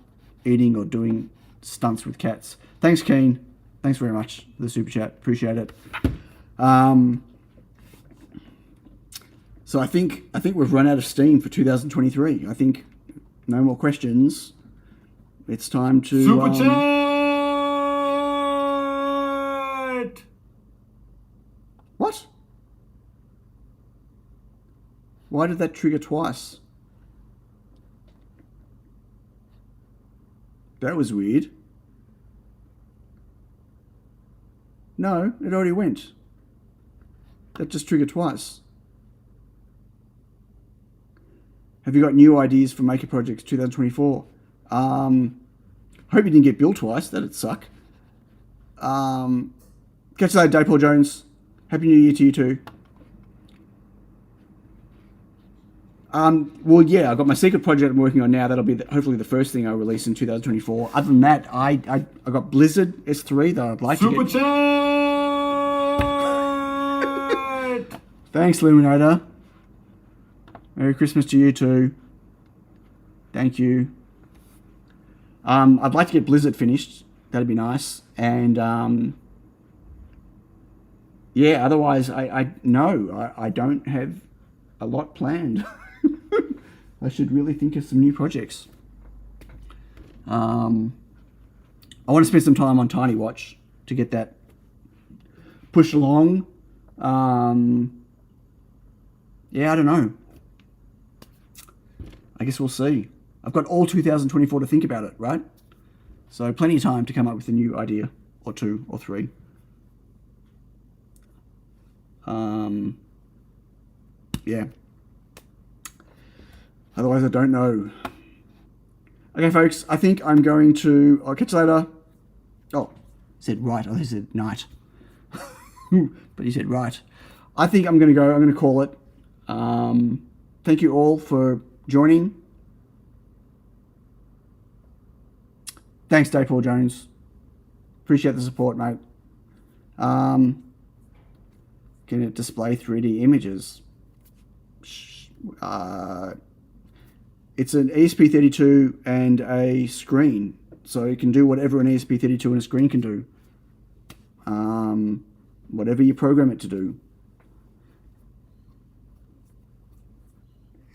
[SPEAKER 1] eating or doing stunts with cats. Thanks, Keen. Thanks very much for the super chat. Appreciate it. So I think we've run out of steam for 2023. I think no more questions. It's time to
[SPEAKER 4] super chat.
[SPEAKER 1] What? Why did that trigger twice? That was weird. No, it already went. That just triggered twice. Have you got new ideas for Maker Projects 2024? Hope you didn't get billed twice. That'd suck. Catch you later, Dave Paul Jones. Happy New Year to you too. Well, yeah, I've got my secret project I'm working on now. That'll be hopefully the first thing I'll release in 2024. Other than that, I got Blizzard S3 that I'd like to get.
[SPEAKER 4] Super chat!
[SPEAKER 1] Thanks, Luminator. Merry Christmas to you too. Thank you. I'd like to get Blizzard finished. That'd be nice. And yeah, otherwise, I don't have a lot planned. I should really think of some new projects. I want to spend some time on Tiny Watch to get that pushed along. Yeah, I don't know. I guess we'll see. I've got all 2024 to think about it, right? So plenty of time to come up with a new idea, or two, or three. Yeah. Otherwise, I don't know. Okay, folks, I think I'm going to... I'll catch you later. Oh, he said right. Oh, he said night. But he said right. I think I'm going to go. I'm going to call it. Thank you all for joining. Thanks, Dave Paul Jones. Appreciate the support, mate. Can it display 3D images? It's an ESP32 and a screen, so it can do whatever an ESP32 and a screen can do. Whatever you program it to do.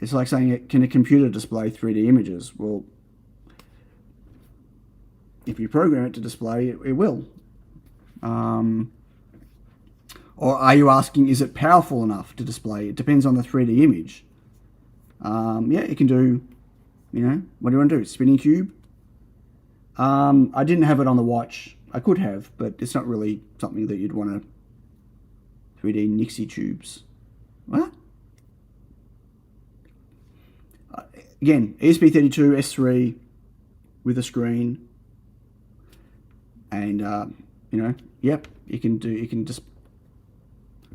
[SPEAKER 1] It's like saying, can a computer display 3D images? Well, if you program it to display, it will. Or are you asking, is it powerful enough to display? It depends on the 3D image. Yeah, it can do, what do you want to do? Spinning cube? I didn't have it on the watch. I could have, but it's not really something that you'd want to 3D Nixie tubes. What? Again, ESP32 S3 with a screen. And, yep, you can just...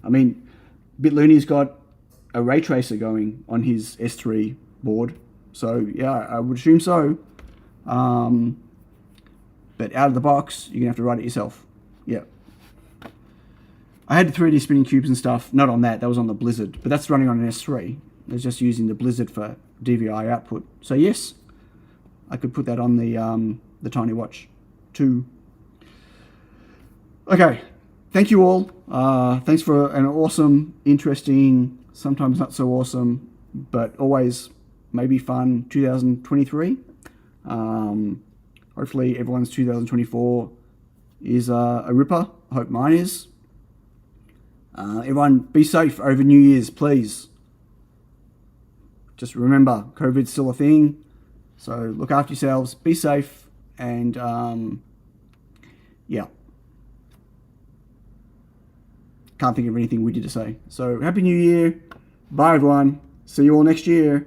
[SPEAKER 1] I mean, BitLooney's got a ray tracer going on his S3 board. So, yeah, I would assume so. But out of the box, you're going to have to write it yourself. Yeah. I had the 3D spinning cubes and stuff. Not on that. That was on the Blizzard. But that's running on an S3. It's just using the Blizzard for DVI output. So, yes, I could put that on the Tiny Watch too. Okay. Thank you all. Thanks for an awesome, interesting, sometimes not so awesome, but always maybe fun 2023. Hopefully everyone's 2024 is a ripper. I hope mine is. Everyone be safe over New Year's, please. Just remember, COVID's still a thing. So look after yourselves, be safe, and yeah. Can't think of anything witty to say. So, Happy New Year. Bye, everyone. See you all next year.